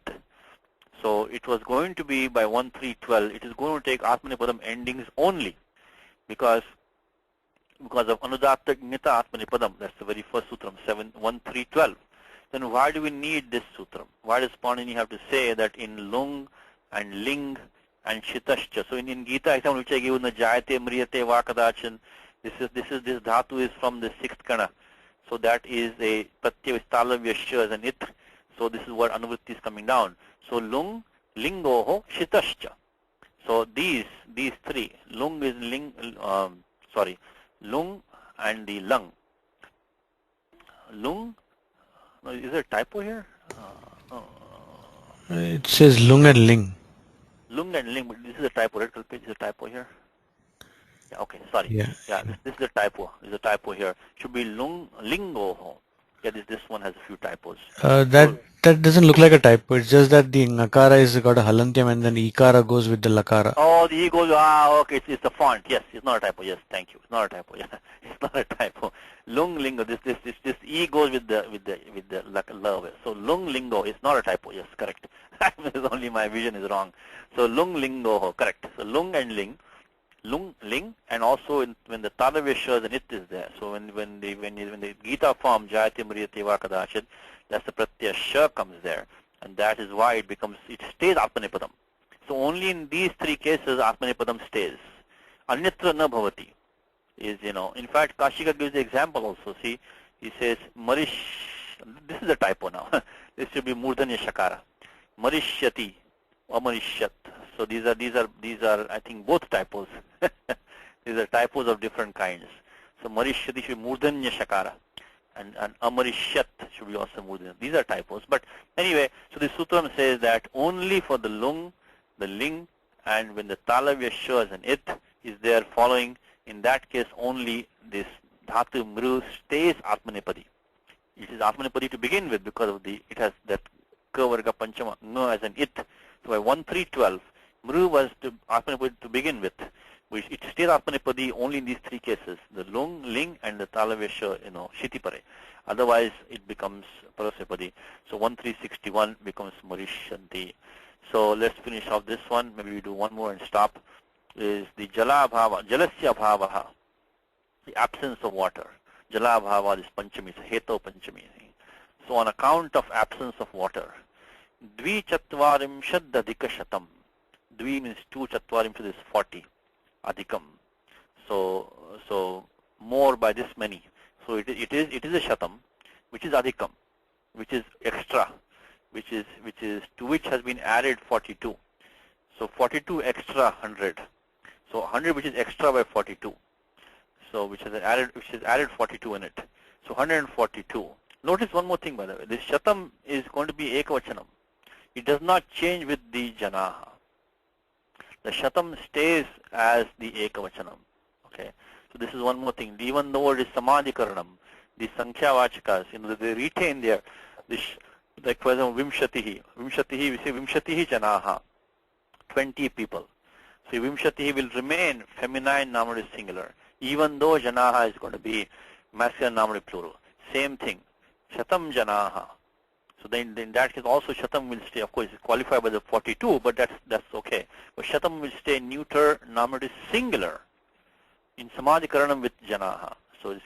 So it was going to be by 1312. It is going to take Atmanipadam endings only because of Anudatta Nita Atmanipadam. That's the very first sutram, 1312. Then why do we need this sutram? Why does Panini have to say that in lung and ling and shitascha? So in Gita example which I gave in the jayate mriyate vakadachan, this dhatu is from the sixth kana. So that is a pratyaya vistalavya sh as an it. So this is what anuvritti is coming down. So lung, lingoho, shitascha. So these three, lung is lung and the lung. Lung, no, is there a typo here? It says lung and ling. Lung and ling, but this is a typo, right? Is a typo here? Yeah, okay, sorry. Yeah. This is a typo. There's a typo here. Should be lung, lingoho. Yeah, this one has a few typos. That doesn't look like a typo. It's just that the nakara is got a halantyam and then ikara goes with the lakara. Oh, the e goes. Okay, it's the font. Yes, it's not a typo. Yes, thank you. It's not a typo. Yeah, it's not a typo. Lung lingo. This e goes with the love. So lung lingo is not a typo. Yes, correct. Only my vision is wrong. So lung lingo, correct. So lung and ling. Lung, ling, and also when the Tadavya and it is there. So when the Gita form Jayate Mriyate Vakadachit, that's the Pratyaya Sha comes there, and that is why it stays Atmanipadam. So only in these three cases Atmanipadam stays. Anyatra na bhavati is, you know. In fact, Kashika gives the example also. See, he says Marish. This is a typo now. This should be Murdanya Shakara. Marishyati, Amarishyat. So these are I think both typos. These are typos of different kinds. So Marishyati should be Murdanya Shakara, and Amarishyat should be also Murdanya. These are typos. But anyway, so the sutram says that only for the lung, the ling, and when the talavya shows an it is there following, in that case only this dhatu mru stays atmanepadi. It is atmanepadi to begin with because of it has that ka varga panchama no as an it. So by 1, 3, 12, mru was atmanepadi to begin with. It stays atmanepadi only in these three cases: the lung, ling, and the talavya shitipare. Otherwise, it becomes parasepadi. So 1361 becomes marishanti. So let's finish off this one. Maybe we do one more and stop. Is the jala bhava, jalasya bhavaha, the absence of water. Jala bhava is panchami, so heto panchami. So on account of absence of water, dvi chatvarimshad adhika shatam. Dvi means 2, chatvarimshad is 40. Adhikam. So more by this many. So it is a shatam, which is adhikam, which is extra, which is to which has been added 42. So 42 extra 100. So 100 which is extra by 42. So which is added 42 in it. So 142. Notice one more thing, by the way. This shatam is going to be ekavachanam. It does not change with the janaha. The shatam stays as the ekavachanam. Okay. So this is one more thing. Even though it is samadhikaranam, the sankhya vachakas, they retain their this, like for example, vimshatihi. Vimshatihi, we say vimshatihi janaha, 20 people. So vimshatihi will remain feminine nominative singular, even though janaha is going to be masculine nominative plural. Same thing. Shatam janaha. So then in that case also shatam will stay. Of course, it's qualified by the 42, but that's okay. But shatam will stay neuter nominative singular in samadhikaranam with janaha. So this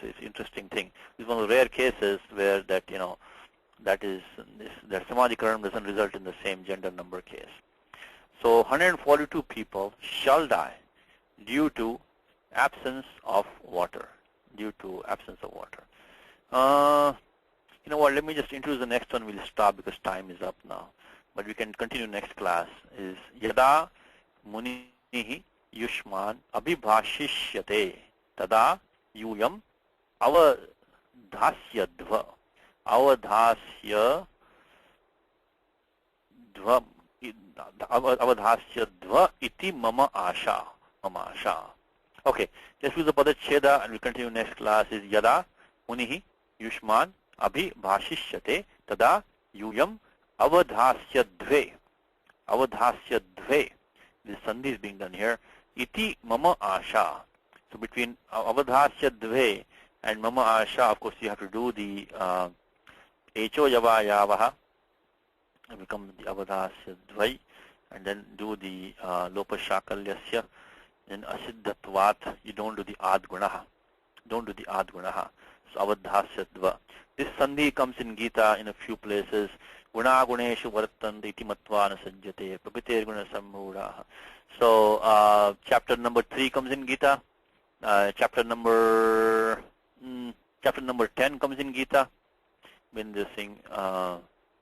is interesting thing. This is one of the rare cases where that that samadhikaranam doesn't result in the same gender number case. So 142 people shall die due to absence of water. Due to absence of water. You know what? Let me just introduce the next one. We'll stop because time is up now. But we can continue next class. Is yada munihi yushman abhibhashishyate tada yuyam avadhasya dva iti mama asha. Okay, let's do the padacheda and we'll continue next class. Is yada munihi yushman abhibhashishyate tada yuyam avadhasya dve. This sandhi is being done here. Iti mama asha. So between avadhasya dve and mama asha, of course, you have to do the echo yava yavaha. It becomes the avadhasya dvai, and then do the lopa shakalyasya. Then asiddhatvat, you don't do the adgunaha. So avadhasya dva. This sandhi comes in Gita in a few places. Guna guneshu vartante iti matva nasajjate prabhiter guna sammuraha. So chapter number 3 comes in Gita. Chapter number 10 comes in Gita. When they sing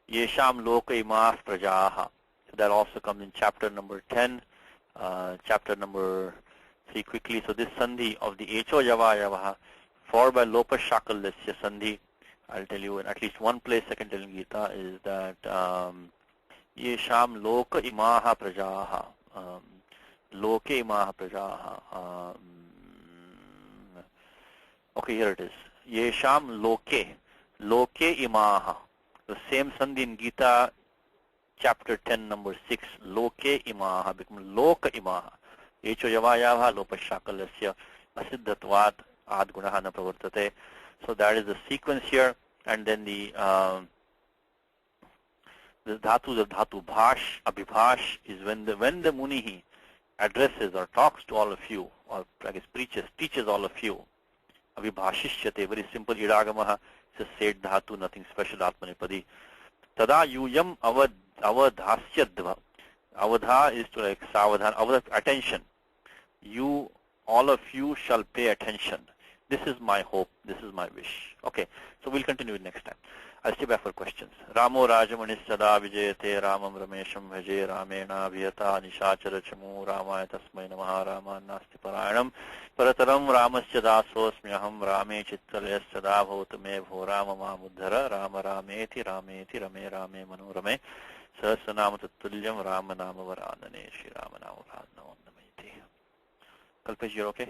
yesham loka imas prajaha. So that also comes in chapter number 10. Chapter number 3 quickly. So this sandhi of the echo yava yavaha, followed by lopa shakalasya sandhi. I'll tell you in at least one place I can tell in Gita is that yesham loka imaha prajaha. Loke imaha prajaha. Okay, here it is. Yesham loke imaha. The same sandhi in Gita, chapter 10, number 6. Loke imaha becomes loka imaha. Echo yavayava lopa shakalasya asiddhatvat adgunaha na pravartate. So that is the sequence here, and then the dhatu bhash, abhibhash is when the munihi addresses or talks to all of you, or I guess teaches all of you. Abhibhashishyate, very simple idagamaha, it's a said dhatu, nothing special, atmanepadi. Tada yuyam avadhasyadva. Avadha is to like savadhan, attention. You, all of you shall pay attention. This is my hope. This is my wish. Okay, so we'll continue next time. I'll stay back for questions. Ramo Rajamanis Sada Vijayate Ramam Ramesham Bhaje Ramena Vihata Nishachara Chamu Ramaya Tasmai Namaha Rama Nasti Parayanam Parataram Ramasya Dasosmyaham Rame Chittalayas Sada Bhautame Bho Rama Mamuddhara Rama Rameti Rame Rame Mano Rame सहस्रनाम तत्तुल्यं राम नाम वरानने श्री राम नाम वरानने. Kalpesh, you're okay?